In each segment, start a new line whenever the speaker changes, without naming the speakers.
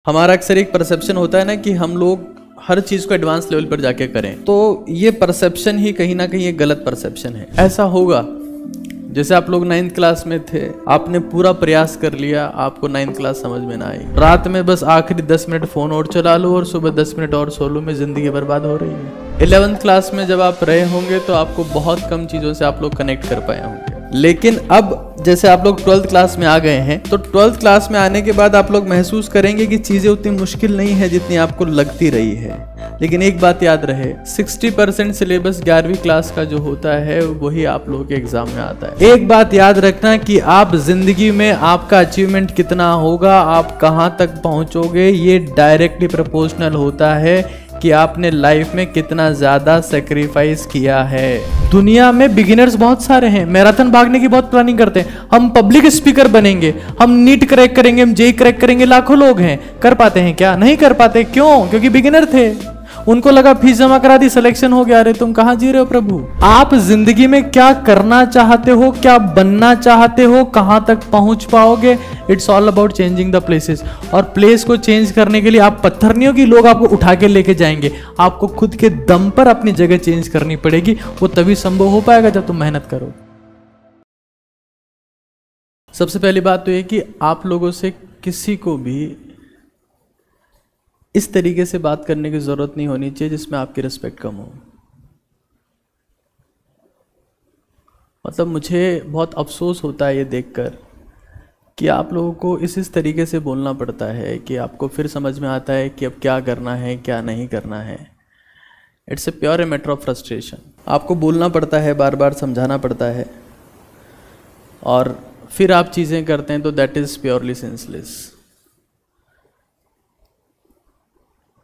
हमारा अक्सर एक परसेप्शन होता है ना कि हम लोग हर चीज़ को एडवांस लेवल पर जाके करें, तो ये परसेप्शन ही कहीं ना कहीं एक गलत परसेप्शन है। ऐसा होगा जैसे आप लोग 9th क्लास में थे, आपने पूरा प्रयास कर लिया, आपको 9th क्लास समझ में ना आई, रात में बस आखिरी 10 मिनट फ़ोन और चला लो और सुबह 10 मिनट और सो लो, में ज़िंदगी बर्बाद हो रही है। 11th क्लास में जब आप रहे होंगे तो आपको बहुत कम चीज़ों से आप लोग कनेक्ट कर पाए होंगे, लेकिन अब जैसे आप लोग 12th क्लास में आ गए हैं, तो 12th क्लास में आने के बाद आप लोग महसूस करेंगे कि चीज़ें उतनी मुश्किल नहीं है जितनी आपको लगती रही है। लेकिन एक बात याद रहे, 60% सिलेबस 11वीं क्लास का जो होता है वही आप लोगों के एग्जाम में आता है। एक बात याद रखना कि आप जिंदगी में आपका अचीवमेंट कितना होगा, आप कहाँ तक पहुँचोगे, ये डायरेक्टली प्रोपोर्शनल होता है कि आपने लाइफ में कितना ज्यादा सेक्रीफाइस किया है। दुनिया में बिगिनर्स बहुत सारे हैं, मैराथन भागने की बहुत प्लानिंग करते हैं, हम पब्लिक स्पीकर बनेंगे, हम नीट क्रैक करेंगे, हम जेई क्रैक करेंगे, लाखों लोग हैं। कर पाते हैं क्या? नहीं कर पाते। क्यों? क्योंकि बिगिनर थे, उनको लगा फीस जमा करा दी, सिलेक्शन हो गया। अरे तुम कहां जी रहे हो प्रभु? आप जिंदगी में क्या करना चाहते हो, क्या बनना चाहते हो, कहां तक पहुंच पाओगे, it's all about changing the places. और प्लेस को चेंज करने के लिए आप पत्थर नहीं हो कि लोग आपको उठा के लेके जाएंगे, आपको खुद के दम पर अपनी जगह चेंज करनी पड़ेगी। वो तभी संभव हो पाएगा जब तुम मेहनत करो। सबसे पहली बात तो ये कि आप लोगों से किसी को भी इस तरीके से बात करने की जरूरत नहीं होनी चाहिए जिसमें आपकी रिस्पेक्ट कम हो। मतलब मुझे बहुत अफसोस होता है ये देखकर कि आप लोगों को इस तरीके से बोलना पड़ता है कि आपको फिर समझ में आता है कि अब क्या करना है क्या नहीं करना है। It's a pure matter of frustration. आपको बोलना पड़ता है, बार बार समझाना पड़ता है, और फिर आप चीज़ें करते हैं तो दैट इज़ प्योरली सेंसलेस।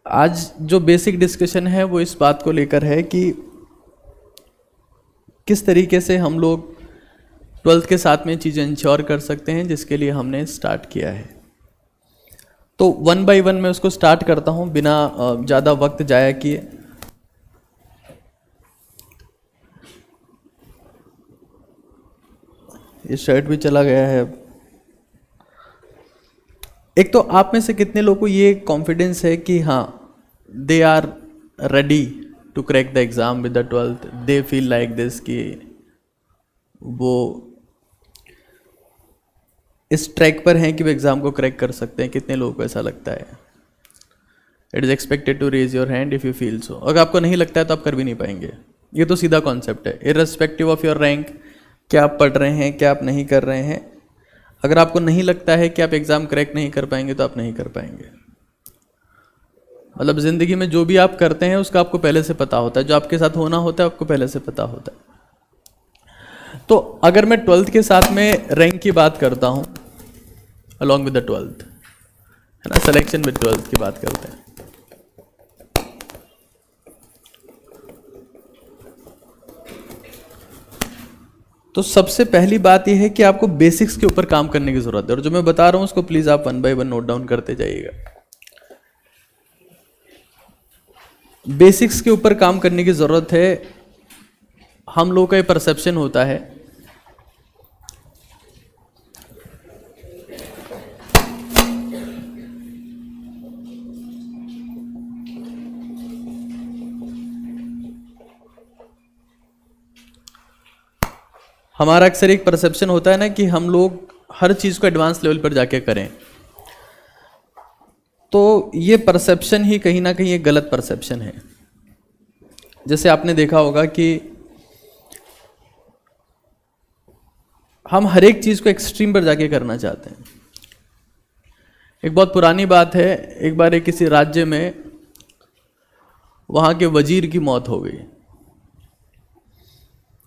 आज जो बेसिक डिस्कशन है वो इस बात को लेकर है कि किस तरीके से हम लोग 12th के साथ में चीज़ें इंश्योर कर सकते हैं, जिसके लिए हमने स्टार्ट किया है। तो 1 बाय 1 मैं उसको स्टार्ट करता हूं बिना ज़्यादा वक्त जाया किए। ये शर्ट भी चला गया है। एक तो आप में से कितने लोगों को ये कॉन्फिडेंस है कि हाँ, they are ready to crack the exam with the 12th, they feel like this, कि वो इस ट्रैक पर हैं कि वो एग्ज़ाम को क्रैक कर सकते हैं? कितने लोगों को ऐसा लगता है? It is expected to raise your hand if you feel so. अगर आपको नहीं लगता है तो आप कर भी नहीं पाएंगे। ये तो सीधा कॉन्सेप्ट है, इर्रेस्पेक्टिव ऑफ योर रैंक, क्या आप पढ़ रहे हैं, क्या आप नहीं कर रहे हैं। अगर आपको नहीं लगता है कि आप एग्ज़ाम क्रैक नहीं कर पाएंगे तो आप नहीं कर पाएंगे। मतलब ज़िंदगी में जो भी आप करते हैं उसका आपको पहले से पता होता है, जो आपके साथ होना होता है आपको पहले से पता होता है। तो अगर मैं 12th के साथ में रैंक की बात करता हूँ अलॉन्ग विद द 12th, है ना, सिलेक्शन विद 12th की बात करते हैं, तो सबसे पहली बात यह है कि आपको बेसिक्स के ऊपर काम करने की जरूरत है। और जो मैं बता रहा हूं उसको प्लीज आप 1 बाय 1 नोट डाउन करते जाइएगा। बेसिक्स के ऊपर काम करने की जरूरत है। हम लोगों का ये परसेप्शन होता है हमारा अक्सर एक परसेप्शन होता है ना कि हम लोग हर चीज़ को एडवांस लेवल पर जाके करें, तो ये परसेप्शन ही कहीं ना कहीं एक गलत परसेप्शन है। जैसे आपने देखा होगा कि हम हर एक चीज़ को एक्सट्रीम पर जाके करना चाहते हैं। एक बहुत पुरानी बात है, एक बार एक किसी राज्य में वहाँ के वजीर की मौत हो गई।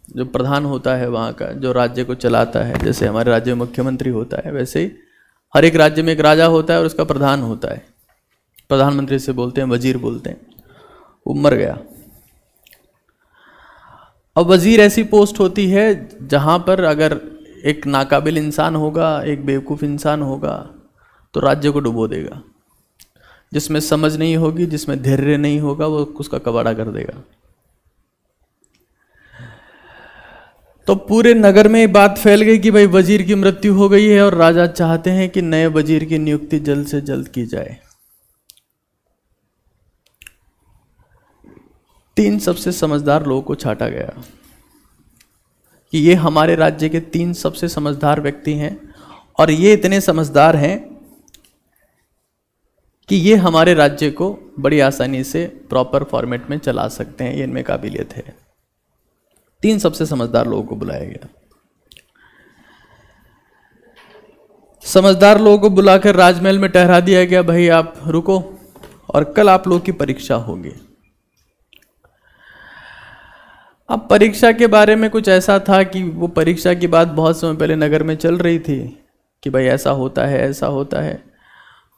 जो प्रधान होता है वहाँ का, जो राज्य को चलाता है, जैसे हमारे राज्य में मुख्यमंत्री होता है, वैसे ही हर एक राज्य में एक राजा होता है और उसका प्रधान होता है। प्रधानमंत्री से बोलते हैं, वजीर बोलते हैं। वो मर गया। अब वजीर ऐसी पोस्ट होती है जहाँ पर अगर एक नाकाबिल इंसान होगा, एक बेवकूफ़ इंसान होगा, तो राज्य को डुबो देगा। जिसमें समझ नहीं होगी, जिसमें धैर्य नहीं होगा, वो उसका कबाड़ा कर देगा। तो पूरे नगर में बात फैल गई कि भाई वजीर की मृत्यु हो गई है और राजा चाहते हैं कि नए वजीर की नियुक्ति जल्द से जल्द की जाए। 3 सबसे समझदार लोगों को छांटा गया कि ये हमारे राज्य के 3 सबसे समझदार व्यक्ति हैं और ये इतने समझदार हैं कि ये हमारे राज्य को बड़ी आसानी से प्रॉपर फॉर्मेट में चला सकते हैं, ये इनमें काबिलियत है। 3 सबसे समझदार लोगों को बुलाया गया। समझदार लोगों को बुलाकर राजमहल में ठहरा दिया गया, भाई आप रुको और कल आप लोगों की परीक्षा होगी। अब परीक्षा के बारे में कुछ ऐसा था कि वो परीक्षा की बात बहुत समय पहले नगर में चल रही थी कि भाई ऐसा होता है, ऐसा होता है।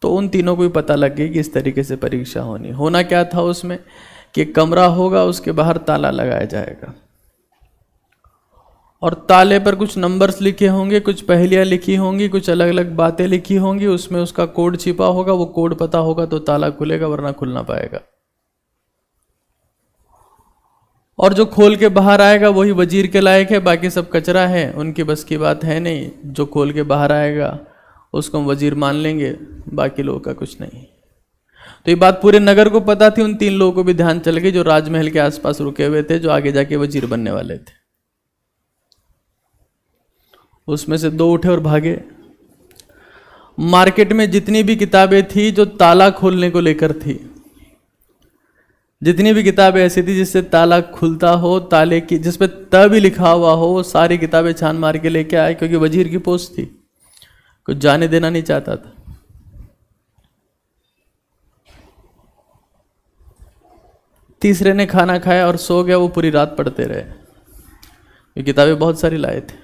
तो उन तीनों को भी पता लग गया कि इस तरीके से परीक्षा होना क्या था उसमें कि एक कमरा होगा, उसके बाहर ताला लगाया जाएगा और ताले पर कुछ नंबर्स लिखे होंगे, कुछ पहेलियाँ लिखी होंगी, कुछ अलग अलग बातें लिखी होंगी, उसमें उसका कोड छिपा होगा। वो कोड पता होगा तो ताला खुलेगा, वरना खुल ना पाएगा। और जो खोल के बाहर आएगा वही वजीर के लायक है, बाकी सब कचरा है, उनकी बस की बात है नहीं। जो खोल के बाहर आएगा उसको हम वजीर मान लेंगे, बाकी लोगों का कुछ नहीं। तो ये बात पूरे नगर को पता थी। उन 3 लोगों को भी ध्यान चल गई जो राजमहल के आसपास रुके हुए थे, जो आगे जाके वजीर बनने वाले थे। उसमें से 2 उठे और भागे। मार्केट में जितनी भी किताबें थी जो ताला खोलने को लेकर थी, जितनी भी किताबें ऐसी थी जिससे ताला खुलता हो, ताले की जिस पे त भी लिखा हुआ हो, वो सारी किताबें छान मार के लेके आए, क्योंकि वजीर की पोस्ट थी, कुछ जाने देना नहीं चाहता था। तीसरे ने खाना खाया और सो गया, वो पूरी रात पढ़ते रहे। ये किताबें बहुत सारी लाए थे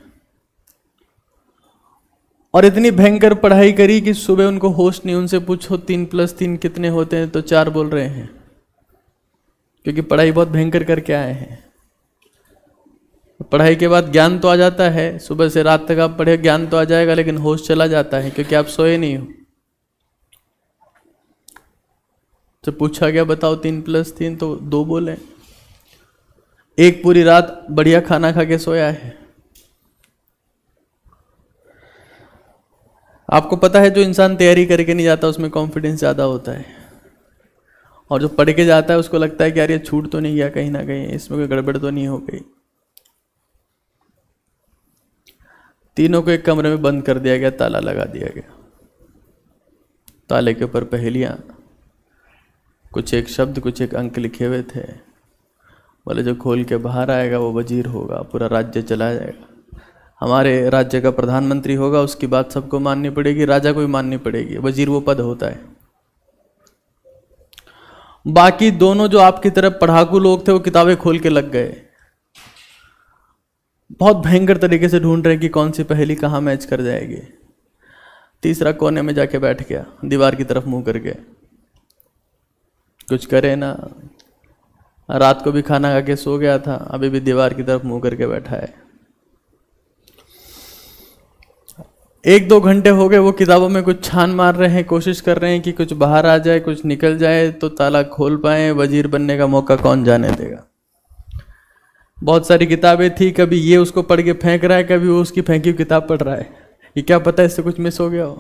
और इतनी भयंकर पढ़ाई करी कि सुबह उनको होश नहीं। उनसे पूछो 3 + 3 कितने होते हैं, तो 4 बोल रहे हैं, क्योंकि पढ़ाई बहुत भयंकर करके आए हैं। पढ़ाई के बाद ज्ञान तो आ जाता है, सुबह से रात तक आप पढ़े ज्ञान तो आ जाएगा, लेकिन होश चला जाता है क्योंकि आप सोए नहीं हो। तो पूछा गया बताओ 3 + 3, तो 2 बोले। एक पूरी रात बढ़िया खाना खा के सोया है। आपको पता है जो इंसान तैयारी करके नहीं जाता उसमें कॉन्फिडेंस ज़्यादा होता है, और जो पढ़ के जाता है उसको लगता है कि यार ये छूट तो नहीं गया कहीं ना कहीं, इसमें कोई गड़बड़ तो नहीं हो गई। तीनों को एक कमरे में बंद कर दिया गया, ताला लगा दिया गया। ताले के ऊपर पहेलियाँ, कुछ एक शब्द, कुछ एक अंक लिखे हुए थे। बोले जो खोल के बाहर आएगा वो वजीर होगा, पूरा राज्य चला जाएगा। हमारे राज्य का प्रधानमंत्री होगा, उसकी बात सबको माननी पड़ेगी, राजा को भी माननी पड़ेगी। वजीर वो पद होता है। बाकी दोनों जो आपकी तरफ पढ़ाकू लोग थे वो किताबें खोल के लग गए, बहुत भयंकर तरीके से ढूंढ रहे हैं कि कौन सी पहेली कहाँ मैच कर जाएगी। तीसरा कोने में जाके बैठ गया, दीवार की तरफ मुंह करके, कुछ करे ना। रात को भी खाना खा के सो गया था, अभी भी दीवार की तरफ मुंह करके बैठा है। 1-2 घंटे हो गए, वो किताबों में कुछ छान मार रहे हैं, कोशिश कर रहे हैं कि कुछ बाहर आ जाए, कुछ निकल जाए तो ताला खोल पाए। वजीर बनने का मौका कौन जाने देगा। बहुत सारी किताबें थी, कभी ये उसको पढ़ के फेंक रहा है, कभी वो उसकी फेंकी हुई किताब पढ़ रहा है। ये क्या पता इससे कुछ मिस हो गया हो।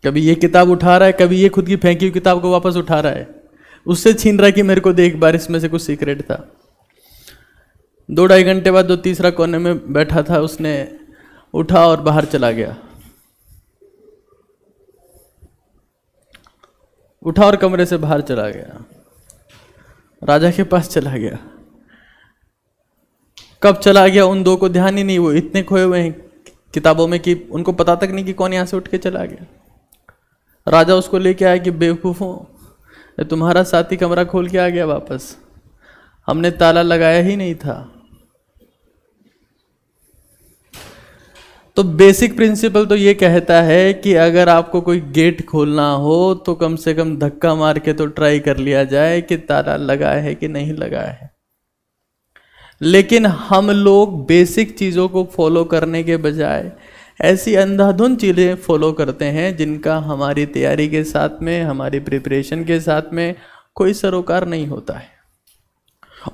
कभी ये किताब उठा रहा है, कभी ये खुद की फेंकी हुई किताब को वापस उठा रहा है, उससे छीन रहा है कि मेरे को देख बार इसमें से कुछ सीक्रेट था। 2-2.5 घंटे बाद जो तीसरा कोने में बैठा था उसने उठा और बाहर चला गया। उठा और कमरे से बाहर चला गया, राजा के पास चला गया। कब चला गया उन 2 को ध्यान ही नहीं, वो इतने खोए हुए हैं किताबों में कि उनको पता तक नहीं कि कौन यहां से उठ के चला गया। राजा उसको लेके आया कि बेवकूफों, तुम्हारा साथी कमरा खोल के आ गया वापस, हमने ताला लगाया ही नहीं था। तो बेसिक प्रिंसिपल तो ये कहता है कि अगर आपको कोई गेट खोलना हो तो कम से कम धक्का मार के तो ट्राई कर लिया जाए कि ताला लगा है कि नहीं लगा है। लेकिन हम लोग बेसिक चीज़ों को फॉलो करने के बजाय ऐसी अंधाधुंध चीज़ें फॉलो करते हैं जिनका हमारी तैयारी के साथ में, हमारी प्रिपरेशन के साथ में कोई सरोकार नहीं होता है,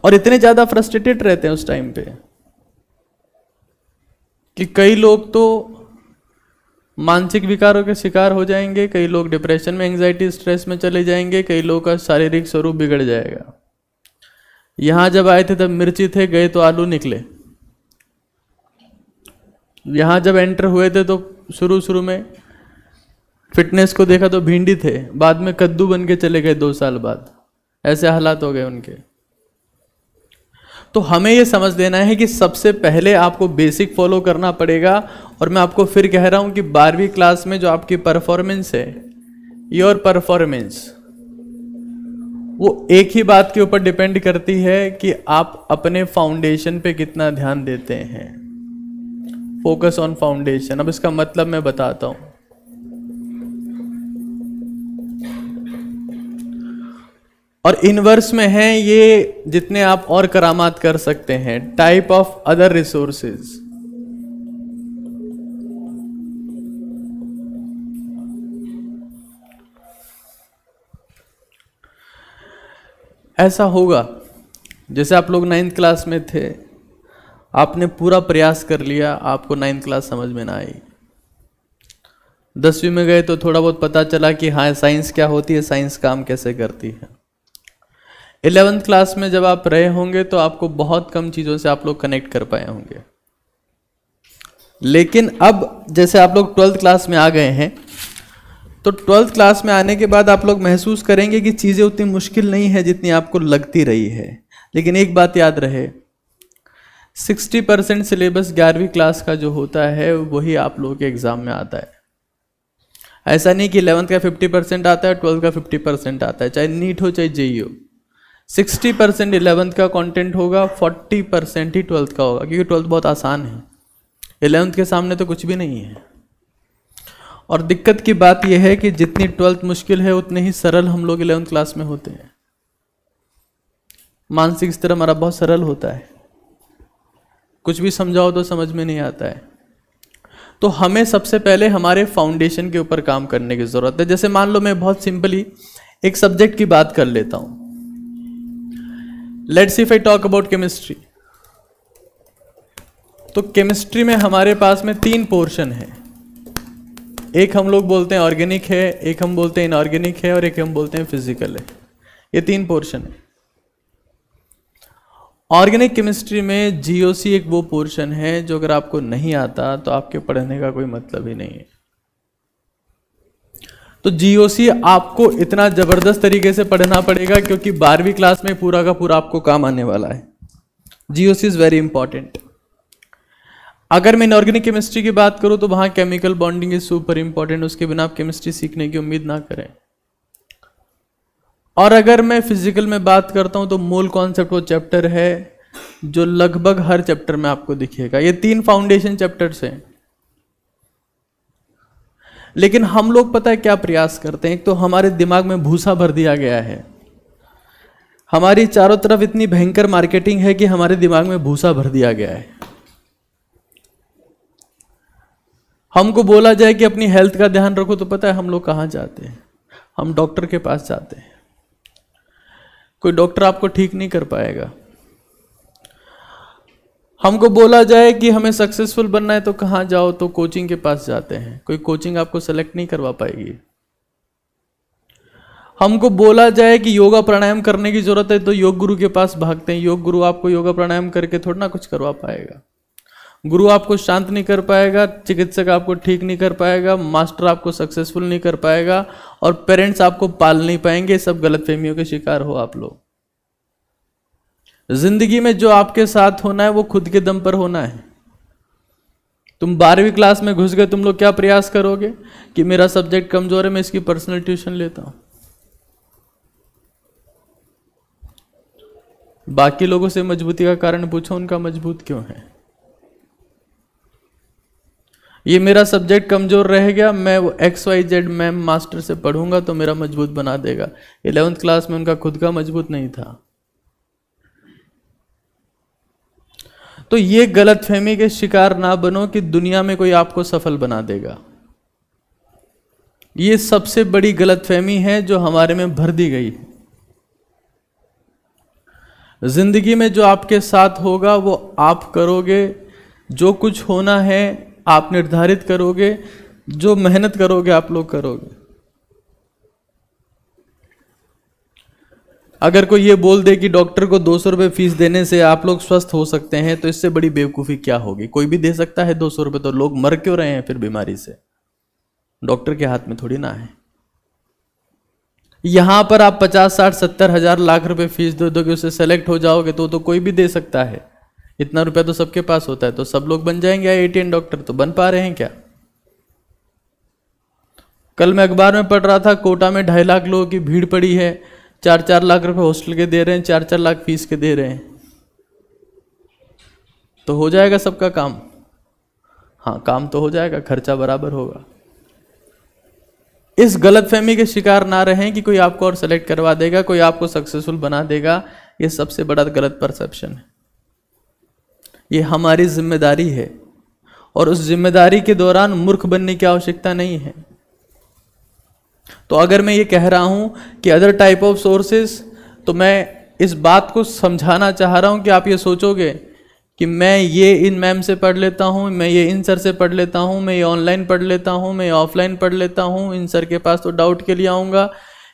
और इतने ज़्यादा फ्रस्ट्रेटेड रहते हैं उस टाइम पे कि कई लोग तो मानसिक विकारों के शिकार हो जाएंगे, कई लोग डिप्रेशन में, एंजाइटी, स्ट्रेस में चले जाएंगे, कई लोगों का शारीरिक स्वरूप बिगड़ जाएगा। यहां जब आए थे तब मिर्ची थे, गए तो आलू निकले। यहां जब एंटर हुए थे तो शुरू में फिटनेस को देखा तो भिंडी थे, बाद में कद्दू बन के चले गए 2 साल बाद। ऐसे हालात हो गए उनके। तो हमें यह समझ लेना है कि सबसे पहले आपको बेसिक फॉलो करना पड़ेगा। और मैं आपको फिर कह रहा हूं कि 12वीं क्लास में जो आपकी परफॉर्मेंस है, योर परफॉर्मेंस, वो एक ही बात के ऊपर डिपेंड करती है कि आप अपने फाउंडेशन पे कितना ध्यान देते हैं। Focus on foundation. अब इसका मतलब मैं बताता हूं। और इनवर्स में है ये जितने आप और करामात कर सकते हैं, टाइप ऑफ अदर रिसोर्सेज। ऐसा होगा जैसे आप लोग 9th क्लास में थे, आपने पूरा प्रयास कर लिया, आपको 9th क्लास समझ में ना आई। 10वीं में गए तो थोड़ा बहुत पता चला कि हाँ साइंस क्या होती है, साइंस काम कैसे करती है। 11th क्लास में जब आप रहे होंगे तो आपको बहुत कम चीज़ों से आप लोग कनेक्ट कर पाए होंगे। लेकिन अब जैसे आप लोग 12th क्लास में आ गए हैं, तो 12th क्लास में आने के बाद आप लोग महसूस करेंगे कि चीज़ें उतनी मुश्किल नहीं है जितनी आपको लगती रही है। लेकिन एक बात याद रहे, 60% सिलेबस 11वीं क्लास का जो होता है वही आप लोगों के एग्जाम में आता है। ऐसा नहीं कि 11th का 50% आता है, 12th का 50% आता है, चाहे नीट हो चाहे जेईई हो। 60% 11th का कंटेंट होगा, 40% ही 12th का होगा, क्योंकि 12th बहुत आसान है। 11th के सामने तो कुछ भी नहीं है। और दिक्कत की बात यह है कि जितनी 12th मुश्किल है उतने ही सरल हम लोग 11th क्लास में होते हैं। मानसिक स्तर हमारा बहुत सरल होता है, कुछ भी समझाओ तो समझ में नहीं आता है। तो हमें सबसे पहले हमारे फाउंडेशन के ऊपर काम करने की जरूरत है। जैसे मान लो मैं बहुत सिंपली एक सब्जेक्ट की बात कर लेता हूं। Let's see if I talk about chemistry. तो केमिस्ट्री में हमारे पास में 3 पोर्शन है। एक हम लोग बोलते हैं ऑर्गेनिक है, एक हम बोलते हैं इनऑर्गेनिक है, और एक हम बोलते हैं फिजिकल है। ये 3 पोर्शन है। ऑर्गेनिक केमिस्ट्री में जीओसी एक वो पोर्शन है जो अगर आपको नहीं आता तो आपके पढ़ने का कोई मतलब ही नहीं है। तो जीओसी आपको इतना जबरदस्त तरीके से पढ़ना पड़ेगा क्योंकि 12वीं क्लास में पूरा का पूरा आपको काम आने वाला है। GOC is very important. अगर मैं इनऑर्गेनिक केमिस्ट्री की बात करूं तो वहां chemical bonding is super important, उसके बिना आप केमिस्ट्री सीखने की उम्मीद ना करें। और अगर मैं फिजिकल में बात करता हूं तो मोल कॉन्सेप्ट वो चैप्टर है जो लगभग हर चैप्टर में आपको दिखेगा। ये 3 फाउंडेशन चैप्टर्स हैं। लेकिन हम लोग पता है क्या प्रयास करते हैं, एक तो हमारे दिमाग में भूसा भर दिया गया है। हमारी चारों तरफ इतनी भयंकर मार्केटिंग है कि हमारे दिमाग में भूसा भर दिया गया है। हमको बोला जाए कि अपनी हेल्थ का ध्यान रखो तो पता है हम लोग कहां जाते हैं? हम डॉक्टर के पास जाते हैं। कोई डॉक्टर आपको ठीक नहीं कर पाएगा। हमको बोला जाए कि हमें सक्सेसफुल बनना है तो कहां जाओ, तो कोचिंग के पास जाते हैं। कोई कोचिंग आपको सेलेक्ट नहीं करवा पाएगी। हमको बोला जाए कि योगा प्राणायाम करने की जरूरत है तो योग गुरु के पास भागते हैं। योग गुरु आपको योगा प्राणायाम करके थोड़ा ना कुछ करवा पाएगा। गुरु आपको शांत नहीं कर पाएगा, चिकित्सक आपको ठीक नहीं कर पाएगा, मास्टर आपको सक्सेसफुल नहीं कर पाएगा, और पेरेंट्स आपको पाल नहीं पाएंगे। सब गलतफहमियों के शिकार हो आप लोग। जिंदगी में जो आपके साथ होना है वो खुद के दम पर होना है। तुम 12वीं क्लास में घुस गए, तुम लोग क्या प्रयास करोगे कि मेरा सब्जेक्ट कमजोर है, मैं इसकी पर्सनल ट्यूशन लेता हूं। बाकी लोगों से मजबूती का कारण पूछो, उनका मजबूत क्यों है। ये मेरा सब्जेक्ट कमजोर रह गया, मैं वो XYZ मैम मास्टर से पढ़ूंगा तो मेरा मजबूत बना देगा। 11th क्लास में उनका खुद का मजबूत नहीं था। तो ये गलतफहमी के शिकार ना बनो कि दुनिया में कोई आपको सफल बना देगा। ये सबसे बड़ी गलतफहमी है जो हमारे में भर दी गई है। जिंदगी में जो आपके साथ होगा वो आप करोगे। जो कुछ होना है आप निर्धारित करोगे, जो मेहनत करोगे आप लोग करोगे। अगर कोई ये बोल दे कि डॉक्टर को 200 रुपये फीस देने से आप लोग स्वस्थ हो सकते हैं, तो इससे बड़ी बेवकूफ़ी क्या होगी। कोई भी दे सकता है 200 रुपये, तो लोग मर क्यों रहे हैं फिर बीमारी से। डॉक्टर के हाथ में थोड़ी ना है। यहां पर आप 50, 60, 70 हजार, लाख रुपए फीस दे दोगे, उससे सेलेक्ट हो जाओगे तो कोई भी दे सकता है। इतना रुपया तो सबके पास होता है, तो सब लोग बन जाएंगे IITian डॉक्टर। तो बन पा रहे हैं क्या। कल मैं अखबार में पढ़ रहा था, कोटा में 2.5 लाख लोगों की भीड़ पड़ी है, 4-4 लाख रुपए हॉस्टल के दे रहे हैं, 4-4 लाख फीस के दे रहे हैं। तो हो जाएगा सबका काम। हाँ, काम तो हो जाएगा, खर्चा बराबर होगा। इस गलतफहमी के शिकार ना रहें कि कोई आपको और सेलेक्ट करवा देगा, कोई आपको सक्सेसफुल बना देगा। ये सबसे बड़ा गलत परसेप्शन है। ये हमारी जिम्मेदारी है, और उस जिम्मेदारी के दौरान मूर्ख बनने की आवश्यकता नहीं है। तो अगर मैं ये कह रहा हूं कि अदर टाइप ऑफ सोर्सेस, तो मैं इस बात को समझाना चाह रहा हूं कि आप ये सोचोगे कि मैं ये इन मैम से पढ़ लेता हूँ, मैं ये इन सर से पढ़ लेता हूँ, मैं ये ऑनलाइन पढ़ लेता हूँ, मैं ये ऑफलाइन पढ़ लेता हूँ, इन सर के पास तो डाउट के लिए आऊँगा,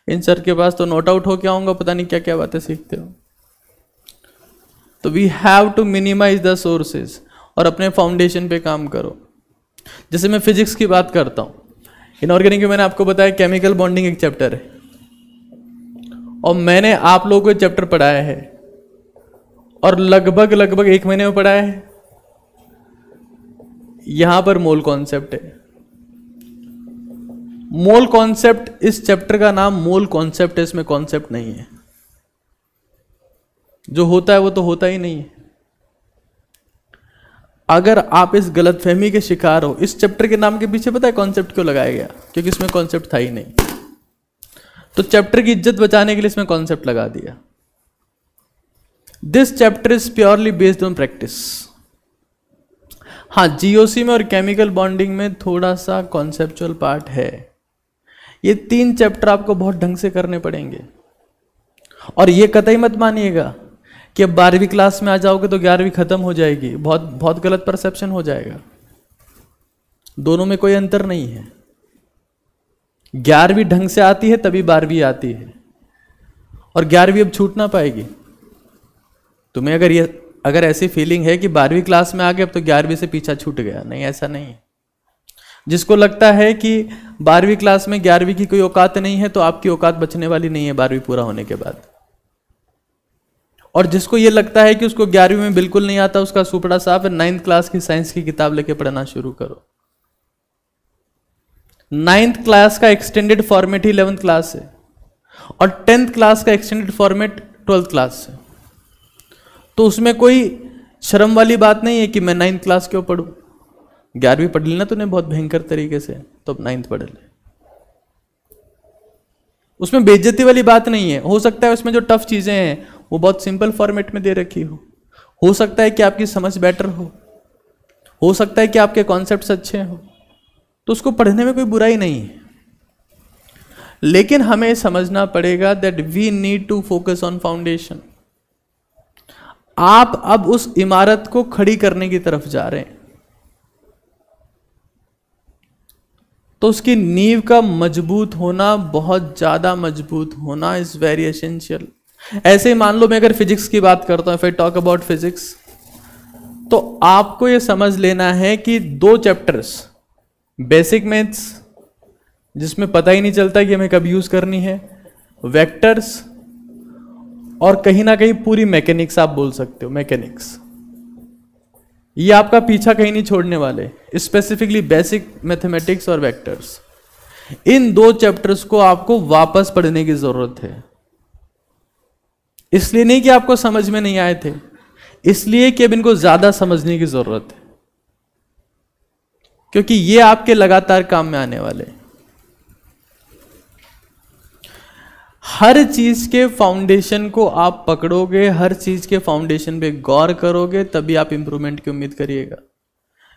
इन सर के पास तो नोट आउट होके आऊँगा, पता नहीं क्या क्या बातें सीखते हो। तो we have to minimise the sources और अपने फाउंडेशन पे काम करो। जैसे मैं फिजिक्स की बात करता हूँ, इनऑर्गेनिक में मैंने आपको बताया केमिकल बॉन्डिंग एक चैप्टर है, और मैंने आप लोगों को चैप्टर पढ़ाया है, और लगभग 1 महीने में पढ़ाया है। यहां पर मोल कॉन्सेप्ट है। मोल कॉन्सेप्ट, इस चैप्टर का नाम मोल कॉन्सेप्ट है, इसमें कॉन्सेप्ट नहीं है। जो होता है वो तो होता ही नहीं है। अगर आप इस गलतफहमी के शिकार हो, इस चैप्टर के नाम के पीछे पता है कॉन्सेप्ट क्यों लगाया गया, क्योंकि इसमें कॉन्सेप्ट था ही नहीं। तो चैप्टर की इज्जत बचाने के लिए इसमें कॉन्सेप्ट लगा दिया। This chapter is purely based on practice. हाँ, GOC में और केमिकल बॉन्डिंग में थोड़ा सा कॉन्सेप्चुअल पार्ट है। ये 3 चैप्टर आपको बहुत ढंग से करने पड़ेंगे। और ये कतई मत मानिएगा कि अब 12वीं क्लास में आ जाओगे तो 11वीं खत्म हो जाएगी। बहुत गलत परसेप्शन हो जाएगा। दोनों में कोई अंतर नहीं है। 11वीं ढंग से आती है तभी 12वीं आती है, और 11वीं अब छूट ना पाएगी। तुम्हें अगर ऐसी फीलिंग है कि 12वीं क्लास में आ गए अब तो 11वीं से पीछा छूट गया, नहीं, ऐसा नहीं है। जिसको लगता है कि 12वीं क्लास में 11वीं की कोई औकात नहीं है, तो आपकी औकात बचने वाली नहीं है 12वीं पूरा होने के बाद। और जिसको ये लगता है कि उसको 11वीं में बिल्कुल नहीं आता, उसका सुपड़ा साफ है। 9th क्लास की साइंस की किताब लेके पढ़ना शुरू करो। 9th क्लास का एक्सटेंडेड फॉर्मेट ही 11th क्लास है, और 10th क्लास का एक्सटेंडेड फॉर्मेट 12th क्लास है। तो उसमें कोई शर्म वाली बात नहीं है कि मैं 9th क्लास क्यों पढ़ूं। 11वीं पढ़ ली ना तूने बहुत भयंकर तरीके से, तो अब 9th पढ़ ले। उसमें बेइज्जती वाली बात नहीं है। हो सकता है उसमें जो टफ चीजें हैं वो बहुत सिंपल फॉर्मेट में दे रखी हो सकता है कि आपकी समझ बेटर हो सकता है कि आपके कॉन्सेप्ट्स अच्छे हो, तो उसको पढ़ने में कोई बुराई नहीं है। लेकिन हमें समझना पड़ेगा that we need to focus on foundation. आप अब उस इमारत को खड़ी करने की तरफ जा रहे हैं, तो उसकी नींव का मजबूत होना, बहुत ज्यादा मजबूत होना इज वेरी एसेंशियल। ऐसे ही मान लो मैं अगर फिजिक्स की बात करता हूं, if I talk about physics, तो आपको यह समझ लेना है कि 2 चैप्टर्स, बेसिक मैथ्स जिसमें पता ही नहीं चलता कि हमें कब यूज करनी है, वेक्टर्स, और कहीं ना कहीं पूरी मैकेनिक्स, आप बोल सकते हो मैकेनिक्स, ये आपका पीछा कहीं नहीं छोड़ने वाले। स्पेसिफिकली बेसिक मैथमेटिक्स और वेक्टर्स, इन 2 चैप्टर्स को आपको वापस पढ़ने की जरूरत है। इसलिए नहीं कि आपको समझ में नहीं आए थे, इसलिए कि अब इनको ज्यादा समझने की जरूरत है, क्योंकि ये आपके लगातार काम में आने वाले हैं। हर चीज के फाउंडेशन को आप पकड़ोगे, हर चीज के फाउंडेशन पे गौर करोगे, तभी आप इंप्रूवमेंट की उम्मीद करिएगा।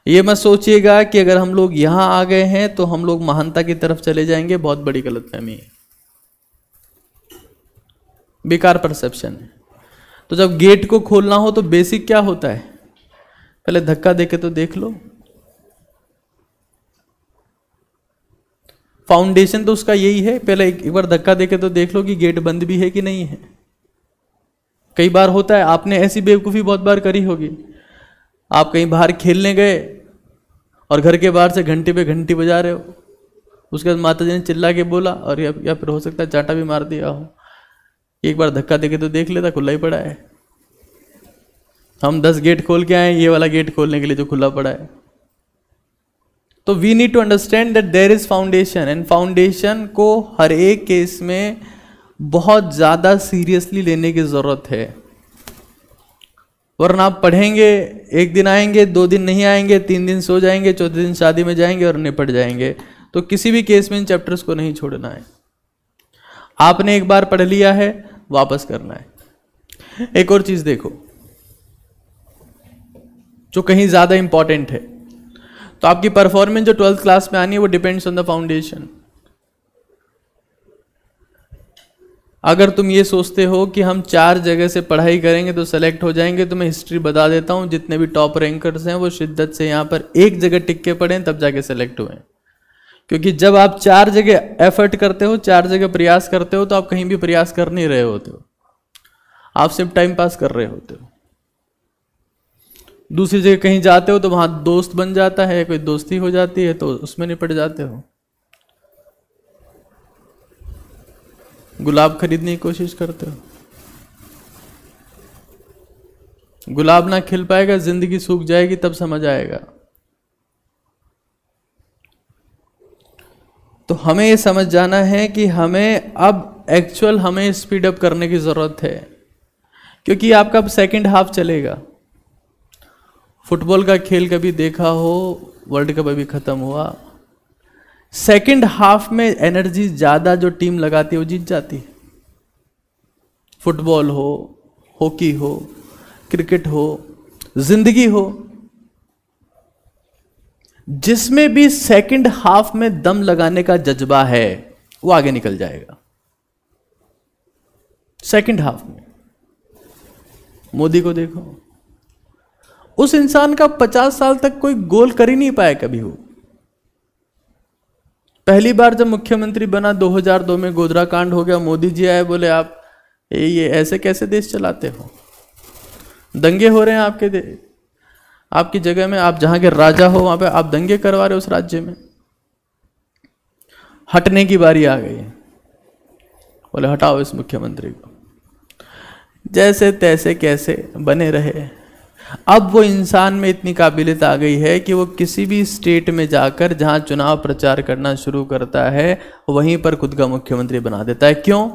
ये मत सोचिएगा कि अगर हम लोग यहां आ गए हैं तो हम लोग महानता की तरफ चले जाएंगे। बहुत बड़ी गलतफहमी है, बेकार परसेप्शन है। तो जब गेट को खोलना हो तो बेसिक क्या होता है, पहले धक्का देके तो देख लो। फाउंडेशन तो उसका यही है, पहले एक बार धक्का देके तो देख लो कि गेट बंद भी है कि नहीं है। कई बार होता है, आपने ऐसी बेवकूफ़ी बहुत बार करी होगी, आप कहीं बाहर खेलने गए और घर के बाहर से घंटी पे घंटी बजा रहे हो, उसके बाद माता जी ने चिल्ला के बोला और या फिर हो सकता है चाटा भी मार दिया हो, एक बार धक्का देके तो देख लेता, खुला ही पड़ा है। हम 10 गेट खोल के आए, ये वाला गेट खोलने के लिए जो खुला पड़ा है। तो we need to understand that there is foundation, and foundation को हर एक केस में बहुत ज़्यादा सीरियसली लेने की ज़रूरत है, वरना आप पढ़ेंगे, एक दिन आएंगे, 2 दिन नहीं आएंगे, 3 दिन सो जाएंगे, चौथे दिन शादी में जाएंगे और निपट जाएंगे। तो किसी भी केस में इन चैप्टर्स को नहीं छोड़ना है। आपने एक बार पढ़ लिया है, वापस करना है। एक और चीज़ देखो जो कहीं ज़्यादा इंपॉर्टेंट है, तो आपकी परफॉर्मेंस जो 12th क्लास में आनी है वो डिपेंड्स ऑन द फाउंडेशन। अगर तुम ये सोचते हो कि हम 4 जगह से पढ़ाई करेंगे तो सेलेक्ट हो जाएंगे, तो मैं हिस्ट्री बता देता हूं, जितने भी टॉप रैंकर्स हैं वो शिद्दत से यहाँ पर एक जगह टिक के पढ़े तब जाके सेलेक्ट हुए। क्योंकि जब आप 4 जगह एफर्ट करते हो, 4 जगह प्रयास करते हो, तो आप कहीं भी प्रयास कर नहीं रहे होते हो, आप सिर्फ टाइम पास कर रहे होते हो। दूसरी जगह कहीं जाते हो तो वहां दोस्त बन जाता है, कोई दोस्ती हो जाती है, तो उसमें निपट जाते हो। गुलाब खरीदने की कोशिश करते हो, गुलाब ना खिल पाएगा, जिंदगी सूख जाएगी, तब समझ आएगा। तो हमें ये समझ जाना है कि हमें अब एक्चुअल हमें स्पीड अप करने की जरूरत है, क्योंकि आपका अब सेकंड हाफ चलेगा। फुटबॉल का खेल कभी देखा हो, वर्ल्ड कप अभी खत्म हुआ, सेकंड हाफ में एनर्जी ज्यादा जो टीम लगाती है वो जीत जाती है। फुटबॉल हो, हॉकी हो, क्रिकेट हो, जिंदगी हो, जिसमें भी सेकंड हाफ में दम लगाने का जज्बा है वो आगे निकल जाएगा। सेकंड हाफ में मोदी को देखो, उस इंसान का 50 साल तक कोई गोल कर ही नहीं पाया कभी वो। पहली बार जब मुख्यमंत्री बना 2002 में गोधरा कांड हो गया, मोदी जी आए, बोले आप ये ऐसे कैसे देश चलाते हो, दंगे हो रहे हैं आपकी जगह में, आप जहां के राजा हो वहां पे आप दंगे करवा रहे हो उस राज्य में। हटने की बारी आ गई, बोले हटाओ इस मुख्यमंत्री को, जैसे तैसे कैसे बने रहे। अब वो इंसान में इतनी काबिलियत आ गई है कि वो किसी भी स्टेट में जाकर जहां चुनाव प्रचार करना शुरू करता है वहीं पर खुद का मुख्यमंत्री बना देता है। क्यों?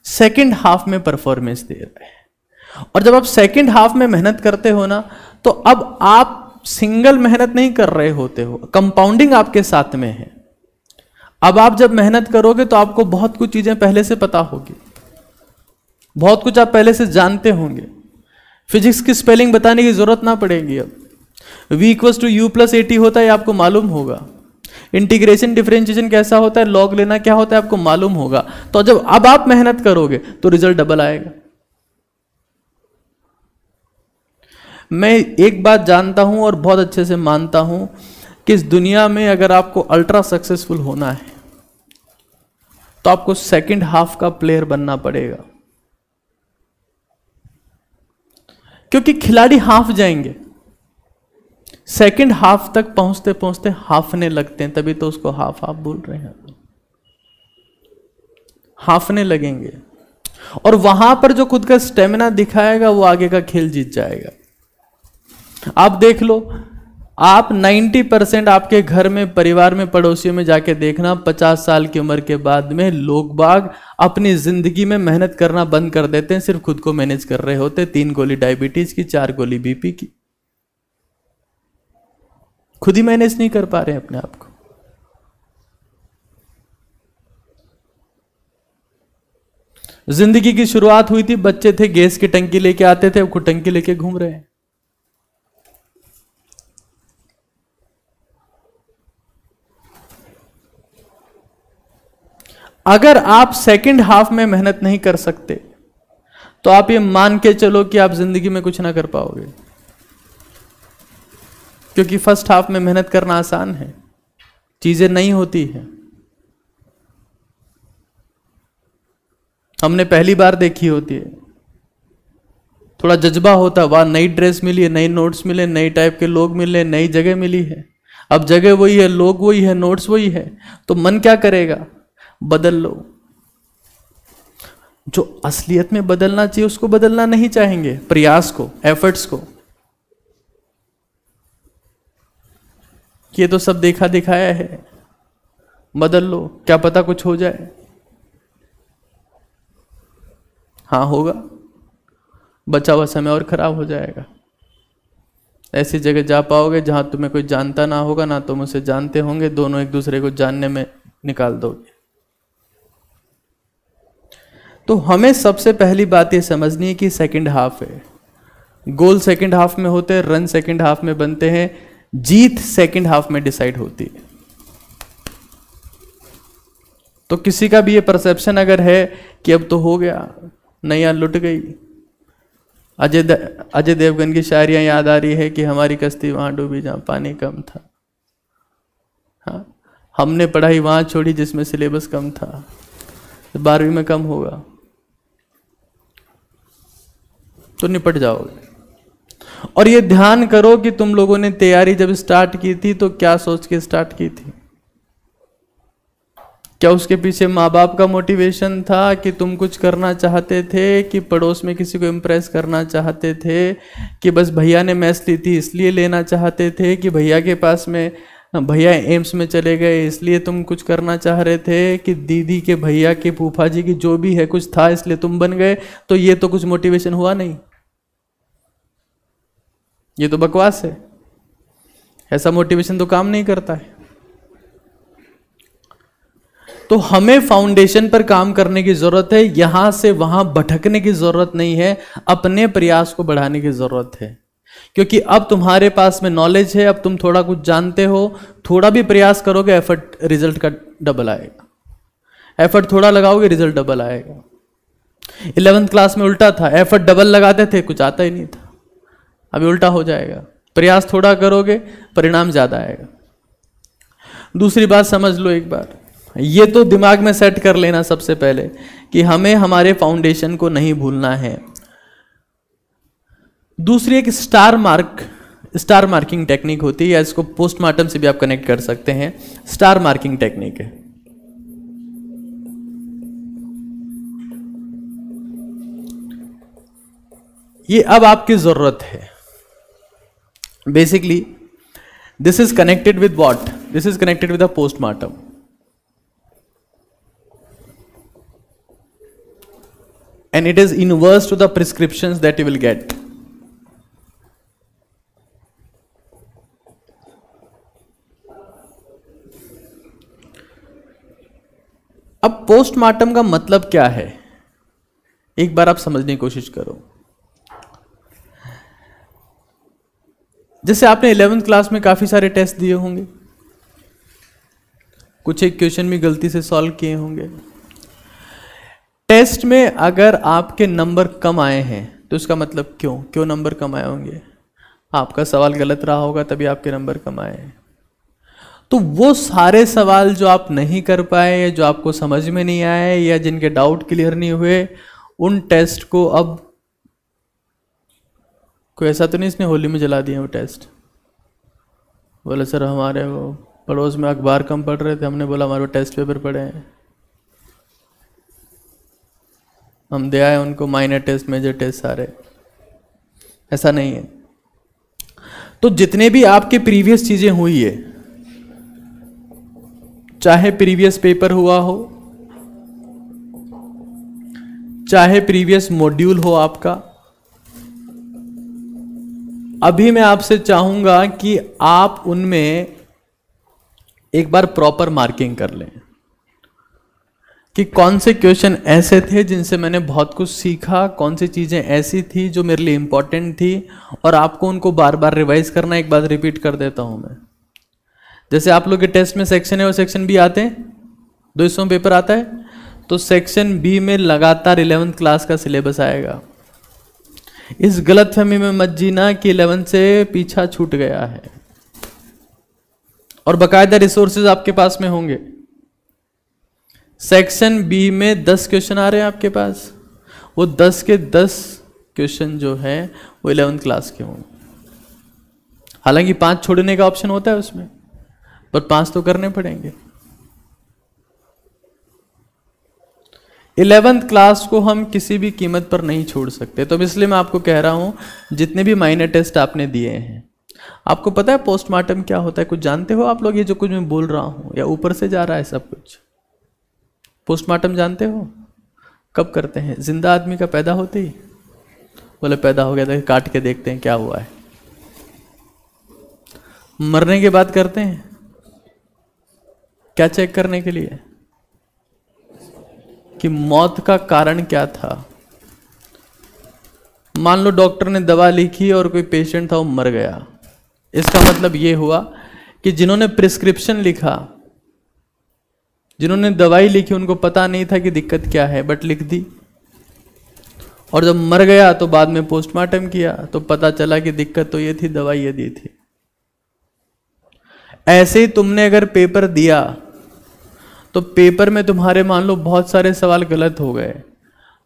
सेकंड हाफ में परफॉर्मेंस दे रहा है। और जब आप सेकंड हाफ में मेहनत करते हो ना, तो अब आप सिंगल मेहनत नहीं कर रहे होते हो, कंपाउंडिंग आपके साथ में है। अब आप जब मेहनत करोगे तो आपको बहुत कुछ चीजें पहले से पता होगी, बहुत कुछ आप पहले से जानते होंगे। फिजिक्स की स्पेलिंग बताने की जरूरत ना पड़ेगी। अब v = u+at होता है आपको मालूम होगा, इंटीग्रेशन डिफरेंशिएशन कैसा होता है, लॉग लेना क्या होता है आपको मालूम होगा। तो जब अब आप मेहनत करोगे तो रिजल्ट डबल आएगा। मैं एक बात जानता हूं और बहुत अच्छे से मानता हूं कि इस दुनिया में अगर आपको अल्ट्रा सक्सेसफुल होना है तो आपको सेकंड हाफ का प्लेयर बनना पड़ेगा, क्योंकि खिलाड़ी हाफ जाएंगे, सेकंड हाफ तक पहुंचते पहुंचते हाफने लगते हैं, तभी तो उसको हाफ हाफ बोल रहे हैं। हाफने लगेंगे और वहां पर जो खुद का स्टेमिना दिखाएगा वो आगे का खेल जीत जाएगा। आप देख लो, आप 90% आपके घर में, परिवार में, पड़ोसियों में जाके देखना, 50 साल की उम्र के बाद में लोग बाग अपनी जिंदगी में मेहनत करना बंद कर देते हैं, सिर्फ खुद को मैनेज कर रहे होते। 3 गोली डायबिटीज की, 4 गोली बीपी की, खुद ही मैनेज नहीं कर पा रहे अपने आप को। जिंदगी की शुरुआत हुई थी, बच्चे थे, गैस की टंकी लेके आते थे, अब खुद टंकी लेके घूम रहे हैं। अगर आप सेकंड हाफ में मेहनत नहीं कर सकते तो आप ये मान के चलो कि आप जिंदगी में कुछ ना कर पाओगे, क्योंकि फर्स्ट हाफ में मेहनत करना आसान है, चीजें नहीं होती है। हमने पहली बार देखी होती है, थोड़ा जज्बा होता है, वहाँ नई ड्रेस मिली है, नई नोट्स मिले, नई टाइप के लोग मिले, नई जगह मिली है। अब जगह वही है, लोग वही है, नोट्स वही है, तो मन क्या करेगा? बदल लो। जो असलियत में बदलना चाहिए उसको बदलना नहीं चाहेंगे, प्रयास को, एफर्ट्स को। ये तो सब देखा दिखाया है, बदल लो, क्या पता कुछ हो जाए। हाँ होगा, बचा हुआ समय और खराब हो जाएगा। ऐसी जगह जा पाओगे जहां तुम्हें कोई जानता ना होगा, ना तुम उसे जानते होंगे, दोनों एक दूसरे को जानने में निकाल दोगे। तो हमें सबसे पहली बात ये समझनी है कि सेकंड हाफ है, गोल सेकंड हाफ में होते हैं, रन सेकंड हाफ में बनते हैं, जीत सेकंड हाफ में डिसाइड होती है। तो किसी का भी ये परसेप्शन अगर है कि अब तो हो गया, नैया लुट गई, अजय देवगन की शायरियां याद आ रही है कि हमारी कश्ती वहां डूबी जहां पानी कम था। हाँ, हमने पढ़ाई वहां छोड़ी जिसमें सिलेबस कम था, 12वीं में कम होगा तो निपट जाओगे। और ये ध्यान करो कि तुम लोगों ने तैयारी जब स्टार्ट की थी तो क्या सोच के स्टार्ट की थी? क्या उसके पीछे माँ बाप का मोटिवेशन था कि तुम कुछ करना चाहते थे, कि पड़ोस में किसी को इम्प्रेस करना चाहते थे, कि बस भैया ने मैथ्स ली थी इसलिए लेना चाहते थे, कि भैया के पास में, भैया एम्स में चले गए इसलिए तुम कुछ करना चाह रहे थे, कि दीदी के भैया के फूफा जी की जो भी है कुछ था इसलिए तुम बन गए? तो ये तो कुछ मोटिवेशन हुआ नहीं, ये तो बकवास है। ऐसा मोटिवेशन तो काम नहीं करता है। तो हमें फाउंडेशन पर काम करने की जरूरत है, यहां से वहां भटकने की जरूरत नहीं है, अपने प्रयास को बढ़ाने की जरूरत है। क्योंकि अब तुम्हारे पास में नॉलेज है, अब तुम थोड़ा कुछ जानते हो, थोड़ा भी प्रयास करोगे एफर्ट रिजल्ट का डबल आएगा, एफर्ट थोड़ा लगाओगे रिजल्ट डबल आएगा। 11th क्लास में उल्टा था, एफर्ट डबल लगाते थे कुछ आता ही नहीं था, अभी उल्टा हो जाएगा, प्रयास थोड़ा करोगे परिणाम ज्यादा आएगा। दूसरी बात समझ लो एक बार, ये तो दिमाग में सेट कर लेना सबसे पहले कि हमें हमारे फाउंडेशन को नहीं भूलना है। दूसरी एक स्टार मार्किंग टेक्निक होती है, इसको पोस्टमार्टम से भी आप कनेक्ट कर सकते हैं। स्टार मार्किंग टेक्निक है, ये अब आपकी जरूरत है। Basically this is connected with what? This is connected with a postmortem. And it is inverse to the prescriptions that you will get. अब पोस्टमार्टम का मतलब क्या है, एक बार आप समझने की कोशिश करो। जैसे आपने 11th क्लास में काफी सारे टेस्ट दिए होंगे, कुछ एक क्वेश्चन भी गलती से सॉल्व किए होंगे। टेस्ट में अगर आपके नंबर कम आए हैं तो इसका मतलब क्यों नंबर कम आए होंगे? आपका सवाल गलत रहा होगा तभी आपके नंबर कम आए हैं। तो वो सारे सवाल जो आप नहीं कर पाए, या जो आपको समझ में नहीं आए, या जिनके डाउट क्लियर नहीं हुए, उन टेस्ट को अब कोई ऐसा तो नहीं इसने होली में जला दिया वो टेस्ट? बोले सर हमारे वो पड़ोस में अखबार कम पढ़ रहे थे, हमने बोला हमारे टेस्ट पेपर पढ़े हैं, हम दे आए उनको माइनर टेस्ट मेजर टेस्ट सारे। ऐसा नहीं है। तो जितने भी आपके प्रीवियस चीजें हुई है, चाहे प्रीवियस पेपर हुआ हो, चाहे प्रीवियस मॉड्यूल हो आपका, अभी मैं आपसे चाहूंगा कि आप उनमें एक बार प्रॉपर मार्किंग कर लें कि कौन से क्वेश्चन ऐसे थे जिनसे मैंने बहुत कुछ सीखा, कौन सी चीज़ें ऐसी थी जो मेरे लिए इंपॉर्टेंट थी, और आपको उनको बार बार रिवाइज करना। एक बात रिपीट कर देता हूं मैं, जैसे आप लोग के टेस्ट में सेक्शन है, वो सेक्शन बी आते हैं, 2 हिस्सों में पेपर आता है, तो सेक्शन बी में लगातार 11th क्लास का सिलेबस आएगा। इस गलतफहमी में मत जीना कि 11th से पीछा छूट गया है, और बाकायदा रिसोर्सेज आपके पास में होंगे। सेक्शन बी में 10 क्वेश्चन आ रहे हैं आपके पास, वो 10 के 10 क्वेश्चन जो है वो 11th क्लास के होंगे। हालांकि 5 छोड़ने का ऑप्शन होता है उसमें, पर 5 तो करने पड़ेंगे। 11th क्लास को हम किसी भी कीमत पर नहीं छोड़ सकते। तो इसलिए मैं आपको कह रहा हूं जितने भी माइनर टेस्ट आपने दिए हैं, आपको पता है पोस्टमार्टम क्या होता है? कुछ जानते हो आप लोग? ये जो कुछ मैं बोल रहा हूं या ऊपर से जा रहा है सब कुछ? पोस्टमार्टम जानते हो? कब करते हैं? जिंदा आदमी का पैदा होते ही? बोले पैदा हो गया था, काट के देखते हैं क्या हुआ है। मरने के बाद करते हैं क्या? चेक करने के लिए कि मौत का कारण क्या था। मान लो डॉक्टर ने दवा लिखी और कोई पेशेंट था वो मर गया, इसका मतलब ये हुआ कि जिन्होंने प्रिस्क्रिप्शन लिखा, जिन्होंने दवाई लिखी, उनको पता नहीं था कि दिक्कत क्या है, बट लिख दी। और जब मर गया तो बाद में पोस्टमार्टम किया तो पता चला कि दिक्कत तो ये थी, दवाई ये दी थी। ऐसे ही तुमने अगर पेपर दिया तो पेपर में तुम्हारे मान लो बहुत सारे सवाल गलत हो गए,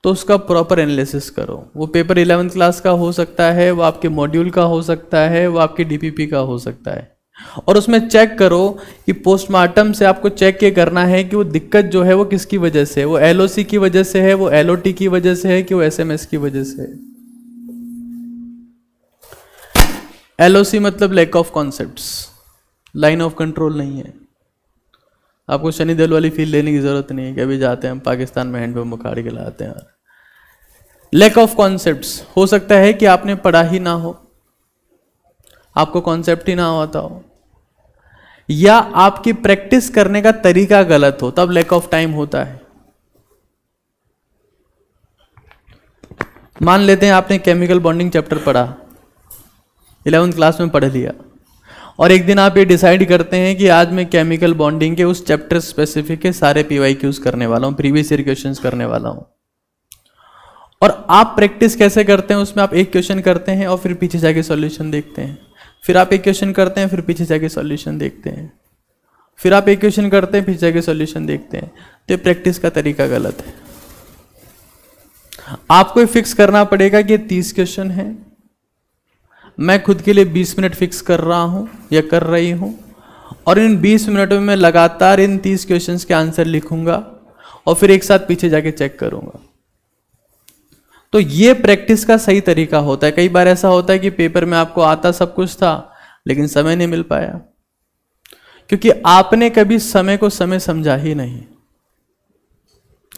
तो उसका प्रॉपर एनालिसिस करो। वो पेपर 11th क्लास का हो सकता है, वो आपके मॉड्यूल का हो सकता है, वो आपके डीपीपी का हो सकता है, और उसमें चेक करो कि पोस्टमार्टम से आपको चेक ये करना है कि वो दिक्कत जो है वो किसकी वजह से है। वो एलओसी की वजह से है, वो एलओटी की वजह से है, कि वो एसएमएस की वजह से है। एलओसी मतलब lack of concepts, line of control नहीं है। आपको शनि देओल वाली फील लेने की जरूरत नहीं है कि अभी जाते हैं हम पाकिस्तान में हैंडपंप उखाड़ के लाते हैं। लैक ऑफ कॉन्सेप्ट्स हो सकता है कि आपने पढ़ा ही ना हो, आपको कॉन्सेप्ट ही ना आता हो, या आपकी प्रैक्टिस करने का तरीका गलत हो, तब लैक ऑफ टाइम होता है। मान लेते हैं आपने केमिकल बॉन्डिंग चैप्टर पढ़ा, 11th क्लास में पढ़ लिया, और एक दिन आप ये डिसाइड करते हैं कि आज मैं केमिकल बॉन्डिंग के उस चैप्टर स्पेसिफिक के सारे PYQs करने वाला हूं, प्रीवियस ईयर क्वेश्चंस करने वाला हूं। और आप प्रैक्टिस कैसे करते हैं? उसमें आप एक क्वेश्चन करते हैं और फिर पीछे जाके सॉल्यूशन देखते हैं, फिर आप एक क्वेश्चन करते हैं, फिर पीछे जाके सॉल्यूशन देखते हैं, फिर आप एक क्वेश्चन करते हैं, पीछे जाके सॉल्यूशन देखते हैं। तो ये प्रैक्टिस का तरीका गलत है। आपको फिक्स करना पड़ेगा कि 30 क्वेश्चन है, मैं खुद के लिए 20 मिनट फिक्स कर रहा हूं या कर रही हूं, और इन 20 मिनटों में मैं लगातार इन 30 क्वेश्चंस के आंसर लिखूंगा और फिर एक साथ पीछे जाके चेक करूंगा। तो ये प्रैक्टिस का सही तरीका होता है। कई बार ऐसा होता है कि पेपर में आपको आता सब कुछ था लेकिन समय नहीं मिल पाया, क्योंकि आपने कभी समय को समय समझा ही नहीं।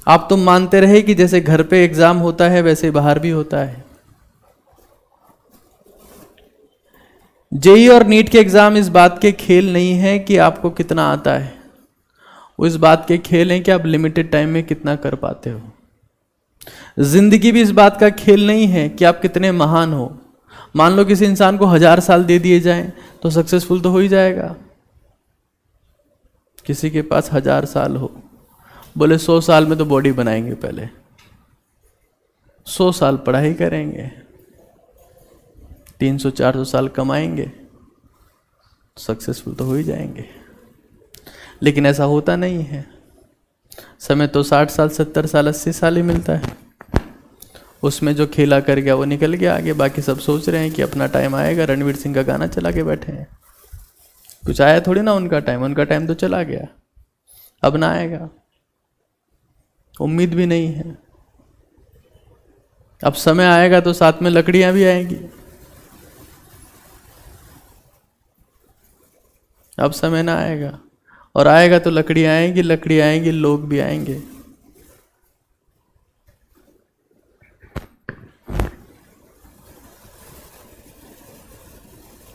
आप तो मानते रहे कि जैसे घर पे एग्जाम होता है वैसे बाहर भी होता है। जेईई और नीट के एग्जाम इस बात के खेल नहीं है कि आपको कितना आता है, वो इस बात के खेल हैं कि आप लिमिटेड टाइम में कितना कर पाते हो। जिंदगी भी इस बात का खेल नहीं है कि आप कितने महान हो। मान लो किसी इंसान को 1000 साल दे दिए जाएं तो सक्सेसफुल तो हो ही जाएगा। किसी के पास 1000 साल हो, बोले 100 साल में तो बॉडी बनाएंगे, पहले 100 साल पढ़ाई करेंगे, 300-400 साल कमाएंगे, सक्सेसफुल तो हो ही जाएंगे। लेकिन ऐसा होता नहीं है। समय तो 60 साल, 70 साल, 80 साल ही मिलता है। उसमें जो खेला कर गया वो निकल गया आगे। बाकी सब सोच रहे हैं कि अपना टाइम आएगा, रणवीर सिंह का गाना चला के बैठे हैं। कुछ आया थोड़ी ना उनका टाइम तो चला गया, अब ना आएगा, उम्मीद भी नहीं है। अब समय आएगा तो साथ में लकड़ियां भी आएंगी। अब समय ना आएगा, और आएगा तो लकड़ियां आएंगी, लोग भी आएंगे।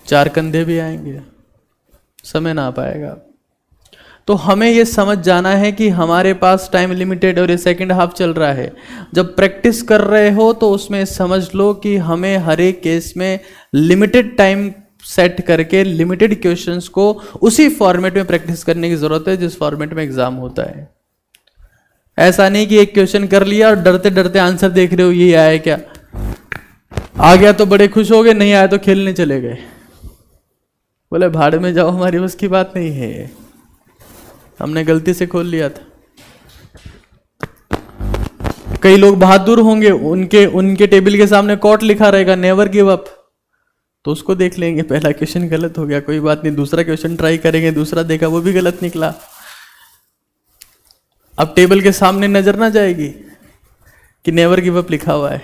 चार कंधे भी आएंगे, समय ना पाएगा। तो हमें ये समझ जाना है कि हमारे पास टाइम लिमिटेड और ये सेकंड हाफ चल रहा है। जब प्रैक्टिस कर रहे हो तो उसमें समझ लो कि हमें हर एक केस में लिमिटेड टाइम सेट करके लिमिटेड क्वेश्चंस को उसी फॉर्मेट में प्रैक्टिस करने की जरूरत है जिस फॉर्मेट में एग्जाम होता है। ऐसा नहीं कि एक क्वेश्चन कर लिया और डरते डरते आंसर देख रहे हो ये आया क्या, आ गया तो बड़े खुश हो गए, नहीं आया तो खेलने चले गए। बोले भाड़ में जाओ, हमारी बस की बात नहीं है, हमने गलती से खोल लिया था। कई लोग बहादुर होंगे, उनके उनके टेबल के सामने कोट लिखा रहेगा नेवर गिव अप, तो उसको देख लेंगे, पहला क्वेश्चन गलत हो गया, कोई बात नहीं, दूसरा क्वेश्चन ट्राई करेंगे, दूसरा देखा वो भी गलत निकला। अब टेबल के सामने नजर ना जाएगी कि नेवर गिव अप लिखा हुआ है,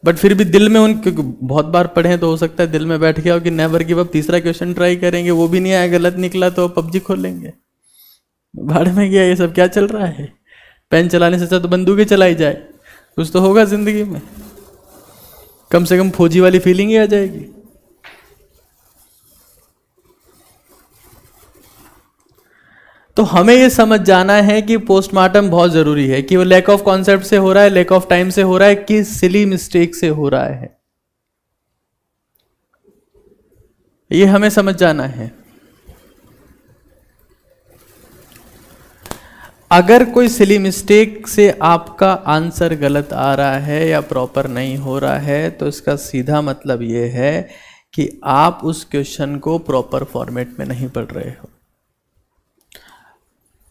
बट फिर भी दिल में उनके बहुत बार पढ़े हैं तो हो सकता है दिल में बैठ गया हो कि नेवर गिव अप। तीसरा क्वेश्चन ट्राई करेंगे, वो भी नहीं आया, गलत निकला, तो पबजी खोलेंगे। भाड़ में गया, ये सब क्या चल रहा है? पेन चलाने से अच्छा तो बंदूकें चलाई जाए, कुछ तो होगा जिंदगी में, कम से कम फौजी वाली फीलिंग ही आ जाएगी। तो हमें ये समझ जाना है कि पोस्टमार्टम बहुत जरूरी है, कि वो लैक ऑफ कॉन्सेप्ट से हो रहा है, लैक ऑफ टाइम से हो रहा है, कि सिली मिस्टेक से हो रहा है, ये हमें समझ जाना है। अगर कोई सिली मिस्टेक से आपका आंसर गलत आ रहा है या प्रॉपर नहीं हो रहा है, तो इसका सीधा मतलब यह है कि आप उस क्वेश्चन को प्रॉपर फॉर्मेट में नहीं पढ़ रहे हो,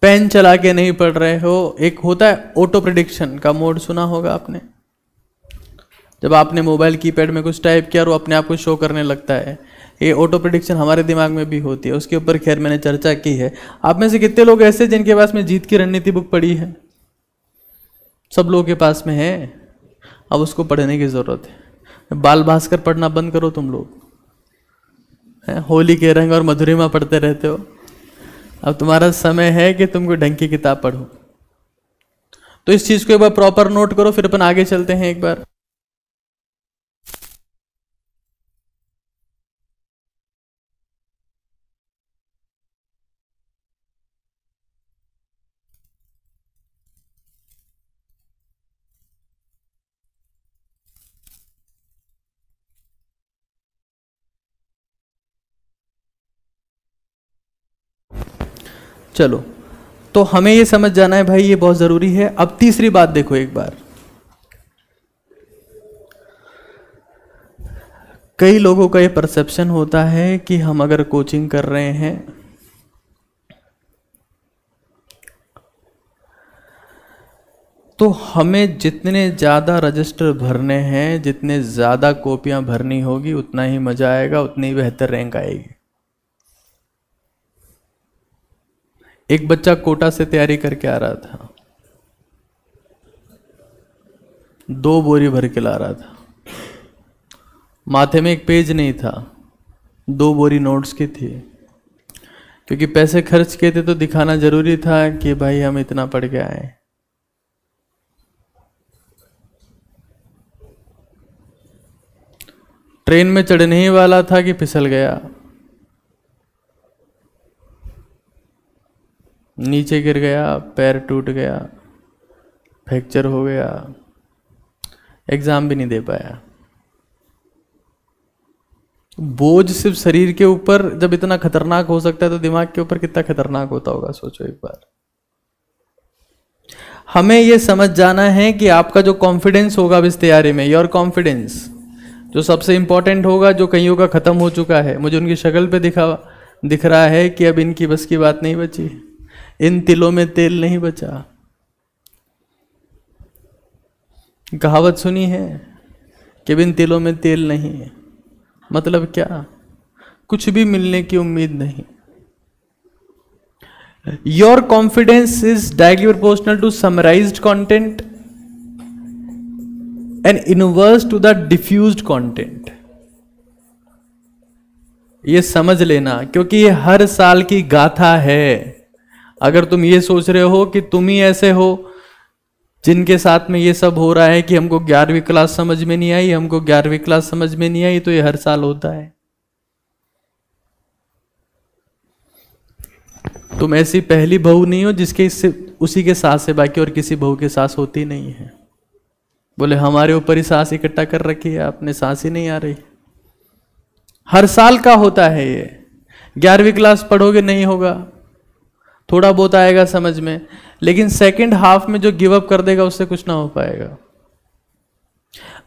पेन चला के नहीं पढ़ रहे हो। एक होता है ऑटो प्रिडिक्शन का मोड, सुना होगा आपने, जब आपने मोबाइल कीपैड में कुछ टाइप किया और वो अपने आप को शो करने लगता है, ये ऑटो प्रिडिक्शन हमारे दिमाग में भी होती है, उसके ऊपर खैर मैंने चर्चा की है। आप में से कितने लोग ऐसे जिनके पास में जीत की रणनीति बुक पड़ी है? सब लोगों के पास में है, अब उसको पढ़ने की जरूरत है। बाल भास्कर पढ़ना बंद करो तुम लोग, होली के रंग और मधुरिमा पढ़ते रहते हो, अब तुम्हारा समय है कि तुम कोई ढंग की किताब पढ़ो। तो इस चीज को एक बार प्रॉपर नोट करो, फिर अपन आगे चलते हैं एक बार। चलो, तो हमें ये समझ जाना है भाई, ये बहुत जरूरी है। अब तीसरी बात देखो एक बार, कई लोगों का ये परसेप्शन होता है कि हम अगर कोचिंग कर रहे हैं तो हमें जितने ज़्यादा रजिस्टर भरने हैं, जितने ज़्यादा कॉपियां भरनी होगी, उतना ही मजा आएगा, उतनी ही बेहतर रैंक आएगी। एक बच्चा कोटा से तैयारी करके आ रहा था, 2 बोरी भर के ला रहा था, माथे में एक पेज नहीं था, 2 बोरी नोट्स की थी, क्योंकि पैसे खर्च किए थे तो दिखाना जरूरी था कि भाई हम इतना पढ़ के आए। ट्रेन में चढ़ने ही वाला था कि फिसल गया, नीचे गिर गया, पैर टूट गया, फ्रैक्चर हो गया, एग्जाम भी नहीं दे पाया। बोझ सिर्फ शरीर के ऊपर जब इतना खतरनाक हो सकता है तो दिमाग के ऊपर कितना खतरनाक होता होगा, सोचो एक बार। हमें यह समझ जाना है कि आपका जो कॉन्फिडेंस होगा इस तैयारी में, योर कॉन्फिडेंस जो सबसे इंपॉर्टेंट होगा, जो कईयों का खत्म हो चुका है, मुझे उनकी शक्ल पे दिख रहा है कि अब इनकी बस की बात नहीं बची, इन तिलों में तेल नहीं बचा। कहावत सुनी है कि इन तिलों में तेल नहीं है, मतलब क्या? कुछ भी मिलने की उम्मीद नहीं। Your confidence is directly proportional to summarised content and inverse to the diffused content. ये समझ लेना, क्योंकि ये हर साल की गाथा है। अगर तुम ये सोच रहे हो कि तुम ही ऐसे हो जिनके साथ में ये सब हो रहा है कि हमको 11वीं क्लास समझ में नहीं आई, हमको 11वीं क्लास समझ में नहीं आई, तो ये हर साल होता है। तुम ऐसी पहली बहू नहीं हो जिसके इससे उसी के सास है, बाकी और किसी बहू के सास होती नहीं है। बोले हमारे ऊपर ही सांस इकट्ठा कर रखी है आपने, सांस ही नहीं आ रही। हर साल का होता है ये। 11वीं क्लास पढ़ोगे नहीं होगा, थोड़ा बहुत आएगा समझ में, लेकिन सेकंड हाफ में जो गिव अप कर देगा उससे कुछ ना हो पाएगा।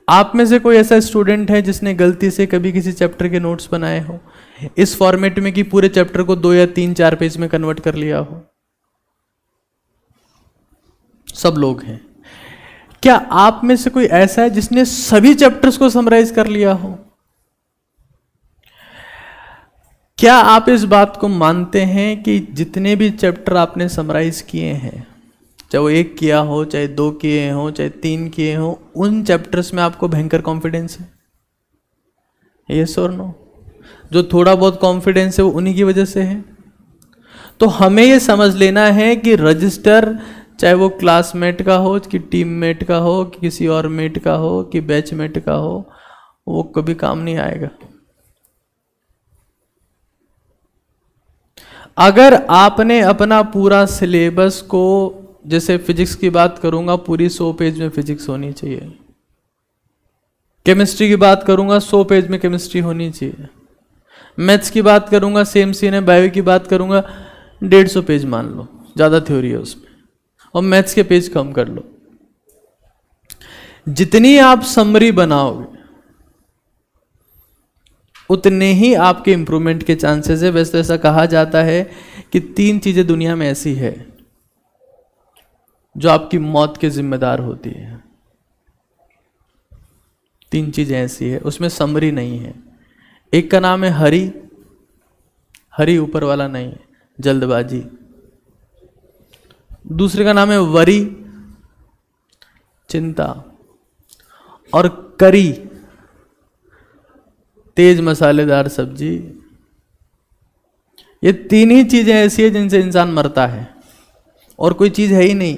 आप में से कोई ऐसा स्टूडेंट है जिसने गलती से कभी किसी चैप्टर के नोट्स बनाए हो इस फॉर्मेट में कि पूरे चैप्टर को 2 या 3-4 पेज में कन्वर्ट कर लिया हो? सब लोग हैं। क्या आप में से कोई ऐसा है जिसने सभी चैप्टर्स को समराइज कर लिया हो? क्या आप इस बात को मानते हैं कि जितने भी चैप्टर आपने समराइज किए हैं, चाहे वो 1 किया हो, चाहे 2 किए हो, चाहे 3 किए हो, उन चैप्टर्स में आपको भयंकर कॉन्फिडेंस है? यस और नो? जो थोड़ा बहुत कॉन्फिडेंस है वो उन्हीं की वजह से है। तो हमें ये समझ लेना है कि रजिस्टर, चाहे वो क्लासमेट का हो, कि टीममेट का हो, कि किसी और मेट का हो, कि बैचमेट का हो, वो कभी काम नहीं आएगा। अगर आपने अपना पूरा सिलेबस को, जैसे फिजिक्स की बात करूंगा, पूरी 100 पेज में फिजिक्स होनी चाहिए। केमिस्ट्री की बात करूंगा, 100 पेज में केमिस्ट्री होनी चाहिए। मैथ्स की बात करूंगा, सेम सीन है। बायो की बात करूंगा, 150 पेज मान लो, ज़्यादा थ्योरी है उसमें, और मैथ्स के पेज कम कर लो। जितनी आप समरी बनाओगे उतने ही आपके इंप्रूवमेंट के चांसेस है। वैसे तो ऐसा कहा जाता है कि 3 चीजें दुनिया में ऐसी है जो आपकी मौत के जिम्मेदार होती है। 3 चीजें ऐसी है, उसमें समरी नहीं है। एक का नाम है हरी, हरी ऊपर वाला नहीं है, जल्दबाजी। दूसरे का नाम है वरी, चिंता। और करी, तेज मसालेदार सब्जी। ये 3 ही चीजें ऐसी है जिनसे इंसान मरता है, और कोई चीज है ही नहीं।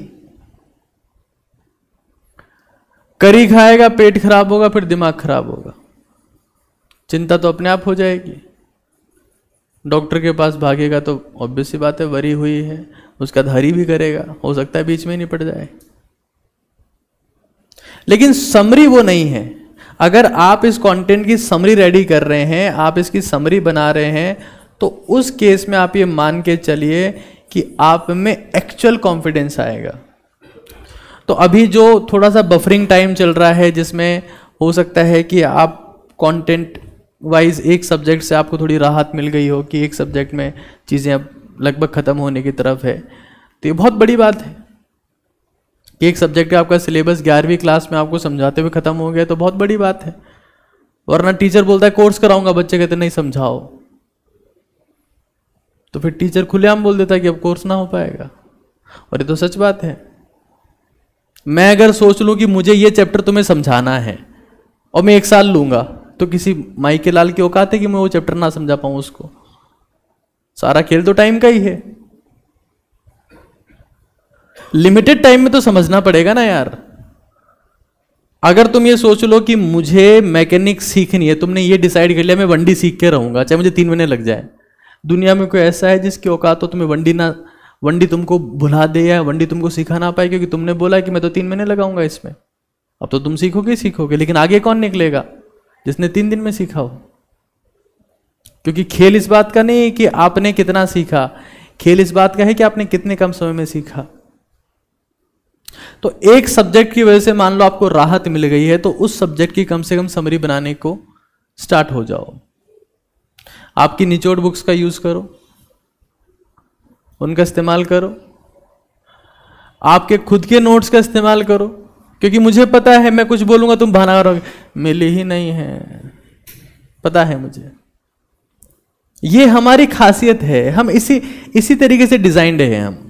करी खाएगा पेट खराब होगा, फिर दिमाग खराब होगा। चिंता तो अपने आप हो जाएगी, डॉक्टर के पास भागेगा तो ऑब्वियस सी बात है, वरी हुई है, उसका हरी भी करेगा, हो सकता है बीच में ही निपट जाए। लेकिन समरी वो नहीं है। अगर आप इस कंटेंट की समरी रेडी कर रहे हैं, आप इसकी समरी बना रहे हैं, तो उस केस में आप ये मान के चलिए कि आप में एक्चुअल कॉन्फिडेंस आएगा। तो अभी जो थोड़ा सा बफरिंग टाइम चल रहा है, जिसमें हो सकता है कि आप कंटेंट वाइज एक सब्जेक्ट से आपको थोड़ी राहत मिल गई हो, कि एक सब्जेक्ट में चीज़ें अब लगभग ख़त्म होने की तरफ है, तो ये बहुत बड़ी बात है कि एक सब्जेक्ट का आपका सिलेबस 11वीं क्लास में आपको समझाते हुए ख़त्म हो गया, तो बहुत बड़ी बात है। वरना टीचर बोलता है कोर्स कराऊंगा, बच्चे कहते नहीं समझाओ, तो फिर टीचर खुलेआम बोल देता है कि अब कोर्स ना हो पाएगा। और ये तो सच बात है। मैं अगर सोच लूं कि मुझे ये चैप्टर तुम्हें समझाना है और मैं 1 साल लूंगा, तो किसी माई के लाल की औकात है कि मैं वो चैप्टर ना समझा पाऊं उसको? सारा खेल तो टाइम का ही है। लिमिटेड टाइम में तो समझना पड़ेगा ना यार। अगर तुम ये सोच लो कि मुझे मैकेनिक सीखनी है, तुमने ये डिसाइड कर लिया मैं वंडी सीख के रहूंगा, चाहे मुझे 3 महीने लग जाए। दुनिया में कोई ऐसा है जिसकी औकात हो तुम्हें वंडी तुमको भुला दे या वंडी तुमको सिखा ना पाए, क्योंकि तुमने बोला कि मैं तो 3 महीने लगाऊंगा इसमें। अब तो तुम सीखोगे सीखोगे, लेकिन आगे कौन निकलेगा? जिसने 3 दिन में सीखा हो। क्योंकि खेल इस बात का नहीं है कि आपने कितना सीखा, खेल इस बात का है कि आपने कितने कम समय में सीखा। तो एक सब्जेक्ट की वजह से मान लो आपको राहत मिल गई है, तो उस सब्जेक्ट की कम से कम समरी बनाने को स्टार्ट हो जाओ। आपकी निचोड़ बुक्स का यूज करो, उनका इस्तेमाल करो, आपके खुद के नोट्स का इस्तेमाल करो, क्योंकि मुझे पता है मैं कुछ बोलूंगा तुम बहाना करोगे मिली ही नहीं है, पता है मुझे। ये हमारी खासियत है, हम इसी तरीके से डिजाइंड है।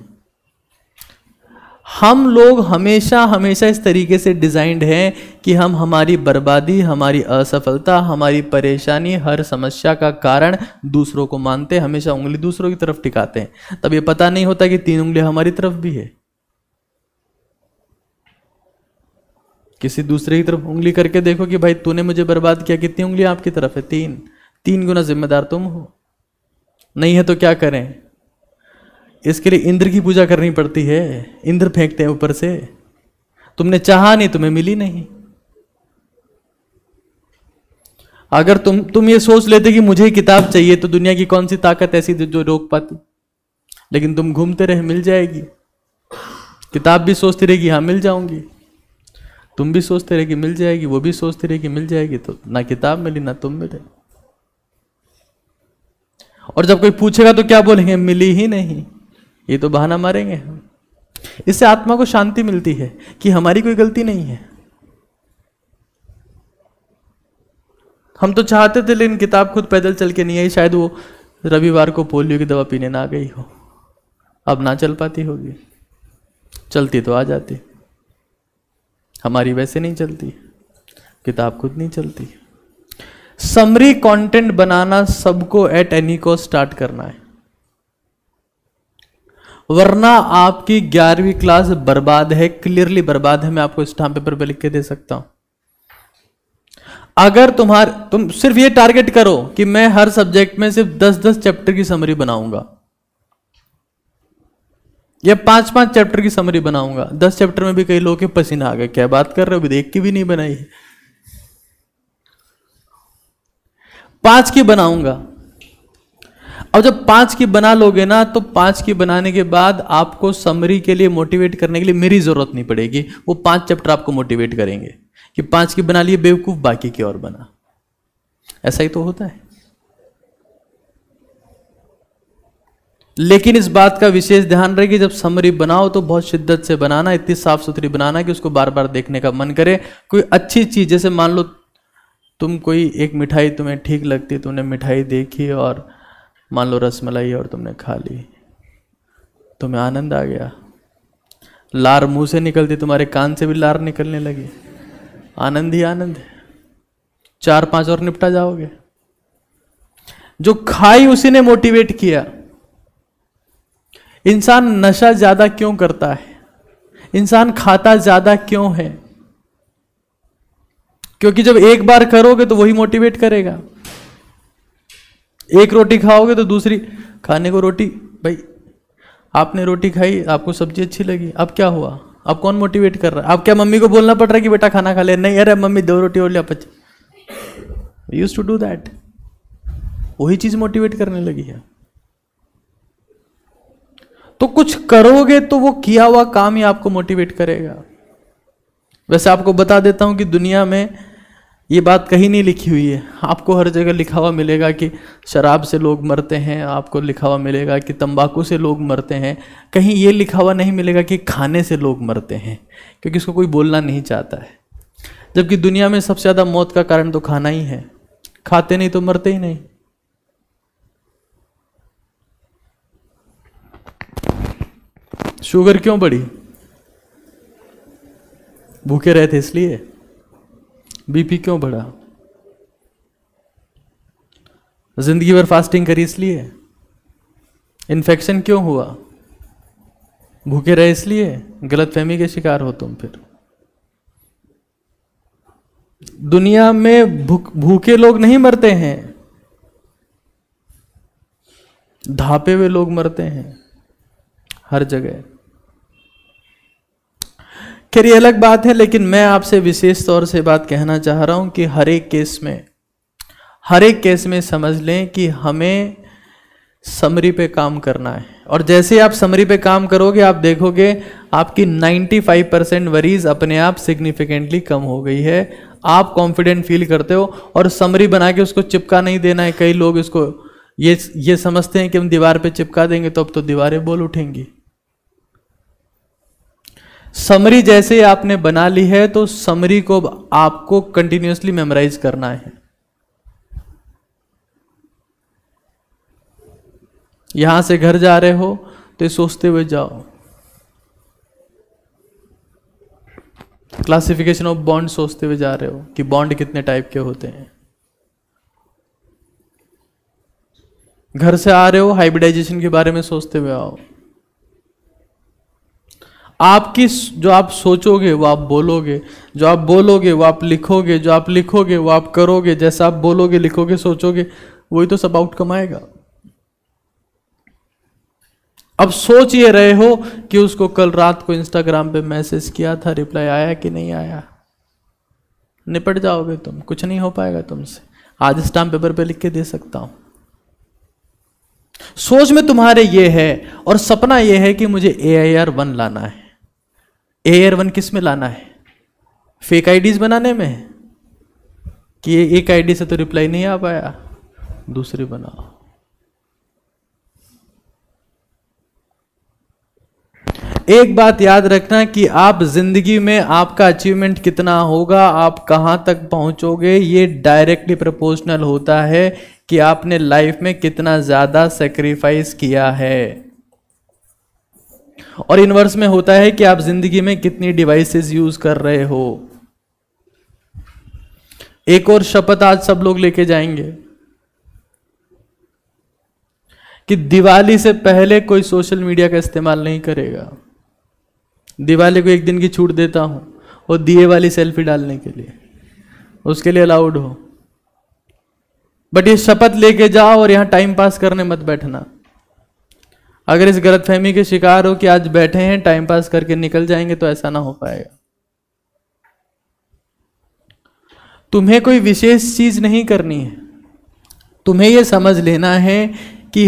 हम लोग हमेशा हमेशा इस तरीके से डिजाइंड हैं कि हम हमारी बर्बादी, हमारी असफलता, हमारी परेशानी, हर समस्या का कारण दूसरों को मानते हैं, हमेशा उंगली दूसरों की तरफ टिकाते हैं। तब ये पता नहीं होता कि 3 उंगलियां हमारी तरफ भी है। किसी दूसरे की तरफ उंगली करके देखो कि भाई तूने मुझे बर्बाद किया, कितनी उंगलियां आपकी तरफ है? 3 गुना जिम्मेदार तुम हो। नहीं है तो क्या करें? इसके लिए इंद्र की पूजा करनी पड़ती है, इंद्र फेंकते हैं ऊपर से। तुमने चाहा नहीं, तुम्हें मिली नहीं। अगर तुम ये सोच लेते कि मुझे किताब चाहिए, तो दुनिया की कौन सी ताकत ऐसी जो रोक पाती? लेकिन तुम घूमते रहे, मिल जाएगी। किताब भी सोचती रहेगी हाँ मिल जाऊंगी, तुम भी सोचते रहे कि मिल जाएगी, वो भी सोचते रहे कि मिल जाएगी, तो ना किताब मिली ना तुम मिले। और जब कोई पूछेगा तो क्या बोलेंगे? मिली ही नहीं। ये तो बहाना मारेंगे हम। इससे आत्मा को शांति मिलती है कि हमारी कोई गलती नहीं है। हम तो चाहते थे, लेकिन किताब खुद पैदल चल के नहीं आई, शायद वो रविवार को पोलियो की दवा पीने ना गई हो, अब ना चल पाती होगी, चलती तो आ जाती। हमारी वैसे नहीं चलती, किताब खुद नहीं चलती। समरी कंटेंट बनाना सबको एट एनी कॉस्ट स्टार्ट करना है, वरना आपकी 11वीं क्लास बर्बाद है, क्लियरली बर्बाद है। मैं आपको स्टाम्प पेपर पे लिख के दे सकता हूं। अगर तुम सिर्फ ये टारगेट करो कि मैं हर सब्जेक्ट में सिर्फ 10-10 चैप्टर की समरी बनाऊंगा या 5-5 चैप्टर की समरी बनाऊंगा। 10 चैप्टर में भी कई लोगों के पसीना आ गए, क्या बात कर रहे हो, अभी देख की भी नहीं बनाई है। 5 की बनाऊंगा। अब जब 5 की बना लोगे ना, तो 5 की बनाने के बाद आपको समरी के लिए मोटिवेट करने के लिए मेरी जरूरत नहीं पड़ेगी, वो 5 चैप्टर आपको मोटिवेट करेंगे कि 5 की बना लिए बेवकूफ, बाकी की और बना। ऐसा ही तो होता है। लेकिन इस बात का विशेष ध्यान रहे कि जब समरी बनाओ तो बहुत शिद्दत से बनाना, इतनी साफ सुथरी बनाना कि उसको बार बार देखने का मन करे। कोई अच्छी चीज, जैसे मान लो तुम कोई एक मिठाई तुम्हें ठीक लगती, तुमने मिठाई देखी और मान लो रसमलाई और तुमने खा ली, तुम्हें आनंद आ गया, लार मुंह से निकलती, तुम्हारे कान से भी लार निकलने लगी, आनंद ही आनंद है। 4-5 और निपटा जाओगे। जो खाई उसी ने मोटिवेट किया। इंसान नशा ज्यादा क्यों करता है, इंसान खाता ज्यादा क्यों है? क्योंकि जब एक बार करोगे तो वही मोटिवेट करेगा। एक रोटी खाओगे तो दूसरी खाने को रोटी, भाई आपने रोटी खाई, आपको सब्जी अच्छी लगी, अब क्या हुआ? अब कौन मोटिवेट कर रहा है? अब क्या मम्मी को बोलना पड़ रहा है कि बेटा खाना खा ले? नहीं, अरे मम्मी 2 रोटी और लिया, यूज्ड टू डू दैट। वही चीज मोटिवेट करने लगी है। तो कुछ करोगे तो वो किया हुआ काम ही आपको मोटिवेट करेगा। वैसे आपको बता देता हूं कि दुनिया में ये बात कहीं नहीं लिखी हुई है, आपको हर जगह लिखा हुआ मिलेगा कि शराब से लोग मरते हैं, आपको लिखा हुआ मिलेगा कि तंबाकू से लोग मरते हैं, कहीं ये लिखा हुआ नहीं मिलेगा कि खाने से लोग मरते हैं, क्योंकि इसको कोई बोलना नहीं चाहता है। जबकि दुनिया में सबसे ज्यादा मौत का कारण तो खाना ही है, खाते नहीं तो मरते ही नहीं। शुगर क्यों बढ़ी? भूखे रहे थे इसलिए। बीपी क्यों बढ़ा? जिंदगी भर फास्टिंग करी इसलिए। इन्फेक्शन क्यों हुआ? भूखे रहे इसलिए। गलतफहमी के शिकार हो तुम फिर। दुनिया में भूखे लोग नहीं मरते हैं, धापे हुए लोग मरते हैं हर जगह। खैर ये अलग बात है, लेकिन मैं आपसे विशेष तौर से बात कहना चाह रहा हूं कि हर एक केस में समझ लें कि हमें समरी पे काम करना है। और जैसे आप समरी पे काम करोगे, आप देखोगे आपकी 95% वरीज अपने आप सिग्निफिकेंटली कम हो गई है। आप कॉन्फिडेंट फील करते हो। और समरी बना के उसको चिपका नहीं देना है। कई लोग इसको ये समझते हैं कि हम दीवार पे चिपका देंगे तो अब तो दीवारें बोल उठेंगी। समरी जैसे आपने बना ली है तो समरी को आपको कंटिन्यूअसली मेमोराइज करना है। यहां से घर जा रहे हो तो ये सोचते हुए जाओ। क्लासिफिकेशन ऑफ बॉन्ड सोचते हुए जा रहे हो कि बॉन्ड कितने टाइप के होते हैं। घर से आ रहे हो, हाइब्रिडाइजेशन के बारे में सोचते हुए आओ। आपकी जो आप सोचोगे वो आप बोलोगे, जो आप बोलोगे वो आप लिखोगे, जो आप लिखोगे वो आप करोगे। जैसा आप बोलोगे, लिखोगे, सोचोगे, वही तो सब आउटकम आएगा। अब सोच ये रहे हो कि उसको कल रात को इंस्टाग्राम पे मैसेज किया था, रिप्लाई आया कि नहीं आया। निपट जाओगे तुम, कुछ नहीं हो पाएगा तुमसे। आज स्टाम्प पेपर पे लिख के दे सकता हूं। सोच में तुम्हारे ये है और सपना ये है कि मुझे AIR-1 लाना है। AIR-1 किस में लाना है? फेक आईडीज बनाने में, कि एक आईडी से तो रिप्लाई नहीं आ पाया, दूसरी बनाओ। एक बात याद रखना कि आप जिंदगी में आपका अचीवमेंट कितना होगा, आप कहां तक पहुंचोगे, ये डायरेक्टली प्रोपोर्शनल होता है कि आपने लाइफ में कितना ज्यादा सेक्रीफाइस किया है। और इनवर्स में होता है कि आप जिंदगी में कितनी डिवाइसेस यूज कर रहे हो। एक और शपथ आज सब लोग लेके जाएंगे कि दिवाली से पहले कोई सोशल मीडिया का इस्तेमाल नहीं करेगा। दिवाली को एक दिन की छूट देता हूं और दिए वाली सेल्फी डालने के लिए, उसके लिए अलाउड हो, बट ये शपथ लेके जाओ और यहां टाइम पास करने मत बैठना। अगर इस गलतफहमी के शिकार हो कि आज बैठे हैं टाइम पास करके निकल जाएंगे, तो ऐसा ना हो पाएगा। तुम्हें कोई विशेष चीज नहीं करनी है, तुम्हें यह समझ लेना है कि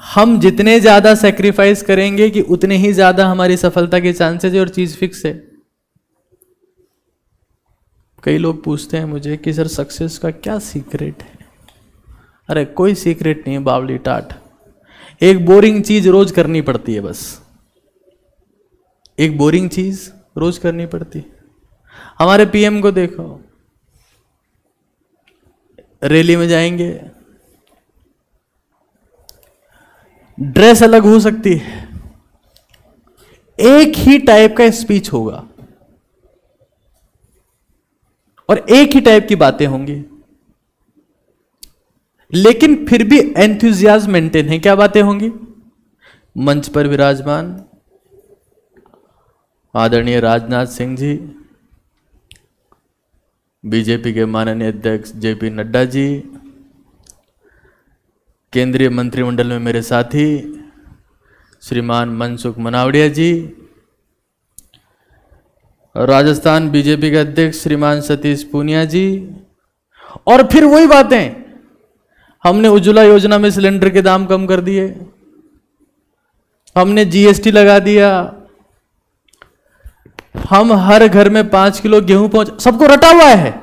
हम जितने ज्यादा सेक्रीफाइस करेंगे कि उतने ही ज्यादा हमारी सफलता के चांसेस है, और चीज फिक्स है। कई लोग पूछते हैं मुझे कि सर सक्सेस का क्या सीक्रेट है? अरे कोई सीक्रेट नहीं है बावली टाट। एक बोरिंग चीज रोज करनी पड़ती है, बस एक बोरिंग चीज रोज करनी पड़ती है। हमारे पीएम को देखो, रैली में जाएंगे, ड्रेस अलग हो सकती है, एक ही टाइप का स्पीच होगा और एक ही टाइप की बातें होंगी, लेकिन फिर भी एंथुजियाज्म मेंटेन है। क्या बातें होंगी? मंच पर विराजमान आदरणीय राजनाथ सिंह जी, बीजेपी के माननीय अध्यक्ष जेपी नड्डा जी, केंद्रीय मंत्रिमंडल में मेरे साथी श्रीमान मनसुख मनावड़िया जी, राजस्थान बीजेपी के अध्यक्ष श्रीमान सतीश पूनिया जी। और फिर वही बातें, हमने उज्ज्वला योजना में सिलेंडर के दाम कम कर दिए, हमने जीएसटी लगा दिया, हम हर घर में 5 किलो गेहूं पहुंच, सबको रटा हुआ है,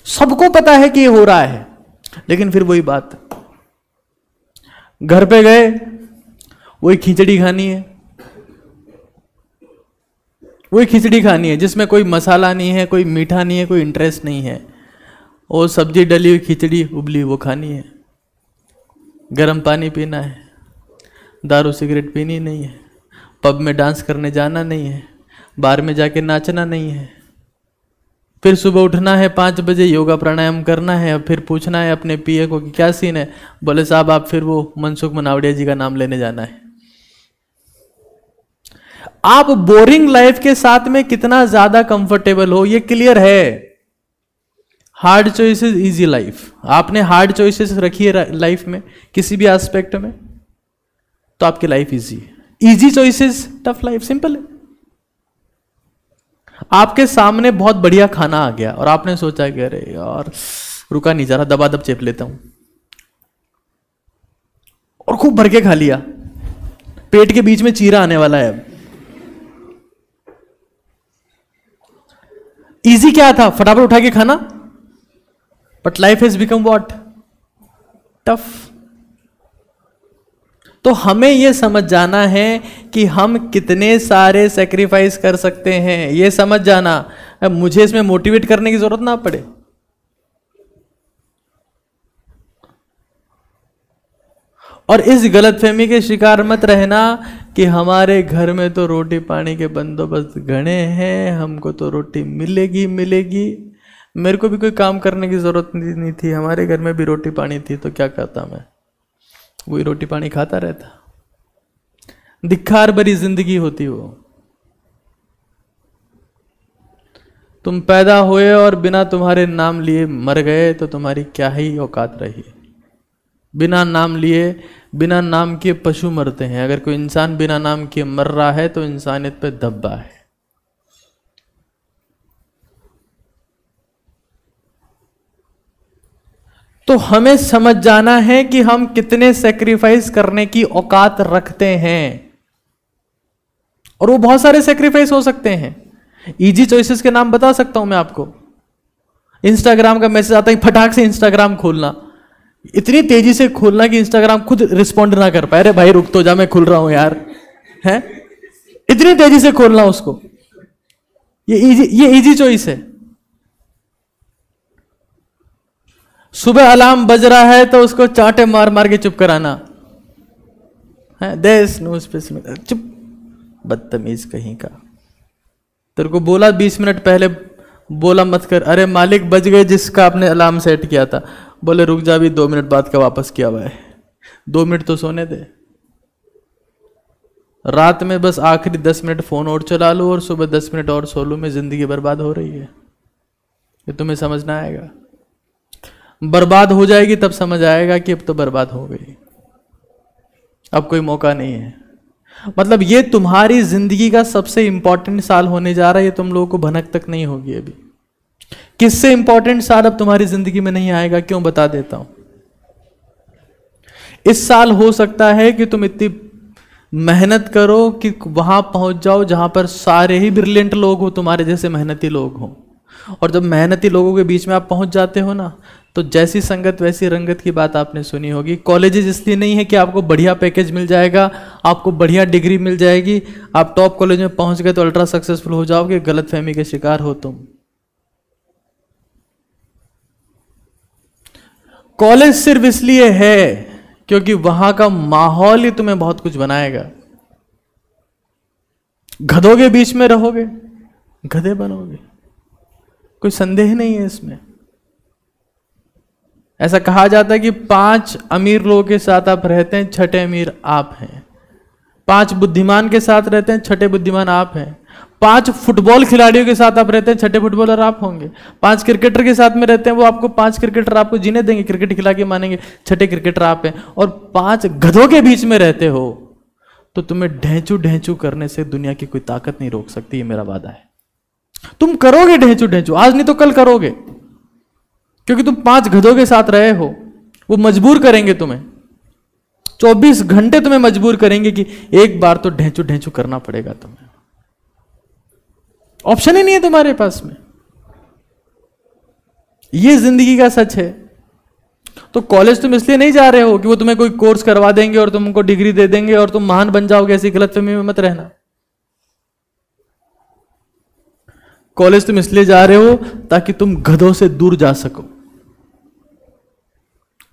सबको पता है कि ये हो रहा है। लेकिन फिर वही बात, घर पे गए वही खिचड़ी खानी है, वही खिचड़ी खानी है जिसमें कोई मसाला नहीं है, कोई मीठा नहीं है, कोई इंटरेस्ट नहीं है, और सब्जी डली हुई खिचड़ी उबली वो खानी है। गर्म पानी पीना है, दारू सिगरेट पीनी नहीं है, पब में डांस करने जाना नहीं है, बार में जाके नाचना नहीं है, फिर सुबह उठना है 5 बजे, योगा प्राणायाम करना है, और फिर पूछना है अपने पीए को कि क्या सीन है, बोले साहब आप फिर वो मनसुख मनावड़िया जी का नाम लेने जाना है। आप बोरिंग लाइफ के साथ में कितना ज्यादा कंफर्टेबल हो ये क्लियर है। हार्ड चॉइसेस इजी लाइफ, आपने हार्ड चॉइसेस रखी है लाइफ में किसी भी एस्पेक्ट में, तो आपकी लाइफ इजी है। Easy choices tough life simple है। आपके सामने बहुत बढ़िया खाना आ गया और आपने सोचा कि अरे यार रुका नहीं जा रहा, दबादब चेप लेता हूं, और खूब भर के खा लिया, पेट के बीच में चीरा आने वाला है। अब इजी क्या था? फटाफट उठा के खाना, but life has become what? Tough. तो हमें यह समझ जाना है कि हम कितने सारे सेक्रीफाइस कर सकते हैं, यह समझ जाना। अब मुझे इसमें मोटिवेट करने की जरूरत ना पड़े। और इस गलतफहमी के शिकार मत रहना कि हमारे घर में तो रोटी पानी के बंदोबस्त घने हैं, हमको तो रोटी मिलेगी मिलेगी। मेरे को भी कोई काम करने की जरूरत नहीं थी, हमारे घर में भी रोटी पानी थी, तो क्या करता मैं, वही रोटी पानी खाता रहता। धिक्कार भरी जिंदगी होती वो। तुम पैदा हुए और बिना तुम्हारे नाम लिए मर गए, तो तुम्हारी क्या ही औकात रही। बिना नाम लिए, बिना नाम के पशु मरते हैं, अगर कोई इंसान बिना नाम के मर रहा है तो इंसानियत पे धब्बा है। तो हमें समझ जाना है कि हम कितने सेक्रीफाइस करने की औकात रखते हैं, और वो बहुत सारे सेक्रीफाइस हो सकते हैं। इजी चॉइसेस के नाम बता सकता हूं मैं आपको। इंस्टाग्राम का मैसेज आता है, फटाक से इंस्टाग्राम खोलना, इतनी तेजी से खोलना कि इंस्टाग्राम खुद रिस्पॉन्ड ना कर पाए। अरे भाई रुक तो जा, मैं खुल रहा हूं यार, है, इतनी तेजी से खोलना उसको, ये इजी चॉइस है। सुबह अलार्म बज रहा है तो उसको चांटे मार मार के चुप कराना है, दे स्नूज पे चुप, बदतमीज कहीं का। तेरे को बोला 20 मिनट पहले, बोला मत कर, अरे मालिक बज गए जिसका आपने अलार्म सेट किया था, बोले रुक जा भी 2 मिनट बाद का वापस किया हुआ है, 2 मिनट तो सोने दे। रात में बस आखिरी 10 मिनट फोन और चला लो और सुबह 10 मिनट और सो लो, में जिंदगी बर्बाद हो रही है। ये तुम्हें समझना आएगा, बर्बाद हो जाएगी तब समझ आएगा कि अब तो बर्बाद हो गई, अब कोई मौका नहीं है। मतलब ये तुम्हारी जिंदगी का सबसे इंपॉर्टेंट साल होने जा रहा है, ये तुम लोगों को भनक तक नहीं होगी अभी। किससे इंपॉर्टेंट साल अब तुम्हारी जिंदगी में नहीं आएगा, क्यों बता देता हूं। इस साल हो सकता है कि तुम इतनी मेहनत करो कि वहां पहुंच जाओ जहां पर सारे ही ब्रिलियंट लोग हो, तुम्हारे जैसे मेहनती लोग हो। और जब मेहनती लोगों के बीच में आप पहुंच जाते हो ना, तो जैसी संगत वैसी रंगत की बात आपने सुनी होगी। कॉलेजेस इसलिए नहीं है कि आपको बढ़िया पैकेज मिल जाएगा, आपको बढ़िया डिग्री मिल जाएगी, आप टॉप कॉलेज में पहुंच गए तो अल्ट्रा सक्सेसफुल हो जाओगे, गलतफहमी के शिकार हो तुम। कॉलेज सिर्फ इसलिए है क्योंकि वहां का माहौल ही तुम्हें बहुत कुछ बनाएगा। गधों के बीच में रहोगे, गधे बनोगे, कोई संदेह नहीं है इसमें। ऐसा कहा जाता है कि 5 अमीर लोगों के साथ आप रहते हैं, छठे अमीर आप हैं। 5 बुद्धिमान के साथ रहते हैं, छठे बुद्धिमान आप हैं। 5 फुटबॉल खिलाड़ियों के साथ आप रहते हैं, छठे फुटबॉलर आप होंगे। 5 क्रिकेटर के साथ में रहते हैं, वो आपको 5 क्रिकेटर आपको जीने देंगे, क्रिकेट खिला के मानेंगे, छठे क्रिकेटर आप हैं। और 5 गधों के बीच में रहते हो तो तुम्हें ढेंचू ढेंचू करने से दुनिया की कोई ताकत नहीं रोक सकती, ये मेरा वादा है। तुम करोगे ढेंचू ढेंचू, आज नहीं तो कल करोगे, क्योंकि तुम 5 गधों के साथ रहे हो। वो मजबूर करेंगे तुम्हें, 24 घंटे तुम्हें मजबूर करेंगे कि एक बार तो ढेंचू ढेंचू करना पड़ेगा तुम्हें। ऑप्शन ही नहीं है तुम्हारे पास में। ये जिंदगी का सच है। तो कॉलेज तुम इसलिए नहीं जा रहे हो कि वो तुम्हें कोई कोर्स करवा देंगे और तुमको डिग्री दे देंगे और तुम महान बन जाओगे, ऐसी गलतफहमी में मत रहना। कॉलेज तुम इसलिए जा रहे हो ताकि तुम गधों से दूर जा सको,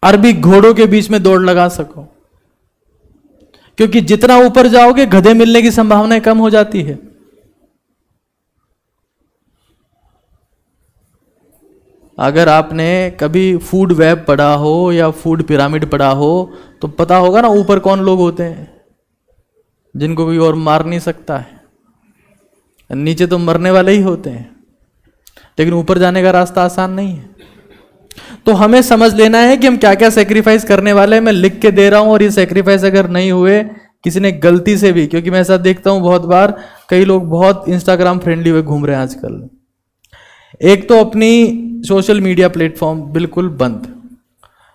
अरबी घोड़ों के बीच में दौड़ लगा सको। क्योंकि जितना ऊपर जाओगे गधे मिलने की संभावना कम हो जाती है। अगर आपने कभी फूड वेब पढ़ा हो या फूड पिरामिड पढ़ा हो तो पता होगा ना ऊपर कौन लोग होते हैं जिनको कोई और मार नहीं सकता है, नीचे तो मरने वाले ही होते हैं। लेकिन ऊपर जाने का रास्ता आसान नहीं है। तो हमें समझ लेना है कि हम क्या क्या सेक्रीफाइस करने वाले हैं। मैं लिख के दे रहा हूं, और ये सेक्रीफाइस अगर नहीं हुए किसी ने गलती से भी, क्योंकि मैं ऐसा देखता हूं बहुत बार कई लोग बहुत इंस्टाग्राम फ्रेंडली हुए घूम रहे हैं आजकल। एक तो अपनी सोशल मीडिया प्लेटफॉर्म बिल्कुल बंद,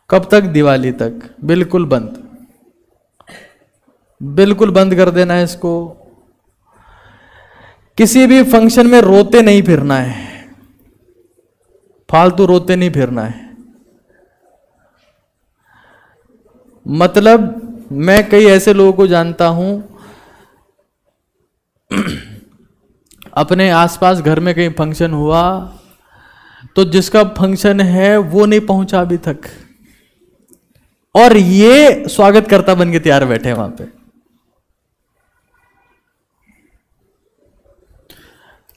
कब तक? दिवाली तक बिल्कुल बंद, बिल्कुल बंद कर देना है इसको। किसी भी फंक्शन में रोते नहीं फिरना है, फालतू रोते नहीं फिरना है। मतलब मैं कई ऐसे लोगों को जानता हूं, अपने आसपास घर में कहीं फंक्शन हुआ तो जिसका फंक्शन है वो नहीं पहुंचा अभी तक, और ये स्वागतकर्ता बन के तैयार बैठे हैं वहां पे।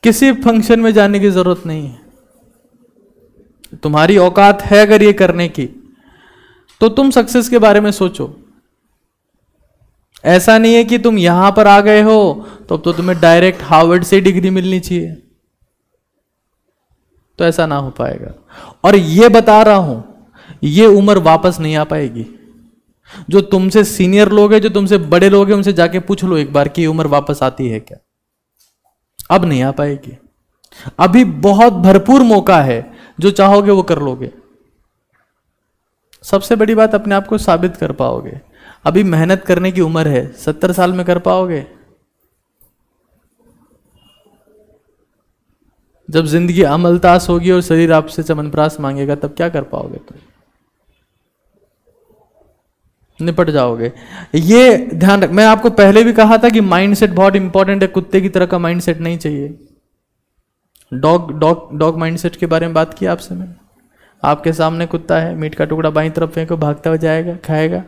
किसी फंक्शन में जाने की जरूरत नहीं है। तुम्हारी औकात है अगर ये करने की तो तुम सक्सेस के बारे में सोचो। ऐसा नहीं है कि तुम यहां पर आ गए हो तो अब तो तुम्हें डायरेक्ट हार्वर्ड से डिग्री मिलनी चाहिए, तो ऐसा ना हो पाएगा। और ये बता रहा हूं, ये उम्र वापस नहीं आ पाएगी। जो तुमसे सीनियर लोग हैं, जो तुमसे बड़े लोग हैं, उनसे जाके पूछ लो एक बार कि ये उम्र वापस आती है क्या? अब नहीं आ पाएगी। अभी बहुत भरपूर मौका है, जो चाहोगे वो कर लोगे। सबसे बड़ी बात, अपने आप को साबित कर पाओगे। अभी मेहनत करने की उम्र है, 70 साल में कर पाओगे? जब जिंदगी अमलतास होगी और शरीर आपसे चमनप्रास मांगेगा तब क्या कर पाओगे तुम? निपट जाओगे। ये ध्यान रख, मैं आपको पहले भी कहा था कि माइंडसेट बहुत इंपॉर्टेंट है। कुत्ते की तरह का माइंडसेट नहीं चाहिए। डॉग माइंडसेट के बारे में बात की आपसे मैंने। आपके सामने कुत्ता है, मीट का टुकड़ा बाईं तरफ फेंको, भागता हो जाएगा, खाएगा,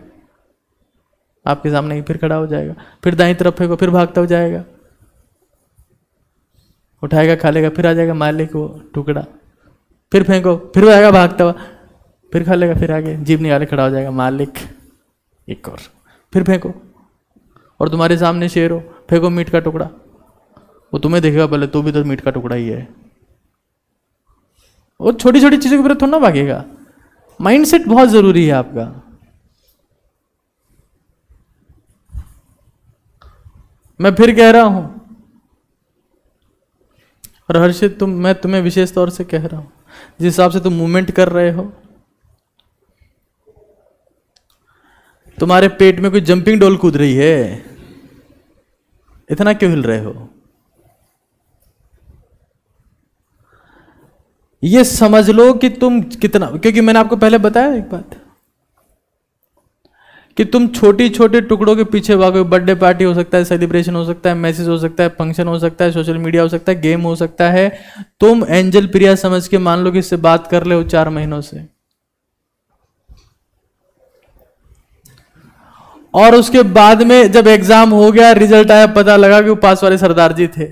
आपके सामने ही फिर खड़ा हो जाएगा, फिर दाईं तरफ फेंको, फिर भागता हो जाएगा, उठाएगा, खा लेगा, फिर आ जाएगा मालिक वो टुकड़ा, फिर फेंको, फिर आएगा भागता हुआ, फिर खा लेगा, फिर आगे जीभ निकाले खड़ा हो जाएगा मालिक, एक और, फिर फेंको। और तुम्हारे सामने शेर हो, फेंको मीट का टुकड़ा, वो तुम्हें देखेगा पहले, तो भी तो मीट का टुकड़ा ही है। और छोटी छोटी चीजों के ऊपर थोड़ा ना भागेगा। माइंडसेट बहुत जरूरी है आपका। मैं फिर कह रहा हूं, और हर्षित मैं तुम्हें विशेष तौर से कह रहा हूं, जिस हिसाब से तुम मूवमेंट कर रहे हो, तुम्हारे पेट में कोई जंपिंग डॉल कूद रही है, इतना क्यों हिल रहे हो? ये समझ लो कि तुम कितना, क्योंकि मैंने आपको पहले बताया एक बात कि तुम छोटी छोटे टुकड़ों के पीछे भागो। बर्थडे पार्टी हो सकता है, सेलिब्रेशन हो सकता है, मैसेज हो सकता है, फंक्शन हो सकता है, सोशल मीडिया हो सकता है, गेम हो सकता है। तुम एंजल प्रिया समझ के मान लो कि इससे बात कर ले 4 महीनों से, और उसके बाद में जब एग्जाम हो गया, रिजल्ट आया, पता लगा कि वो पास वाले सरदार जी थे,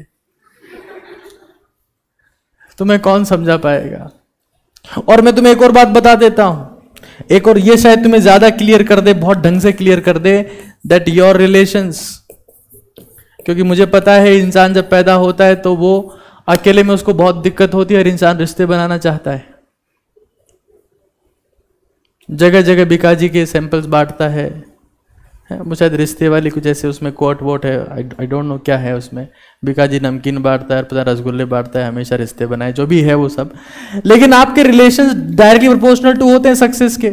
तुम्हें कौन समझा पाएगा? और मैं तुम्हें एक और बात बता देता हूं, एक और, ये शायद तुम्हें ज्यादा क्लियर कर दे, बहुत ढंग से क्लियर कर दे, दैट योर रिलेशंस। क्योंकि मुझे पता है इंसान जब पैदा होता है तो वो अकेले में उसको बहुत दिक्कत होती है, और इंसान रिश्ते बनाना चाहता है, जगह जगह बिकाजी के सैंपल्स बांटता है। वो शायद रिश्ते वाली कुछ ऐसे उसमें कोट वोट है, आई डोंट नो क्या है उसमें। बिकाजी नमकीन बांटता है, पता रसगुल्ले बांटता है, हमेशा रिश्ते बनाए, जो भी है वो सब। लेकिन आपके रिलेशंस डायरेक्टली प्रोपोर्शनल टू होते हैं सक्सेस के,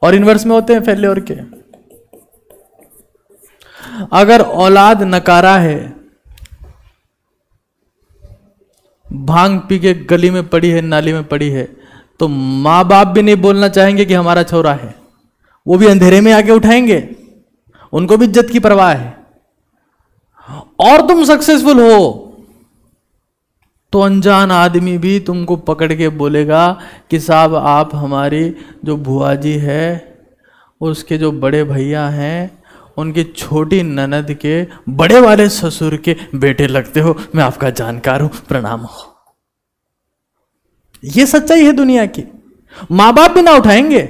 और इनवर्स में होते हैं फेल्योर के। अगर औलाद नकारा है, भांग पी के गली में पड़ी है, नाली में पड़ी है, तो माँ बाप भी नहीं बोलना चाहेंगे कि हमारा छोरा है, वो भी अंधेरे में आके उठाएंगे, उनको भी इज्जत की परवाह है। और तुम सक्सेसफुल हो तो अनजान आदमी भी तुमको पकड़ के बोलेगा कि साहब आप हमारी जो बुआ जी है, उसके जो बड़े भैया हैं, उनकी छोटी ननद के बड़े वाले ससुर के बेटे लगते हो, मैं आपका जानकार हूं, प्रणाम हो। ये सच्चाई है दुनिया की। मां बाप भी ना उठाएंगे,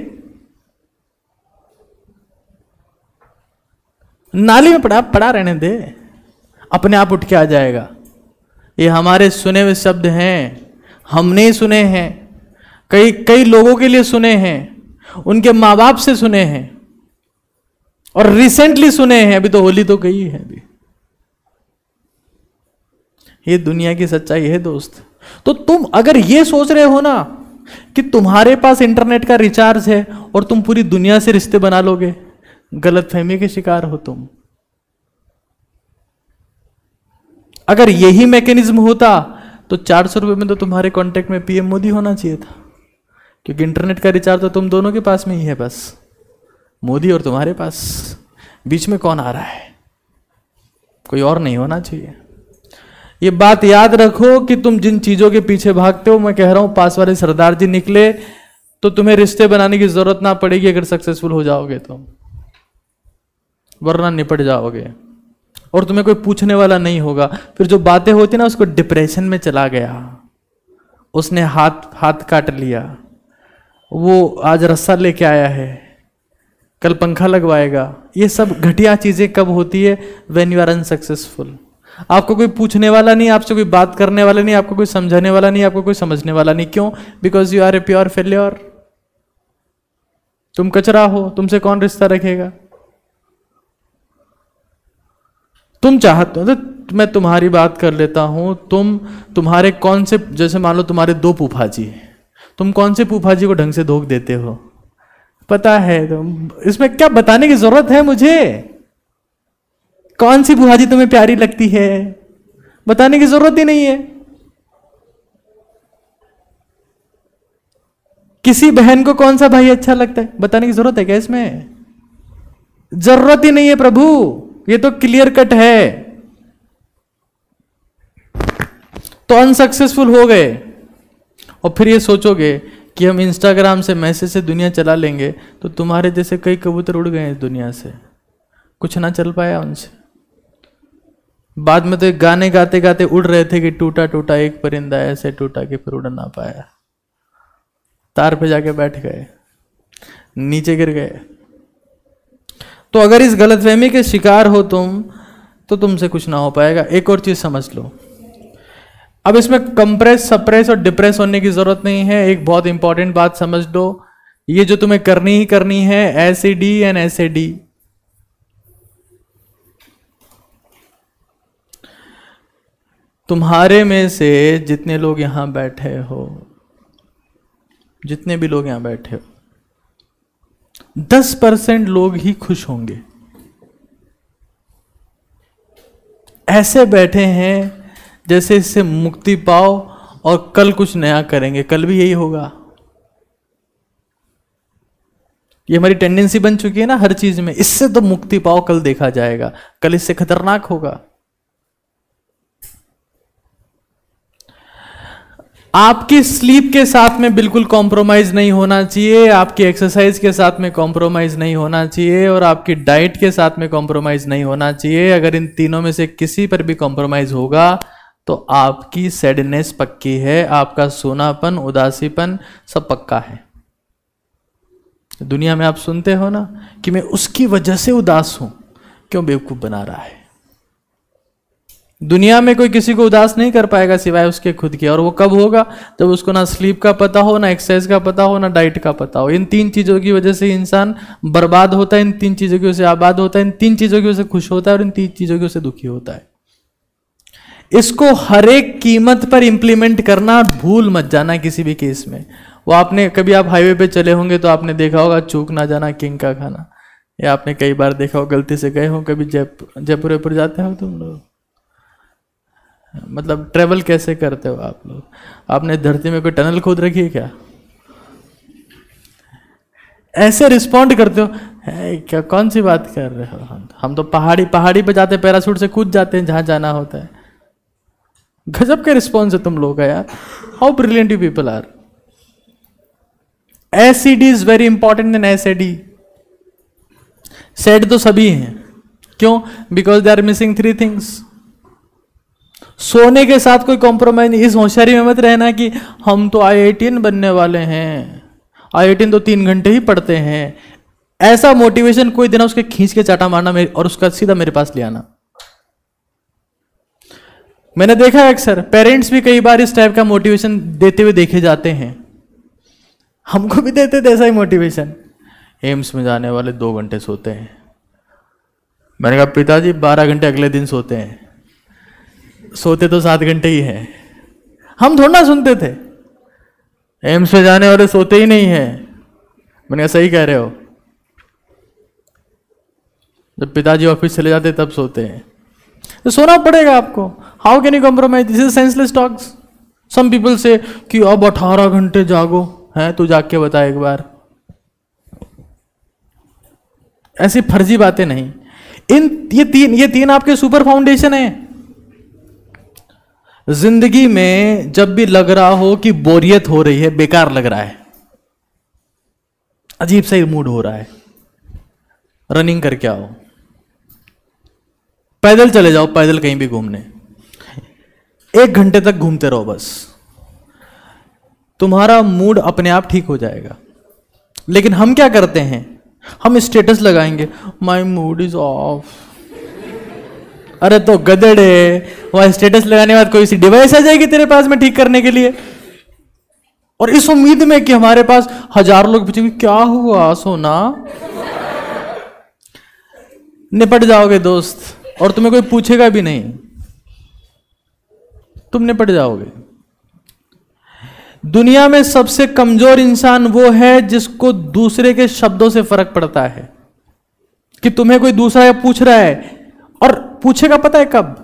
नाली में पड़ा रहने दे, अपने आप उठ के आ जाएगा। ये हमारे सुने हुए शब्द हैं, हमने सुने हैं, कई लोगों के लिए सुने हैं, उनके माँ बाप से सुने हैं, और रिसेंटली सुने हैं, अभी तो होली तो गई है अभी। ये दुनिया की सच्चाई है दोस्त। तो तुम अगर ये सोच रहे हो ना कि तुम्हारे पास इंटरनेट का रिचार्ज है और तुम पूरी दुनिया से रिश्ते बना लोगे, गलतफहमी के शिकार हो तुम। अगर यही मैकेनिज्म होता तो 400 रुपए में तो तुम्हारे कांटेक्ट में पीएम मोदी होना चाहिए था, क्योंकि इंटरनेट का रिचार्ज तो तुम दोनों के पास में ही है, बस मोदी और तुम्हारे पास, बीच में कौन आ रहा है? कोई और नहीं होना चाहिए। ये बात याद रखो कि तुम जिन चीजों के पीछे भागते हो, मैं कह रहा हूं पास वाले सरदार जी निकले तो तुम्हें रिश्ते बनाने की जरूरत ना पड़ेगी अगर सक्सेसफुल हो जाओगे तो, वरना निपट जाओगे और तुम्हें कोई पूछने वाला नहीं होगा। फिर जो बातें होती ना, उसको डिप्रेशन में चला गया, उसने हाथ काट लिया, वो आज रस्सा लेके आया है, कल पंखा लगवाएगा। ये सब घटिया चीजें कब होती है? When you are unsuccessful. आपको कोई पूछने वाला नहीं, आपसे कोई बात करने वाला नहीं, आपको कोई समझाने वाला नहीं, आपको कोई समझने वाला नहीं। क्यों? Because you are a pure failure. तुम कचरा हो, तुमसे कौन रिश्ता रखेगा? तुम चाहते हो तो मैं तुम्हारी बात कर लेता हूं, तुम्हारे कौन से, जैसे मान लो तुम्हारे 2 फूफा जी, तुम कौन से फूफा जी को ढंग से धोख देते हो? पता है, तुम इसमें क्या बताने की जरूरत है मुझे? कौन सी फूफा जी तुम्हें प्यारी लगती है? बताने की जरूरत ही नहीं है। किसी बहन को कौन सा भाई अच्छा लगता है? बताने की जरूरत है क्या इसमें? जरूरत ही नहीं है प्रभु, ये तो क्लियर कट है। तो अनसक्सेसफुल हो गए और फिर ये सोचोगे कि हम इंस्टाग्राम से मैसेज से दुनिया चला लेंगे, तो तुम्हारे जैसे कई कबूतर उड़ गए इस दुनिया से, कुछ ना चल पाया उनसे। बाद में तो एक गाने गाते गाते उड़ रहे थे कि टूटा टूटा एक परिंदा ऐसे टूटा कि फिर उड़ ना पाया, तार पे जाके बैठ गए, नीचे गिर गए। तो अगर इस गलतफहमी के शिकार हो तुम, तो तुमसे कुछ ना हो पाएगा। एक और चीज समझ लो, अब इसमें कंप्रेस, सप्रेस और डिप्रेस होने की जरूरत नहीं है। एक बहुत इंपॉर्टेंट बात समझ लो, ये जो तुम्हें करनी ही करनी है, एसईडी एंड एसएडी, तुम्हारे में से जितने लोग यहां बैठे हो, जितने भी लोग यहां बैठे हो, 10% लोग ही खुश होंगे। ऐसे बैठे हैं जैसे इससे मुक्ति पाओ और कल कुछ नया करेंगे, कल भी यही होगा। ये हमारी टेंडेंसी बन चुकी है ना हर चीज में, इससे तो मुक्ति पाओ, कल देखा जाएगा, कल इससे खतरनाक होगा। आपकी स्लीप के साथ में बिल्कुल कॉम्प्रोमाइज नहीं होना चाहिए, आपकी एक्सरसाइज के साथ में कॉम्प्रोमाइज नहीं होना चाहिए, और आपकी डाइट के साथ में कॉम्प्रोमाइज नहीं होना चाहिए। अगर इन तीनों में से किसी पर भी कॉम्प्रोमाइज होगा तो आपकी सैडनेस पक्की है, आपका सोनापन, उदासीपन सब पक्का है। दुनिया में आप सुनते हो ना कि मैं उसकी वजह से उदास हूं, क्यों बेवकूफ बना रहा है। दुनिया में कोई किसी को उदास नहीं कर पाएगा सिवाय उसके खुद के, और वो कब होगा, जब उसको ना स्लीप का पता हो, ना एक्सरसाइज का पता हो, ना डाइट का पता हो। इन तीन चीजों की वजह से इंसान बर्बाद होता है, इन तीन चीजों की वजह से आबाद होता है, इन तीन चीजों की वजह से खुश होता है, और इन तीन चीजों की वजह से दुखी होता है। इसको हर एक कीमत पर इंप्लीमेंट करना भूल मत जाना किसी भी केस में। वो आपने कभी, आप हाईवे पे चले होंगे तो आपने देखा होगा चूक ना जाना किंग का खाना, या आपने कई बार देखा हो, गलती से गए हो कभी जयपुर जाते हो तुम लोग, मतलब ट्रेवल कैसे करते हो आप लोग? आपने धरती में कोई टनल खोद रखी है क्या? ऐसे रिस्पॉन्ड करते हो, है क्या, कौन सी बात कर रहे हो? हम तो पहाड़ी पे जाते, पैराशूट से कूद जाते हैं जहां जाना होता है। गजब का रिस्पॉन्स है तुम लोग का यार, how brilliant you people are. SED is very important than SAD. Sad तो सभी हैं, क्यों? Because they are missing 3 things. सोने के साथ कोई कॉम्प्रोमाइज नहीं। इस होशियारी में मत रहना कि हम तो IITian बनने वाले हैं, IITian तो 3 घंटे ही पढ़ते हैं। ऐसा मोटिवेशन कोई देना, उसके खींच के चाटा मारना और उसका सीधा मेरे पास ले आना। मैंने देखा है अक्सर पेरेंट्स भी कई बार इस टाइप का मोटिवेशन देते हुए देखे जाते हैं। हमको भी देते थे ऐसा ही मोटिवेशन। एम्स में जाने वाले 2 घंटे सोते हैं। मैंने कहा पिताजी 12 घंटे अगले दिन सोते हैं, सोते तो 7 घंटे ही हैं। हम थोड़ा ना सुनते थे, एम्स में जाने वाले सोते ही नहीं है। मैंने कहा सही कह रहे हो, जब पिताजी ऑफिस चले जाते तब सोते हैं, तो सोना पड़ेगा आपको। How can you compromise? This is senseless talks. Some people say कि अब 18 घंटे जागो, है तू जाग के बता एक बार। ऐसी फर्जी बातें नहीं। ये तीन आपके सुपर फाउंडेशन है। जिंदगी में जब भी लग रहा हो कि बोरियत हो रही है, बेकार लग रहा है, अजीब सा ही मूड हो रहा है, रनिंग करके आओ, पैदल चले जाओ, पैदल कहीं भी घूमने, 1 घंटे तक घूमते रहो बस, तुम्हारा मूड अपने आप ठीक हो जाएगा। लेकिन हम क्या करते हैं, हम स्टेटस लगाएंगे, माई मूड इज ऑफ। अरे तो गधेड़े, वहां स्टेटस लगाने के बाद कोई सी डिवाइस आ जाएगी तेरे पास में ठीक करने के लिए, और इस उम्मीद में कि हमारे पास 1000 लोग पूछेंगे क्या हुआ सोना। निपट जाओगे दोस्त, और तुम्हें कोई पूछेगा भी नहीं, तुम निपट जाओगे। दुनिया में सबसे कमजोर इंसान वो है जिसको दूसरे के शब्दों से फर्क पड़ता है, कि तुम्हें कोई दूसरा पूछ रहा है, और पूछेगा पता है कब?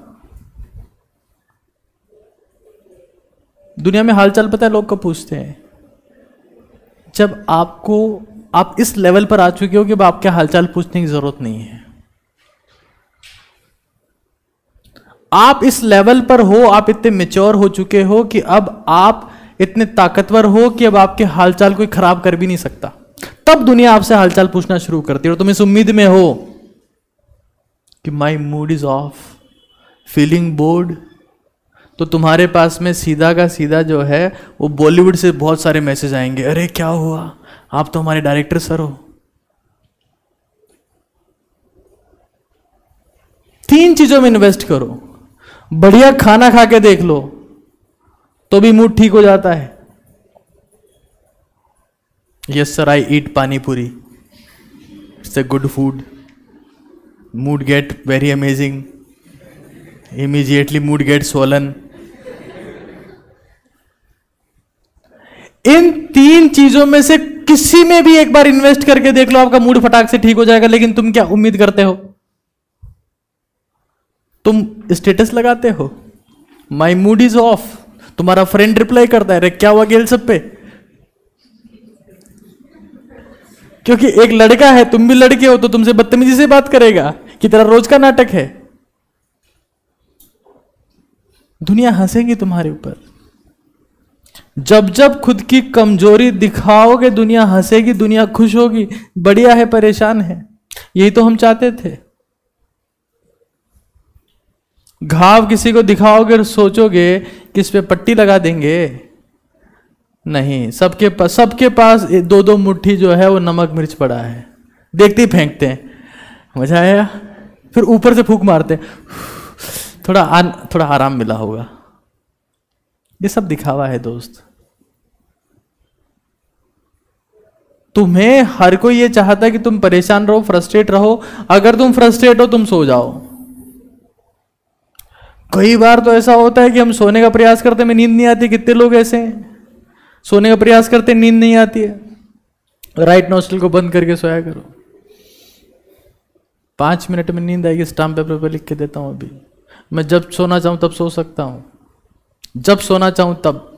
दुनिया में हालचाल पता है लोग कब पूछते हैं? जब आपको आप इस लेवल पर आ चुके हो कि अब आपके हालचाल पूछने की जरूरत नहीं है। आप इस लेवल पर हो, आप इतने मेच्योर हो चुके हो कि अब आप इतने ताकतवर हो कि अब आपके हालचाल कोई खराब कर भी नहीं सकता। तब दुनिया आपसे हालचाल पूछना शुरू करती है और तुम इस उम्मीद में हो कि my mood is of, feeling board, तो तुम्हारे पास में सीधा का सीधा जो है वो बॉलीवुड से बहुत सारे मैसेज आएंगे, अरे क्या हुआ, आप तो हमारे डायरेक्टर सर हो। 3 चीजों में इन्वेस्ट करो। बढ़िया खाना खा के देख लो तो भी मूड ठीक हो जाता है। Yes sir, I eat pani puri, it's a good food, mood get very amazing, immediately mood get swollen. इन 3 चीजों में से किसी में भी एक बार इन्वेस्ट करके देख लो, आपका मूड फटाक से ठीक हो जाएगा। लेकिन तुम क्या उम्मीद करते हो? तुम स्टेटस लगाते हो, माई मूड इज ऑफ, तुम्हारा फ्रेंड रिप्लाई करता है, अरे क्या हुआ गेल सब पे, क्योंकि एक लड़का है, तुम भी लड़के हो, तो तुमसे बदतमीजी से बात करेगा कि तेरा रोज का नाटक है। दुनिया हंसेगी तुम्हारे ऊपर। जब जब खुद की कमजोरी दिखाओगे दुनिया हंसेगी, दुनिया खुश होगी, बढ़िया है, परेशान है। यही तो हम चाहते थे। घाव किसी को दिखाओगे और सोचोगे कि इस पे पट्टी लगा देंगे, नहीं, सबके पास 2-2 मुट्ठी जो है वो नमक मिर्च पड़ा है, देखते ही फेंकते हैं, मजा आया, फिर ऊपर से फूंक मारते हैं, थोड़ा आराम मिला होगा। ये सब दिखावा है दोस्त। तुम्हें हर कोई ये चाहता है कि तुम परेशान रहो, फ्रस्ट्रेट रहो। अगर तुम फ्रस्ट्रेट हो तुम सो जाओ। कई बार तो ऐसा होता है कि हम सोने का प्रयास करते में नींद नहीं आती। कितने लोग ऐसे हैं, सोने का प्रयास करते नींद नहीं आती है। राइट नोस्ट्रल को बंद करके सोया करो, 5 मिनट में नींद आएगी। स्टाम्प पेपर पर लिख के देता हूं अभी। मैं जब सोना चाहूं तब सो सकता हूं, जब सोना चाहूं तब।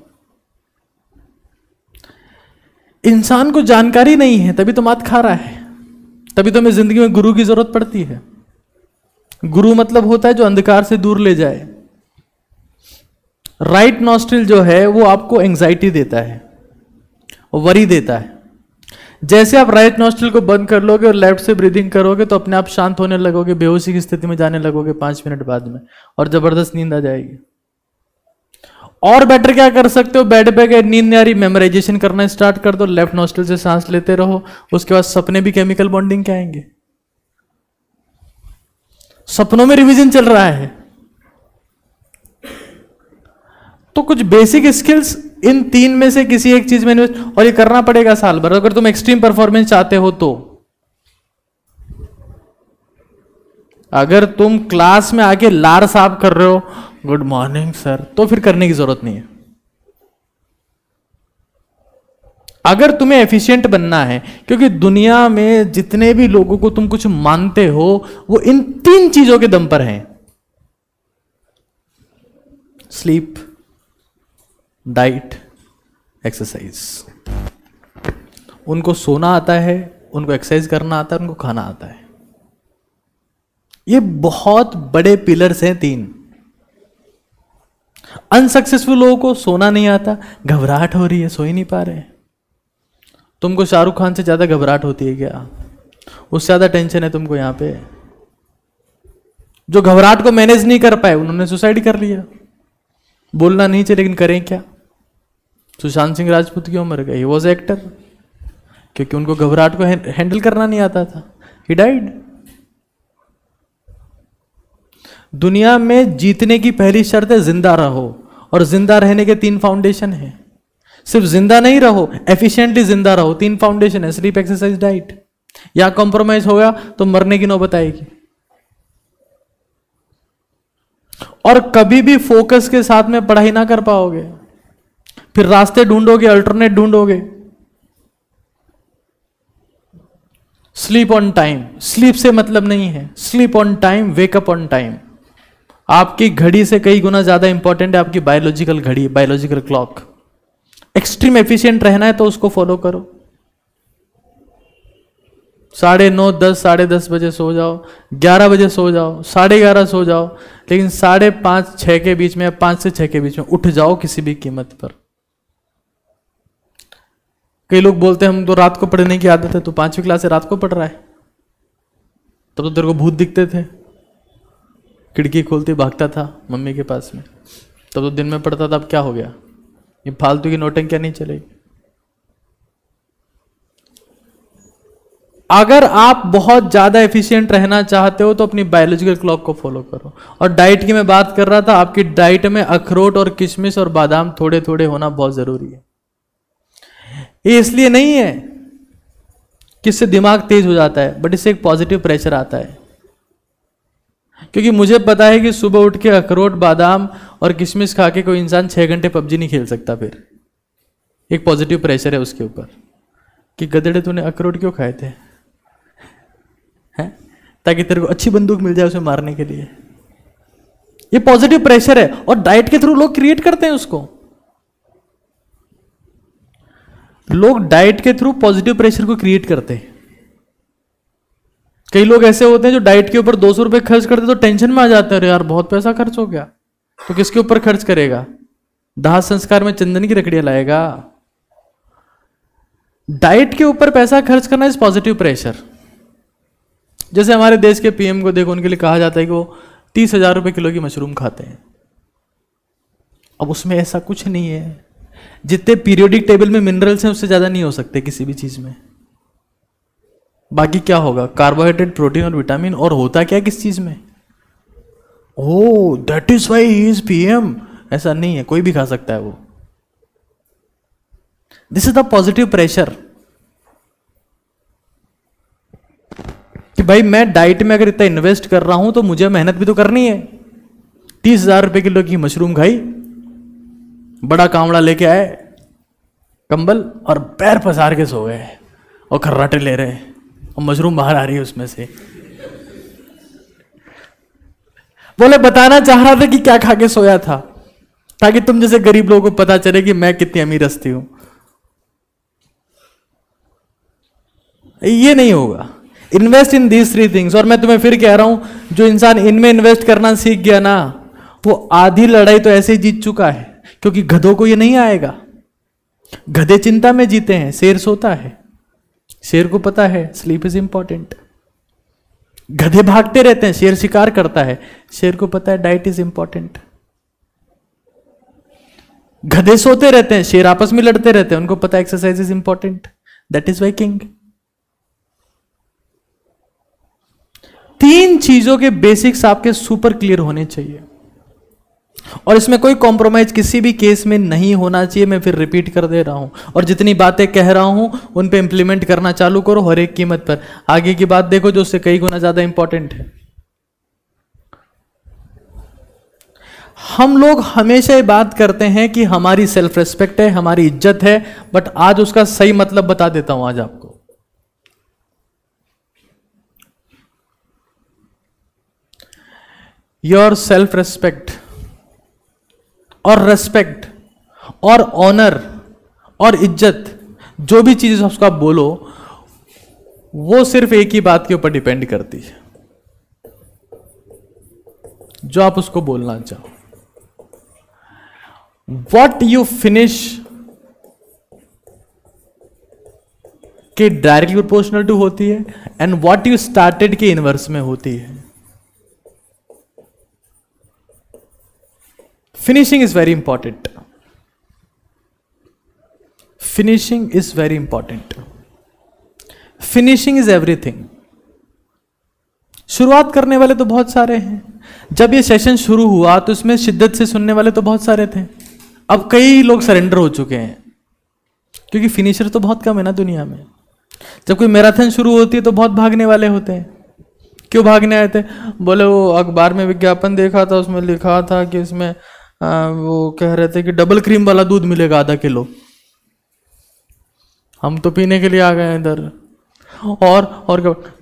इंसान को जानकारी नहीं है, तभी तो मात खा रहा है, तभी तो हमें जिंदगी में गुरु की जरूरत पड़ती है। गुरु मतलब होता है जो अंधकार से दूर ले जाए। राइट नॉस्ट्रिल जो है वो आपको एंजाइटी देता है, वरी देता है। जैसे आप राइट नॉस्ट्रिल को बंद कर लोगे और लेफ्ट से ब्रीदिंग करोगे तो अपने आप शांत होने लगोगे, बेहोशी की स्थिति में जाने लगोगे 5 मिनट बाद में, और जबरदस्त नींद आ जाएगी। और बेटर क्या कर सकते हो, बेड पे गए, नींद नहीं आ रही, मेमोराइजेशन करना स्टार्ट कर दो। लेफ्ट नॉस्ट्रिल से सांस लेते रहो, उसके बाद सपने भी केमिकल बॉन्डिंग के आएंगे। सपनों में रिवीजन चल रहा है। तो कुछ बेसिक स्किल्स इन 3 में से किसी एक चीज में इन्वेस्ट, और ये करना पड़ेगा साल भर अगर तुम एक्सट्रीम परफॉर्मेंस चाहते हो तो। अगर तुम क्लास में आके लार साफ कर रहे हो, गुड मॉर्निंग सर, तो फिर करने की जरूरत नहीं है। अगर तुम्हें एफिशिएंट बनना है, क्योंकि दुनिया में जितने भी लोगों को तुम कुछ मानते हो वो इन 3 चीजों के दम पर हैं। Sleep, diet, exercise. उनको सोना आता है, उनको एक्सरसाइज करना आता है, उनको खाना आता है। ये बहुत बड़े पिलर्स हैं 3। अनसक्सेसफुल लोगों को सोना नहीं आता, घबराहट हो रही है, सो ही नहीं पा रहे। तुमको शाहरुख खान से ज्यादा घबराहट होती है क्या? उससे ज्यादा टेंशन है तुमको यहां पे। जो घबराहट को मैनेज नहीं कर पाए उन्होंने सुसाइड कर लिया। बोलना नहीं चाहिए लेकिन करें क्या? सुशांत सिंह राजपूत क्यों मर गए? ही वॉज एक्टर, क्योंकि उनको घबराहट को हैंडल करना नहीं आता था। He died. दुनिया में जीतने की पहली शर्त है जिंदा रहो, और जिंदा रहने के 3 फाउंडेशन है। सिर्फ जिंदा नहीं रहो, एफिशिएंटली जिंदा रहो। 3 फाउंडेशन है, स्लीप, एक्सरसाइज, डाइट। यहां कॉम्प्रोमाइज होगा तो मरने की नौबत आएगी। और कभी भी फोकस के साथ में पढ़ाई ना कर पाओगे, फिर रास्ते ढूंढोगे, अल्टरनेट ढूंढोगे। Sleep on time. स्लीप से मतलब नहीं है, sleep on time, wake up on time. आपकी घड़ी से कई गुना ज्यादा इंपॉर्टेंट है आपकी बायोलॉजिकल घड़ी, बायोलॉजिकल क्लॉक। एक्सट्रीम एफिशिएंट रहना है तो उसको फॉलो करो। 9:30, 10, 10:30 बजे सो जाओ, 11 बजे सो जाओ, 11:30 सो जाओ, लेकिन 5:30, 6 के बीच में, 5 से 6 के बीच में उठ जाओ किसी भी कीमत पर। कई लोग बोलते हैं हम तो रात को पढ़ने की आदत है, तो 5वीं क्लास से रात को पढ़ रहा है, तब तो तेरे को भूत दिखते थे, खिड़की खोलते भागता था मम्मी के पास में, तब तो दिन में पढ़ता था, अब क्या हो गया? ये फालतू की नौटंकियां नहीं चलेगी। अगर आप बहुत ज्यादा एफिशिएंट रहना चाहते हो तो अपनी बायोलॉजिकल क्लॉक को फॉलो करो। और डाइट की मैं बात कर रहा था, आपकी डाइट में अखरोट और किशमिश और बादाम थोड़े थोड़े होना बहुत जरूरी है। ये इसलिए नहीं है कि इससे दिमाग तेज हो जाता है, बट इससे एक पॉजिटिव प्रेशर आता है। क्योंकि मुझे पता है कि सुबह उठ के अखरोट, बादाम और किशमिश खा के कोई इंसान 6 घंटे पबजी नहीं खेल सकता। फिर एक पॉजिटिव प्रेशर है उसके ऊपर कि गधेड़े तूने अखरोट क्यों खाए थे, हैं? ताकि तेरे को अच्छी बंदूक मिल जाए उसे मारने के लिए। ये पॉजिटिव प्रेशर है और डाइट के थ्रू लोग क्रिएट करते हैं उसको। लोग डाइट के थ्रू पॉजिटिव प्रेशर को क्रिएट करते हैं। कई लोग ऐसे होते हैं जो डाइट के ऊपर 200 रुपए खर्च करते तो टेंशन में आ जाते हैं, अरे यार बहुत पैसा खर्च हो गया। तो किसके ऊपर खर्च करेगा? दाह संस्कार में चंदन की लकड़ियां लाएगा। डाइट के ऊपर पैसा खर्च करना इज पॉजिटिव प्रेशर। जैसे हमारे देश के पीएम को देखो, उनके लिए कहा जाता है कि वो 30,000 रुपए किलो की मशरूम खाते हैं। अब उसमें ऐसा कुछ नहीं है, जितने पीरियोडिक टेबल में मिनरल्स हैं उससे ज्यादा नहीं हो सकते किसी भी चीज में। बाकी क्या होगा? कार्बोहाइड्रेट, प्रोटीन और विटामिन। और होता क्या किस चीज में? Oh that is why he is PM. ऐसा नहीं है, कोई भी खा सकता है वो। This is the positive pressure कि भाई मैं डाइट में अगर इतना इन्वेस्ट कर रहा हूं तो मुझे मेहनत भी तो करनी है। 30,000 रुपए किलो की मशरूम खाई, बड़ा कामड़ा लेके आए, कंबल, और पैर पसार के सो गए और खर्राटे ले रहे, और मशरूम बाहर आ रही है उसमें से। बोले बताना चाह रहा था कि क्या खा के सोया था, ताकि तुम जैसे गरीब लोगों को पता चले कि मैं कितनी अमीर हस्ती हूं। ये नहीं होगा। Invest in these 3 things. और मैं तुम्हें फिर कह रहा हूं, जो इंसान इनमें इन्वेस्ट करना सीख गया ना, वो आधी लड़ाई तो ऐसे ही जीत चुका है। क्योंकि गधों को ये नहीं आएगा। गधे चिंता में जीते हैं, शेर सोता है। शेर को पता है स्लीप इज इंपॉर्टेंट। गधे भागते रहते हैं, शेर शिकार करता है। शेर को पता है डाइट इज इंपॉर्टेंट। गधे सोते रहते हैं, शेर आपस में लड़ते रहते हैं, उनको पता है exercise is important. That is why king. 3 चीजों के बेसिक्स आपके सुपर क्लियर होने चाहिए, और इसमें कोई कॉम्प्रोमाइज किसी भी केस में नहीं होना चाहिए। मैं फिर रिपीट कर दे रहा हूं, और जितनी बातें कह रहा हूं उन पे इंप्लीमेंट करना चालू करो हर एक कीमत पर। आगे की बात देखो जो उससे कई गुना ज्यादा इंपॉर्टेंट है। हम लोग हमेशा ये बात करते हैं कि हमारी सेल्फ रिस्पेक्ट है, हमारी इज्जत है, बट आज उसका सही मतलब बता देता हूं आज आपको। योर सेल्फ रिस्पेक्ट और रेस्पेक्ट और ऑनर और इज्जत, जो भी चीज उसको आप बोलो, वो सिर्फ एक ही बात के ऊपर डिपेंड करती है, जो आप उसको बोलना चाहो। वॉट यू फिनिश के डायरेक्टली प्रोपोर्शनल टू होती है, एंड वॉट यू स्टार्टेड के इनवर्स में होती है। Finishing is very important. Finishing is very important. Finishing is everything. शुरुआत करने वाले तो बहुत सारे हैं। जब ये सेशन शुरू हुआ तो इसमें शिद्दत से सुनने वाले तो बहुत सारे थे। अब कई लोग सरेंडर हो चुके हैं, क्योंकि फिनिशर तो बहुत कम है ना दुनिया में। जब कोई मैराथन शुरू होती है तो बहुत भागने वाले होते हैं। क्यों भागने आए थे? बोले वो अखबार में विज्ञापन देखा था, उसमें लिखा था कि इसमें वो कह रहे थे कि डबल क्रीम वाला दूध मिलेगा आधा किलो। हम तो पीने के लिए आ गए इधर। और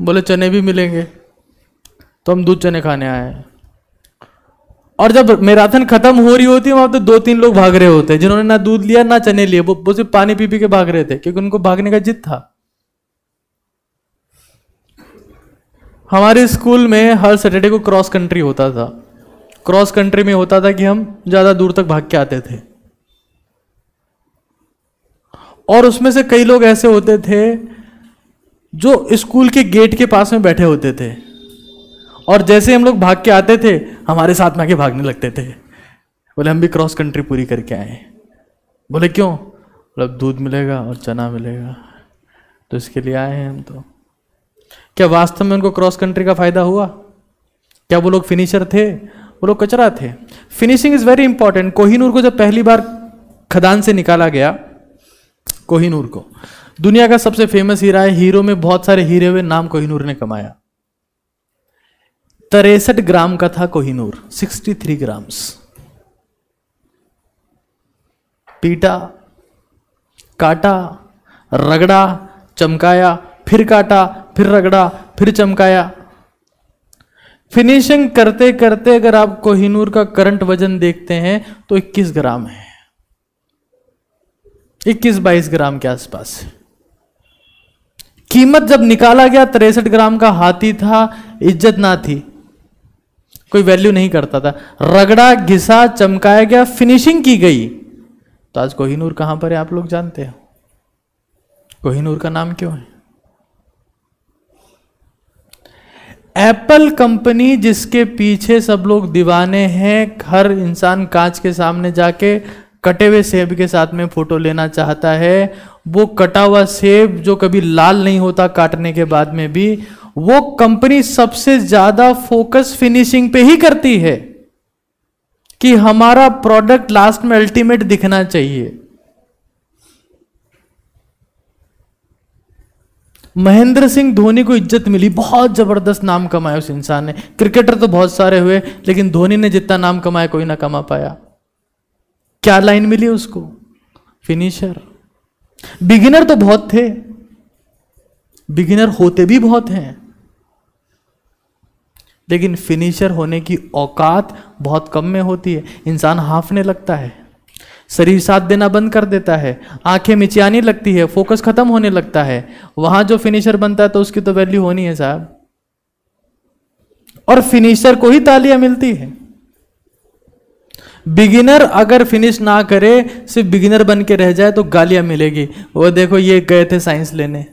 बोले चने भी मिलेंगे, तो हम दूध चने खाने आए हैं। और जब मैराथन खत्म हो रही होती है वहां तो 2-3 लोग भाग रहे होते हैं, जिन्होंने ना दूध लिया ना चने लिए। वो सिर्फ पानी पी पी के भाग रहे थे, क्योंकि उनको भागने का जिद था। हमारे स्कूल में हर सैटरडे को क्रॉस कंट्री होता था। क्रॉस कंट्री में होता था कि हम ज्यादा दूर तक भाग के आते थे, और उसमें से कई लोग ऐसे होते थे जो स्कूल के गेट के पास में बैठे होते थे, और जैसे हम लोग भाग के आते थे हमारे साथ में आके भागने लगते थे। बोले हम भी क्रॉस कंट्री पूरी करके आए। बोले क्यों? मतलब दूध मिलेगा और चना मिलेगा, तो इसके लिए आए हैं हम। तो क्या वास्तव में उनको क्रॉस कंट्री का फायदा हुआ? क्या वो लोग फिनिशर थे? वो लोग कचरा थे। Finishing is very important. Kohinoor को जब पहली बार खदान से निकाला गया, कोहिनूर को, दुनिया का सबसे फेमस हीरा है, हीरो में बहुत सारे हीरे हुए, नाम कोहिनूर ने कमाया। 63 ग्राम का था कोहिनूर, 63 ग्राम्स। पीटा, काटा, रगड़ा, चमकाया, फिर काटा, फिर रगड़ा, फिर चमकाया। फिनिशिंग करते करते अगर आप कोहिनूर का करंट वजन देखते हैं तो 21 ग्राम है, 21-22 ग्राम के आसपास। कीमत जब निकाला गया 63 ग्राम का हाथी था, इज्जत ना थी, कोई वैल्यू नहीं करता था। रगड़ा, घिसा, चमकाया गया, फिनिशिंग की गई, तो आज कोहिनूर कहां पर है आप लोग जानते हो? कोहिनूर का नाम क्यों है? एप्पल कंपनी जिसके पीछे सब लोग दीवाने हैं, हर इंसान कांच के सामने जाके कटे हुए सेब के साथ में फोटो लेना चाहता है। वो कटा हुआ सेब जो कभी लाल नहीं होता काटने के बाद में भी, वो कंपनी सबसे ज्यादा फोकस फिनिशिंग पे ही करती है कि हमारा प्रोडक्ट लास्ट में अल्टीमेट दिखना चाहिए। महेंद्र सिंह धोनी को इज्जत मिली, बहुत जबरदस्त नाम कमाया उस इंसान ने। क्रिकेटर तो बहुत सारे हुए, लेकिन धोनी ने जितना नाम कमाया कोई ना कमा पाया। क्या लाइन मिली उसको? फिनिशर। बिगिनर तो बहुत थे, बिगिनर होते भी बहुत हैं, लेकिन फिनिशर होने की औकात बहुत कम में होती है। इंसान हांफने लगता है, शरीर साथ देना बंद कर देता है, आंखें मिचियानी लगती है, फोकस खत्म होने लगता है। वहां जो फिनिशर बनता है तो उसकी तो वैल्यू होनी है साहब, और फिनिशर को ही तालियां मिलती है। बिगिनर अगर फिनिश ना करे, सिर्फ बिगिनर बन के रह जाए तो गालियां मिलेगी। वो देखो ये गए थे साइंस लेने,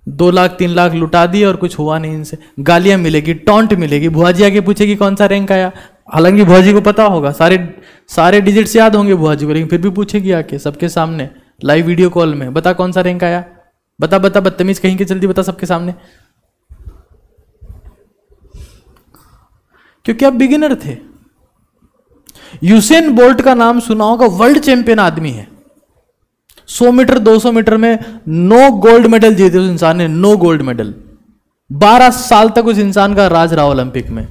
2 लाख 3 लाख लुटा दिए और कुछ हुआ नहीं इनसे, गालियां मिलेगी, टॉन्ट मिलेगी। बुआ जी आगे पूछेगी कौन सा रैंक आया, हालांकि बुआ जी को पता होगा, सारे डिजिट्स याद होंगे बुआ जी को, लेकिन फिर भी पूछेगी आके सबके सामने लाइव वीडियो कॉल में, बता कौन सा रैंक आया, बता बता, बदतमीज कहीं के, जल्दी बता सबके सामने। क्योंकि आप बिगिनर थे। यूसेन बोल्ट का नाम सुना होगा, वर्ल्ड चैंपियन आदमी है। 100 मीटर 200 मीटर में 9 गोल्ड मेडल जीते उस इंसान ने, 9 गोल्ड मेडल। 12 साल तक उस इंसान का राज रहा ओलंपिक में।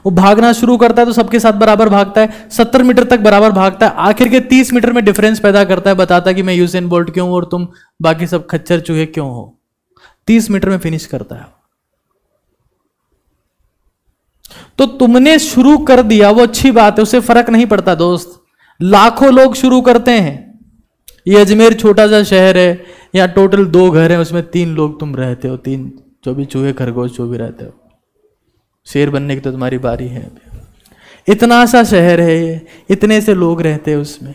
वो भागना शुरू करता है तो सबके साथ बराबर भागता है, 70 मीटर तक बराबर भागता है, आखिर के 30 मीटर में डिफरेंस पैदा करता है, बताता है कि मैं यूसेन बोल्ट क्यों हूं और तुम बाकी सब खच्चर चूहे क्यों हो। 30 मीटर में फिनिश करता है। तो तुमने शुरू कर दिया, वो अच्छी बात है, उससे फर्क नहीं पड़ता दोस्त। लाखों लोग शुरू करते हैं। ये अजमेर छोटा सा शहर है, यहाँ टोटल 2 घर हैं, उसमें 3 लोग तुम रहते हो, 3 जो भी चूहे खरगोश जो भी रहते हो। शेर बनने की तो तुम्हारी बारी है। इतना सा शहर है ये, इतने से लोग रहते हैं उसमें।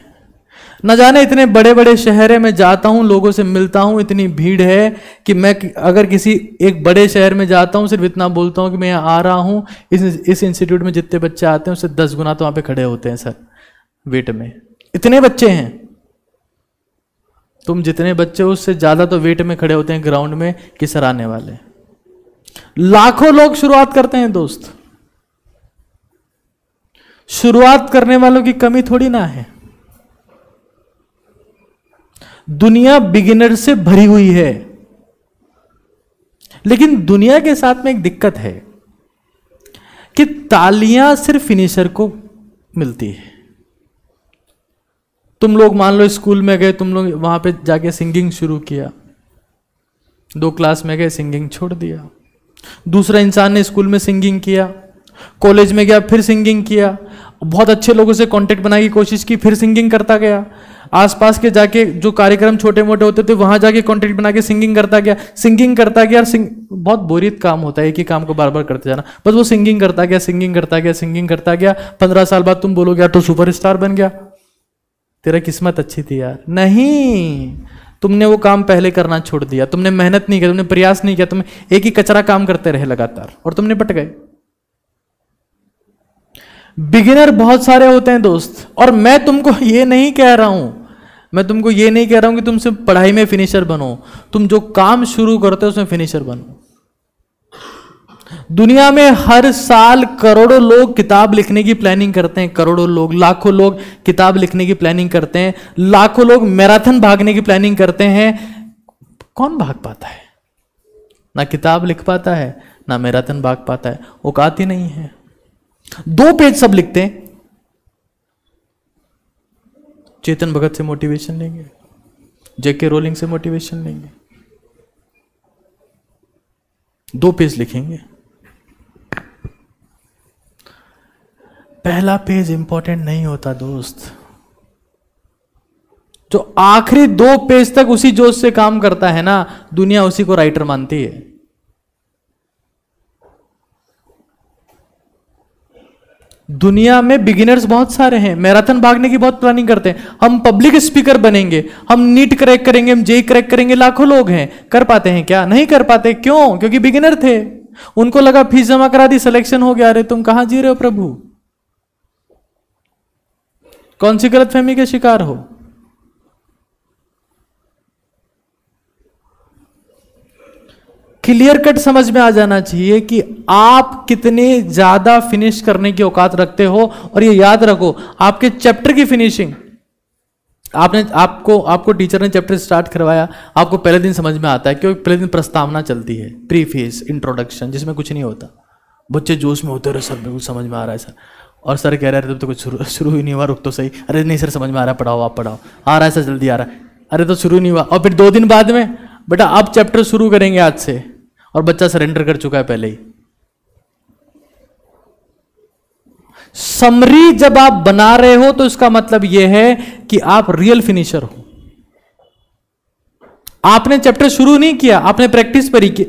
न जाने इतने बड़े बड़े शहर में जाता हूं, लोगों से मिलता हूं, इतनी भीड़ है कि मैं अगर किसी एक बड़े शहर में जाता हूं, सिर्फ इतना बोलता हूं कि मैं यहाँ आ रहा हूं, इस इंस्टीट्यूट में जितने बच्चे आते हैं उससे 10 गुना तो वहां पे खड़े होते हैं सर वेट में। इतने बच्चे हैं, तुम जितने बच्चे हो उससे ज्यादा तो वेट में खड़े होते हैं ग्राउंड में कि सर आने वाले। लाखों लोग शुरुआत करते हैं दोस्त। शुरुआत करने वालों की कमी थोड़ी ना है। दुनिया बिगिनर से भरी हुई है, लेकिन दुनिया के साथ में एक दिक्कत है कि तालियां सिर्फ फिनिशर को मिलती है। तुम लोग मान लो स्कूल में गए, तुम लोग वहां पे जाके सिंगिंग शुरू किया, 2 क्लास में गए सिंगिंग छोड़ दिया। दूसरा इंसान ने स्कूल में सिंगिंग किया, कॉलेज में गया फिर सिंगिंग किया, बहुत अच्छे लोगों से कांटेक्ट बनाने की कोशिश की, फिर सिंगिंग करता गया। आसपास के जाके जो कार्यक्रम छोटे मोटे होते थे वहां जाके कंटेंट बना के सिंगिंग करता गया और बहुत बोरियत काम होता है, एक ही काम को बार बार करते जाना। बस वो सिंगिंग करता गया। 15 साल बाद तुम बोलोगे यार तो सुपरस्टार बन गया, तेरा किस्मत अच्छी थी यार। नहीं, तुमने वो काम पहले करना छोड़ दिया, तुमने मेहनत नहीं किया, तुमने प्रयास नहीं किया, तुम एक ही कचरा काम करते रहे लगातार और तुम निपट गए। बिगिनर बहुत सारे होते हैं दोस्त, और मैं तुमको ये नहीं कह रहा हूं कि तुम सिर्फ पढ़ाई में फिनिशर बनो, तुम जो काम शुरू करते हो उसमें फिनिशर बनो। दुनिया में हर साल करोड़ों लोग किताब लिखने की प्लानिंग करते हैं, करोड़ों लोग, लाखों लोग किताब लिखने की प्लानिंग करते हैं, लाखों लोग मैराथन भागने की प्लानिंग करते हैं। कौन भाग पाता है? ना किताब लिख पाता है, ना मैराथन भाग पाता है, औकात ही नहीं है। 2 पेज सब लिखते हैं। चेतन भगत से मोटिवेशन लेंगे, जेके रोलिंग से मोटिवेशन लेंगे, 2 पेज लिखेंगे। पहला पेज इंपॉर्टेंट नहीं होता दोस्त। जो आखिरी 2 पेज तक उसी जोश से काम करता है ना, दुनिया उसी को राइटर मानती है। दुनिया में बिगिनर्स बहुत सारे हैं, मैराथन भागने की बहुत प्लानिंग करते हैं। हम पब्लिक स्पीकर बनेंगे, हम नीट क्रैक करेंगे, हम जेई क्रैक करेंगे, लाखों लोग हैं। कर पाते हैं क्या? नहीं कर पाते। क्यों? क्योंकि बिगिनर थे, उनको लगा फीस जमा करा दी, सिलेक्शन हो गया। अरे तुम कहां जी रहे हो प्रभु? कौन सी गलतफहमी के शिकार हो? क्लियर कट समझ में आ जाना चाहिए कि आप कितने ज्यादा फिनिश करने की औकात रखते हो। और ये याद रखो, आपके चैप्टर की फिनिशिंग, आपको टीचर ने चैप्टर स्टार्ट करवाया, आपको पहले दिन समझ में आता है, क्योंकि पहले दिन प्रस्तावना चलती है, प्रीफेस, इंट्रोडक्शन, जिसमें कुछ नहीं होता। बच्चे जोश में होते रहे, सर बिल्कुल समझ में आ रहा है सर, और सर कह रहे थे तो कुछ शुरू ही नहीं हुआ, रुक तो सही। अरे नहीं सर समझ में आ रहा है, पढ़ाओ आप पढ़ाओ, आ रहा है सर जल्दी आ रहा है। अरे तो शुरू नहीं हुआ, और फिर 2 दिन बाद में बेटा अब चैप्टर शुरू करेंगे आज से, और बच्चा सरेंडर कर चुका है पहले ही। समरी जब आप बना रहे हो तो इसका मतलब यह है कि आप रियल फिनिशर हो। आपने चैप्टर शुरू नहीं किया, आपने प्रैक्टिस पर ही की,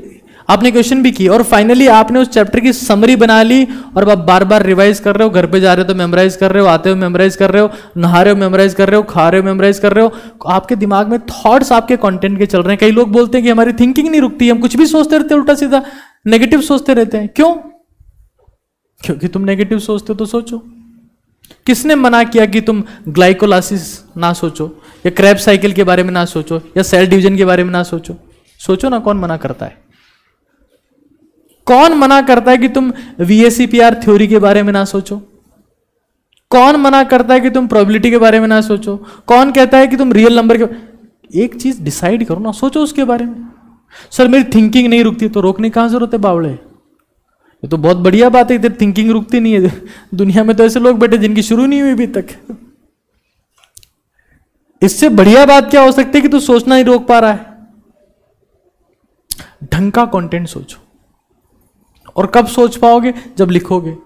आपने क्वेश्चन भी की, और फाइनली आपने उस चैप्टर की समरी बना ली, और आप बार बार रिवाइज कर रहे हो, घर पे जा रहे हो तो मेमोराइज कर रहे हो, आते हो मेमोराइज कर रहे हो, नहा रहे हो मेमोराइज कर रहे हो, खा रहे हो मेमोराइज कर रहे हो। आपके दिमाग में थॉट्स आपके कंटेंट के चल रहे हैं। कई लोग बोलते हैं कि हमारी थिंकिंग नहीं रुकती, हम कुछ भी सोचते रहते हैं, उल्टा सीधा नेगेटिव सोचते रहते हैं। क्यों? क्योंकि तुम नेगेटिव सोचते हो तो सोचो। किसने मना किया कि तुम ग्लाइकोलाइसिस ना सोचो, या क्रैब साइकिल के बारे में ना सोचो, या सेल डिवीजन के बारे में ना सोचो? सोचो ना, कौन मना करता है? कौन मना करता है कि तुम VACPR थ्योरी के बारे में ना सोचो? कौन मना करता है कि तुम प्रोबेबिलिटी के बारे में ना सोचो? कौन कहता है कि तुम रियल नंबर के? एक चीज डिसाइड करो ना, सोचो उसके बारे में। सर मेरी थिंकिंग नहीं रुकती, तो रोकने कहां जरूरत है बावड़े? ये तो बहुत बढ़िया बात है, इधर थिंकिंग रुकती नहीं है। दुनिया में तो ऐसे लोग बैठे जिनकी शुरू नहीं हुई अभी तक। इससे बढ़िया बात क्या हो सकती है कि तू सोचना ही रोक पा रहा है? ढंग का कंटेंट सोचो। और कब सोच पाओगे? जब लिखोगे।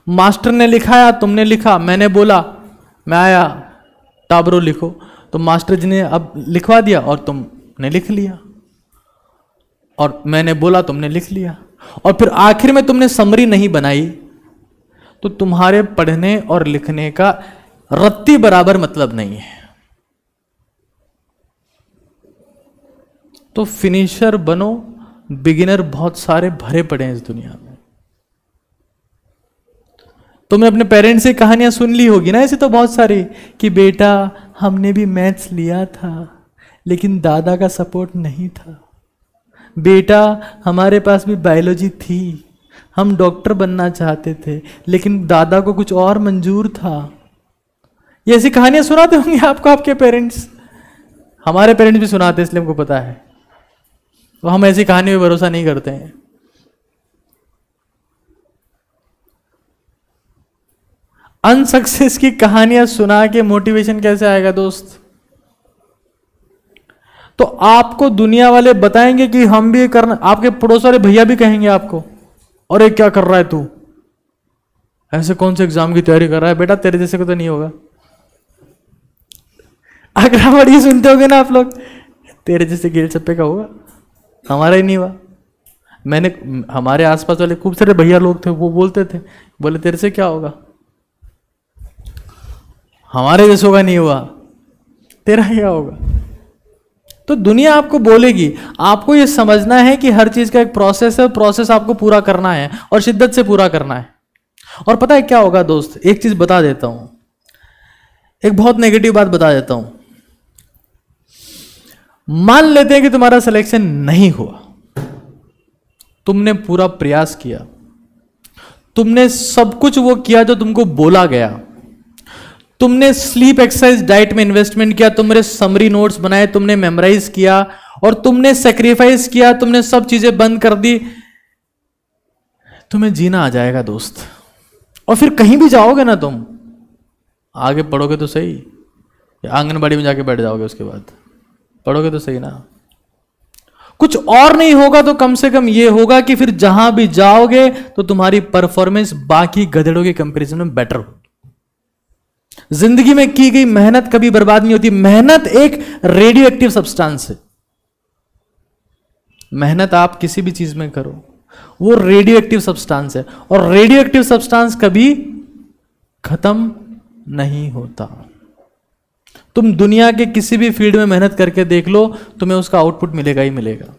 मास्टर ने लिखाया, तुमने लिखा, मैंने बोला, मैं आया, टाबरो लिखो, तो मास्टर जी ने अब लिखवा दिया और तुमने लिख लिया, और मैंने बोला तुमने लिख लिया, और फिर आखिर में तुमने समरी नहीं बनाई, तो तुम्हारे पढ़ने और लिखने का रत्ती बराबर मतलब नहीं है। तो फिनिशर बनो। बिगिनर बहुत सारे भरे पड़े हैं इस दुनिया में। तुमने अपने पेरेंट्स से कहानियां सुन ली होगी ना, ऐसे तो बहुत सारी, कि बेटा हमने भी मैथ्स लिया था लेकिन दादा का सपोर्ट नहीं था, बेटा हमारे पास भी बायोलॉजी थी, हम डॉक्टर बनना चाहते थे लेकिन दादा को कुछ और मंजूर था। ये ऐसी कहानियां सुनाते होंगे आपको आपके पेरेंट्स। हमारे पेरेंट्स भी सुनाते, इसलिए हमको पता है, तो हम ऐसी कहानी में भरोसा नहीं करते हैं। अनसक्सेस की कहानियां सुना के मोटिवेशन कैसे आएगा दोस्त? तो आपको दुनिया वाले बताएंगे कि हम भी करना, आपके पड़ोस वाले भैया भी कहेंगे आपको, अरे क्या कर रहा है तू, ऐसे कौन से एग्जाम की तैयारी कर रहा है बेटा, तेरे जैसे को तो नहीं होगा। अगर आप ये सुनते होगे ना आप लोग, तेरे जैसे गेल चप्पे का होगा, हमारा ही नहीं हुआ। मैंने, हमारे आसपास वाले खूब सारे भैया लोग थे, वो बोलते थे, बोले तेरे से क्या होगा, हमारे जैसों का नहीं हुआ, तेरा क्या होगा। तो दुनिया आपको बोलेगी, आपको ये समझना है कि हर चीज का एक प्रोसेस है, प्रोसेस आपको पूरा करना है और शिद्दत से पूरा करना है। और पता है क्या होगा दोस्त, एक चीज बता देता हूं, एक बहुत नेगेटिव बात बता देता हूं। मान लेते हैं कि तुम्हारा सिलेक्शन नहीं हुआ, तुमने पूरा प्रयास किया, तुमने सब कुछ वो किया जो तुमको बोला गया, तुमने स्लीप, एक्सरसाइज, डाइट में इन्वेस्टमेंट किया, तुमने समरी नोट्स बनाए, तुमने मेमोराइज किया और तुमने सेक्रीफाइस किया, तुमने सब चीजें बंद कर दी, तुम्हें जीना आ जाएगा दोस्त। और फिर कहीं भी जाओगे ना, तुम आगे पढ़ोगे तो सही, आंगनबाड़ी में जाके बैठ जाओगे, उसके बाद पढ़ोगे तो सही ना, कुछ और नहीं होगा तो कम से कम ये होगा कि फिर जहां भी जाओगे तो तुम्हारी परफॉर्मेंस बाकी गधेड़ों के कंपैरिजन में बेटर होगी। जिंदगी में की गई मेहनत कभी बर्बाद नहीं होती। मेहनत एक रेडियो एक्टिव सब्सटेंस है। मेहनत आप किसी भी चीज में करो, वो रेडियो एक्टिव सब्सटेंस है, और रेडियो एक्टिव सब्सटेंस कभी खत्म नहीं होता। तुम दुनिया के किसी भी फील्ड में मेहनत करके देख लो, तुम्हें उसका आउटपुट मिलेगा ही मिलेगा।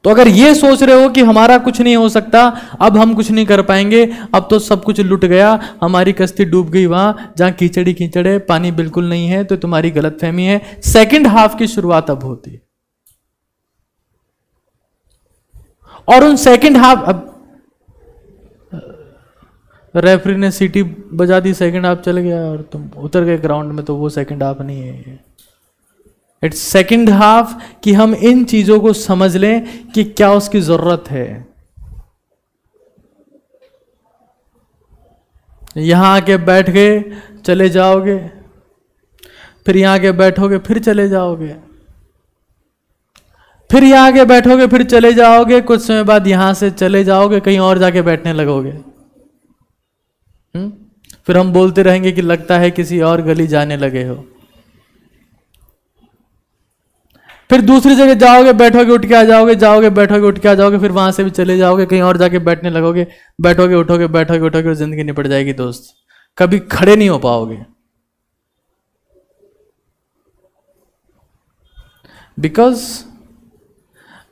तो अगर ये सोच रहे हो कि हमारा कुछ नहीं हो सकता, अब हम कुछ नहीं कर पाएंगे, अब तो सब कुछ लुट गया, हमारी कश्ती डूब गई वहां जहां कीचड़ी कीचड़ है, पानी बिल्कुल नहीं है, तो तुम्हारी गलतफहमी है। सेकंड हाफ की शुरुआत अब होती है, और उन सेकंड हाफ, अब रेफरी ने सीटी बजा दी, सेकंड हाफ चल गया और तुम उतर गए ग्राउंड में, तो वो सेकंड हाफ नहीं है। इट्स सेकंड हाफ कि हम इन चीजों को समझ लें कि क्या उसकी जरूरत है। यहां आके बैठ गए, चले जाओगे, फिर यहां आके बैठोगे, फिर चले जाओगे, फिर यहां आके बैठोगे, फिर चले जाओगे, कुछ समय बाद यहां से चले जाओगे, कहीं और जाके बैठने लगोगे। फिर हम बोलते रहेंगे कि लगता है किसी और गली जाने लगे हो। फिर दूसरी जगह जाओगे, बैठोगे, उठ के आ जाओगे, जाओगे, बैठोगे, उठ के आ जाओगे, फिर वहां से भी चले जाओगे, कहीं और जाके बैठने लगोगे, बैठोगे, उठोगे, बैठोगे, उठोगे, और जिंदगी निपट जाएगी दोस्त, कभी खड़े नहीं हो पाओगे। बिकॉज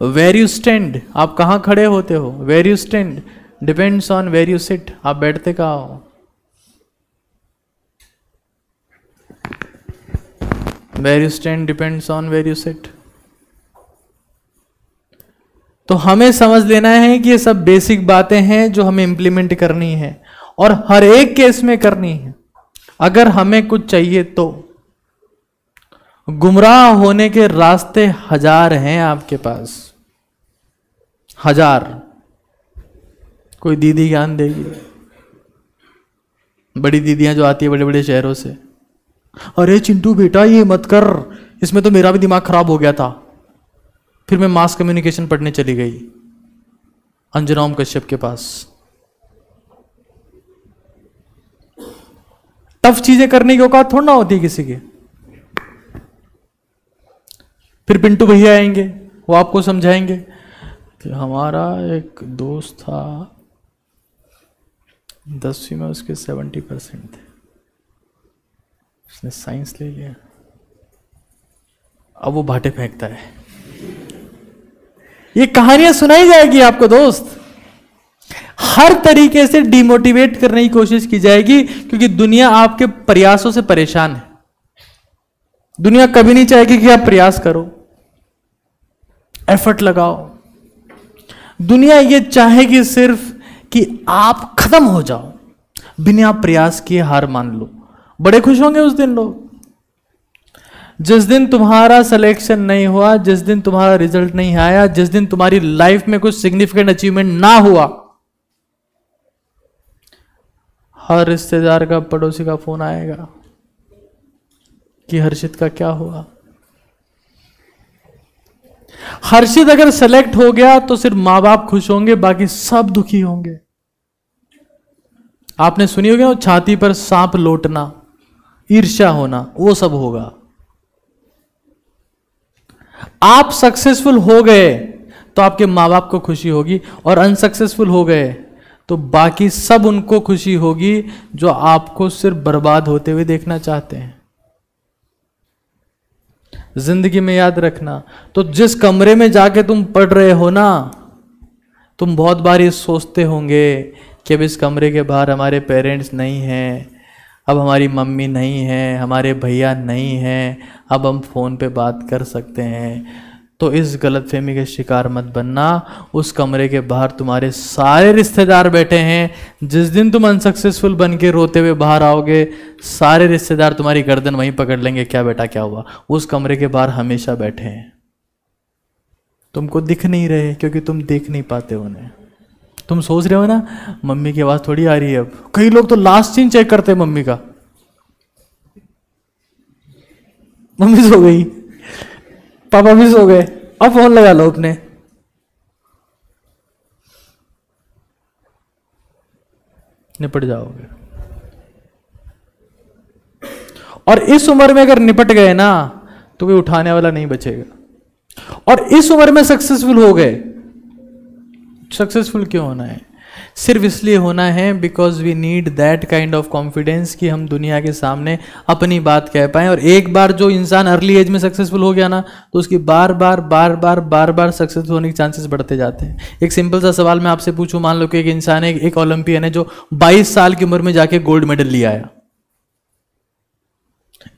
वेर यू स्टैंड, आप कहां खड़े होते हो, where you stand depends on where you sit, आप बैठते कहां हो। Where you stand depends on where you sit. तो हमें समझ लेना है कि ये सब बेसिक बातें हैं जो हमें इंप्लीमेंट करनी है, और हर एक केस में करनी है। अगर हमें कुछ चाहिए तो गुमराह होने के रास्ते हजार हैं आपके पास, हजार। कोई दीदी ज्ञान देगी, बड़ी दीदियां जो आती है बड़े बड़े शहरों से, अरे चिंटू बेटा ये मत कर, इसमें तो मेरा भी दिमाग खराब हो गया था। फिर मैं मास कम्युनिकेशन पढ़ने चली गई अंजनाओम कश्यप के पास। टफ चीजें करने की औकात थोड़ा ना होती किसी की। फिर पिंटू भैया आएंगे, वो आपको समझाएंगे कि हमारा एक दोस्त था, 10वीं में उसके 70% थे, उसने साइंस ले लिया, अब वो भाटे फेंकता है। ये कहानियां सुनाई जाएगी आपको दोस्त, हर तरीके से डिमोटिवेट करने की कोशिश की जाएगी, क्योंकि दुनिया आपके प्रयासों से परेशान है। दुनिया कभी नहीं चाहेगी कि आप प्रयास करो, एफर्ट लगाओ। दुनिया ये चाहेगी सिर्फ कि आप खत्म हो जाओ, बिना प्रयास किए हार मान लो। बड़े खुश होंगे उस दिन लोग, जिस दिन तुम्हारा सिलेक्शन नहीं हुआ, जिस दिन तुम्हारा रिजल्ट नहीं आया, जिस दिन तुम्हारी लाइफ में कुछ सिग्निफिकेंट अचीवमेंट ना हुआ। हर रिश्तेदार का, पड़ोसी का फोन आएगा कि हर्षित का क्या हुआ। हर्षित अगर सेलेक्ट हो गया तो सिर्फ मां बाप खुश होंगे, बाकी सब दुखी होंगे। आपने सुनी होगी ना छाती पर सांप लौटना, ईर्ष्या होना, वो सब होगा। आप सक्सेसफुल हो गए तो आपके माँ बाप को खुशी होगी, और अनसक्सेसफुल हो गए तो बाकी सब उनको खुशी होगी जो आपको सिर्फ बर्बाद होते हुए देखना चाहते हैं। जिंदगी में याद रखना, तो जिस कमरे में जाके तुम पढ़ रहे हो ना, तुम बहुत बार ये सोचते होंगे कि अब इस कमरे के बाहर हमारे पेरेंट्स नहीं हैं, अब हमारी मम्मी नहीं है, हमारे भैया नहीं हैं, अब हम फ़ोन पे बात कर सकते हैं। तो इस गलतफहमी के शिकार मत बनना। उस कमरे के बाहर तुम्हारे सारे रिश्तेदार बैठे हैं। जिस दिन तुम अनसक्सेसफुल बन के रोते हुए बाहर आओगे, सारे रिश्तेदार तुम्हारी गर्दन वहीं पकड़ लेंगे, क्या बेटा क्या हुआ। उस कमरे के बाहर हमेशा बैठे हैं, तुमको दिख नहीं रहे क्योंकि तुम देख नहीं पाते उन्हें। तुम सोच रहे हो ना मम्मी की आवाज़ थोड़ी आ रही है। अब कई लोग तो लास्ट सीन चेक करते हैं मम्मी का, मम्मी सो गई, पापा भी सो गए, अब फोन लगा लो अपने। निपट जाओगे। और इस उम्र में अगर निपट गए ना तो कोई उठाने वाला नहीं बचेगा। और इस उम्र में सक्सेसफुल हो गए। सक्सेसफुल क्यों होना है? सिर्फ इसलिए होना है because we need that kind of confidence कि हम दुनिया के सामने अपनी बात कह पाएं। और एक बार जो इंसान अर्ली एज में सक्सेसफुल हो गया ना, तो उसकी बार बार सक्सेसफुल होने के चांसेस बढ़ते जाते हैं। एक सिंपल सा सवाल मैं आपसे पूछूं, मान लो कि एक इंसान है, एक ओलंपियन है जो 22 साल की उम्र में जाके गोल्ड मेडल ले आया।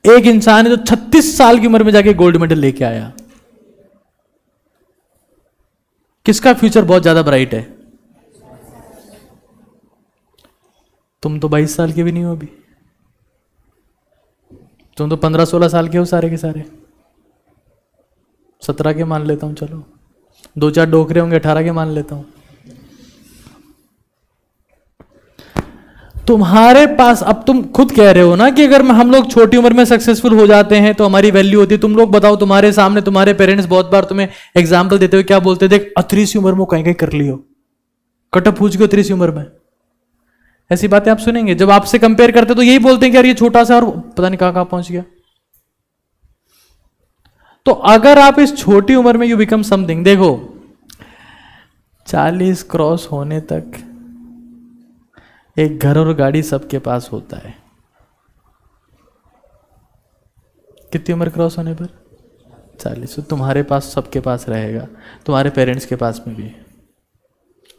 एक इंसान है जो 36 साल की उम्र में जाके गोल्ड मेडल लेके आया। किसका फ्यूचर बहुत ज्यादा ब्राइट है? तुम तो 22 साल के भी नहीं हो अभी, तुम तो 15-16 साल के हो सारे के सारे। 17 के मान लेता हूं, चलो 2-4 डोकरे होंगे, 18 के मान लेता हूं। तुम्हारे पास, अब तुम खुद कह रहे हो ना कि अगर हम लोग छोटी उम्र में सक्सेसफुल हो जाते हैं तो हमारी वैल्यू होती है। तुम लोग बताओ, तुम्हारे सामने तुम्हारे पेरेंट्स बहुत बार तुम्हें एग्जाम्पल देते हुए क्या बोलते, देख अतरी सी उम्र में कहीं कहीं कर लियो, कटअप पूछ गए अतरी सी उम्र में। ऐसी बातें आप सुनेंगे। जब आपसे कंपेयर करते तो यही बोलते हैं कि यार ये छोटा सा और पता नहीं कहां पहुंच गया। तो अगर आप इस छोटी उम्र में यू बिकम समथिंग, देखो 40 क्रॉस होने तक एक घर और गाड़ी सबके पास होता है। कितनी उम्र क्रॉस होने पर? 40। तो तुम्हारे पास, सबके पास रहेगा, तुम्हारे पेरेंट्स के पास में भी।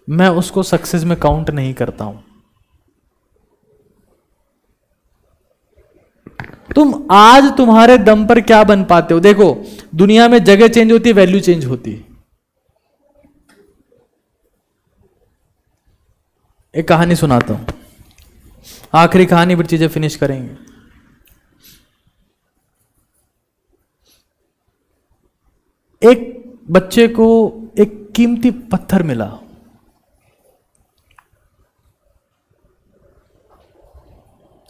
मैं उसको सक्सेस में काउंट नहीं करता हूं। तुम आज तुम्हारे दम पर क्या बन पाते हो? देखो दुनिया में जगह चेंज होती है, वैल्यू चेंज होती है। एक कहानी सुनाता हूं, आखिरी कहानी पर चीजें फिनिश करेंगे। एक बच्चे को एक कीमती पत्थर मिला।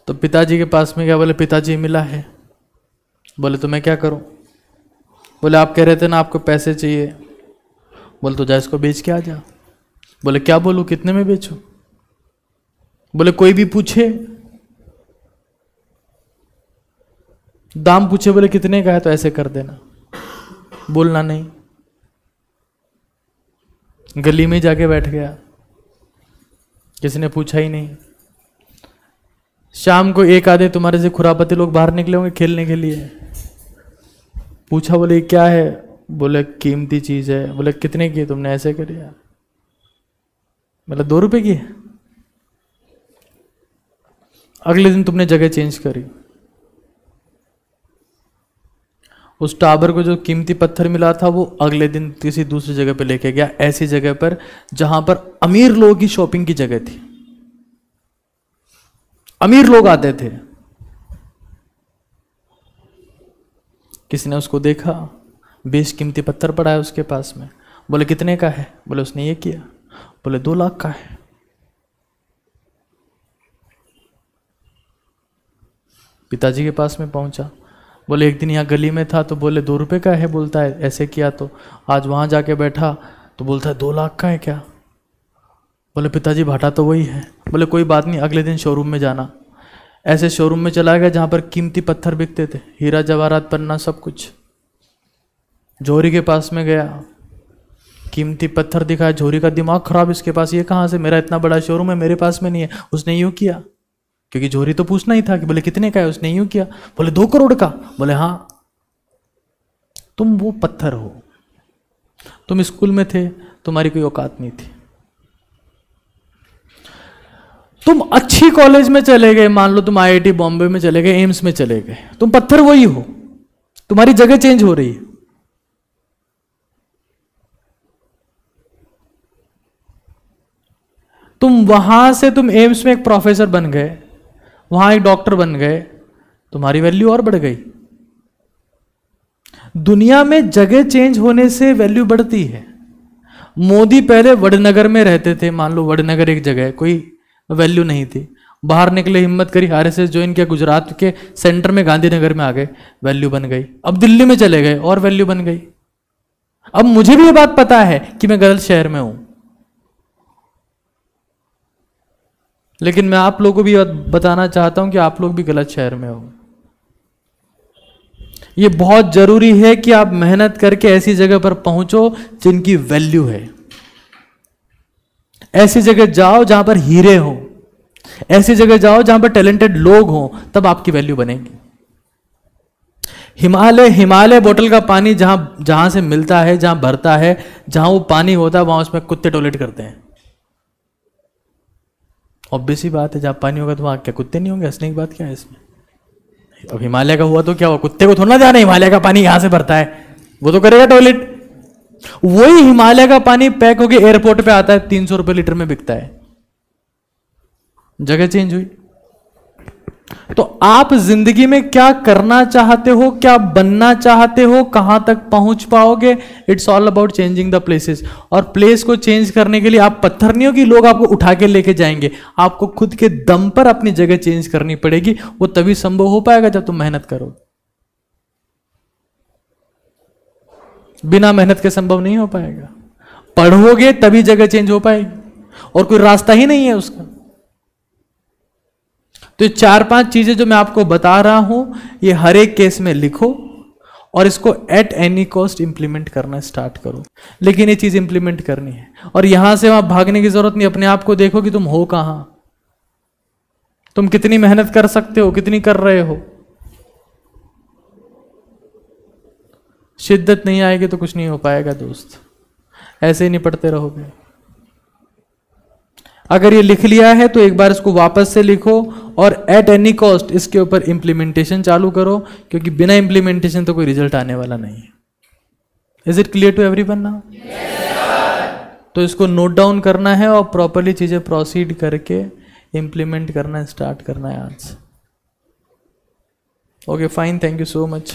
तो पिताजी के पास में गया, बोले पिताजी मिला है। बोले तो मैं क्या करूं? बोले आप कह रहे थे ना आपको पैसे चाहिए। बोले तो जा इसको बेच के आ जा। बोले क्या बोलूं, कितने में बेचूं? बोले कोई भी पूछे, दाम पूछे, बोले कितने का है तो ऐसे कर देना, बोलना नहीं। गली में जाके बैठ गया, किसी ने पूछा ही नहीं। शाम को एक आधे तुम्हारे से खुरापति लोग बाहर निकले होंगे खेलने के लिए। पूछा, बोले क्या है? बोले कीमती चीज है। बोले कितने की? तुमने ऐसे कर दिया। बोले 2 रुपए की है। अगले दिन तुमने जगह चेंज करी। उस टावर को जो कीमती पत्थर मिला था वो अगले दिन किसी दूसरी जगह पे लेके गया, ऐसी जगह पर जहां पर अमीर लोगों की शॉपिंग की जगह थी, अमीर लोग आते थे। किसी ने उसको देखा, बेशकीमती पत्थर पड़ा है उसके पास में। बोले कितने का है? बोले उसने ये किया। बोले 2 लाख का है। पिताजी के पास में पहुंचा। बोले एक दिन यहाँ गली में था तो बोले 2 रुपए का है, बोलता है ऐसे किया। तो आज वहां जाके बैठा तो बोलता है 2 लाख का है क्या? बोले पिताजी भाटा तो वही है। बोले कोई बात नहीं, अगले दिन शोरूम में जाना। ऐसे शोरूम में चला गया जहां पर कीमती पत्थर बिकते थे, हीरा जवाहरात पन्ना सब कुछ। जोहरी के पास में गया, कीमती पत्थर दिखाया, जोहरी का दिमाग खराब, इसके पास ये कहाँ से, मेरा इतना बड़ा शोरूम है मेरे पास में नहीं है। उसने यूं किया, क्योंकि जोहरी तो पूछना ही था कि बोले कितने का है, उसने यूं किया, बोले 2 करोड़ का। बोले हाँ, तुम वो पत्थर हो, तुम स्कूल में थे, तुम्हारी कोई औकात नहीं थी। तुम अच्छी कॉलेज में चले गए, मान लो तुम IIT बॉम्बे में चले गए, एम्स में चले गए, तुम पत्थर वही हो, तुम्हारी जगह चेंज हो रही है। तुम वहां से तुम एम्स में एक प्रोफेसर बन गए, वहां एक डॉक्टर बन गए, तुम्हारी वैल्यू और बढ़ गई। दुनिया में जगह चेंज होने से वैल्यू बढ़ती है। मोदी पहले वडनगर में रहते थे, मान लो वडनगर एक जगह है, कोई वैल्यू नहीं थी, बाहर निकले, हिम्मत करी, RSS ज्वाइन किया, गुजरात के सेंटर में गांधीनगर में आ गए, वैल्यू बन गई। अब दिल्ली में चले गए और वैल्यू बन गई। अब मुझे भी ये बात पता है कि मैं गलत शहर में हूं, लेकिन मैं आप लोगों को भी बताना चाहता हूं कि आप लोग भी गलत शहर में हो। ये बहुत जरूरी है कि आप मेहनत करके ऐसी जगह पर पहुंचो जिनकी वैल्यू है। ऐसी जगह जाओ जहां पर हीरे हो, ऐसी जगह जाओ जहां पर टैलेंटेड लोग हों, तब आपकी वैल्यू बनेगी। हिमालय बोतल का पानी जहां से मिलता है, जहां भरता है, जहां वो पानी होता है, वहां उसमें कुत्ते टॉयलेट करते हैं। ऑब्वियस ही बात है, जहां पानी होगा तो वहां क्या कुत्ते नहीं होंगे? हंसने की बात क्या है इसमें? अब हिमालय का हुआ तो क्या हुआ, कुत्ते को थोड़ा ना जाना हिमालय का पानी यहां से भरता है, वो तो करेगा टॉयलेट। वही हिमालय का पानी पैक होके एयरपोर्ट पे आता है, 300 रुपए लीटर में बिकता है। जगह चेंज हुई। तो आप जिंदगी में क्या करना चाहते हो, क्या बनना चाहते हो, कहां तक पहुंच पाओगे, it's all about changing the places. और प्लेस को चेंज करने के लिए आप पत्थर नहीं हो कि लोग आपको उठा के लेके जाएंगे, आपको खुद के दम पर अपनी जगह चेंज करनी पड़ेगी। वो तभी संभव हो पाएगा जब तुम मेहनत करो। बिना मेहनत के संभव नहीं हो पाएगा। पढ़ोगे तभी जगह चेंज हो पाएगी, और कोई रास्ता ही नहीं है उसका। तो ये 4-5 चीजें जो मैं आपको बता रहा हूं, ये हर एक केस में लिखो और इसको एट एनी कॉस्ट इंप्लीमेंट करना स्टार्ट करो। लेकिन ये चीज इंप्लीमेंट करनी है, और यहां से वहां भागने की जरूरत नहीं। अपने आप को देखो कि तुम हो कहां, तुम कितनी मेहनत कर सकते हो, कितनी कर रहे हो। शिद्दत नहीं आएगी तो कुछ नहीं हो पाएगा दोस्त, ऐसे ही नहीं पढ़ते रहोगे। अगर ये लिख लिया है तो एक बार इसको वापस से लिखो और एट एनी कॉस्ट इसके ऊपर इंप्लीमेंटेशन चालू करो, क्योंकि बिना इंप्लीमेंटेशन तो कोई रिजल्ट आने वाला नहीं है। Is it clear to everyone now? तो इसको नोट डाउन करना है और प्रॉपरली चीजें प्रोसीड करके इंप्लीमेंट करना स्टार्ट करना है आज। Okay fine, thank you so much.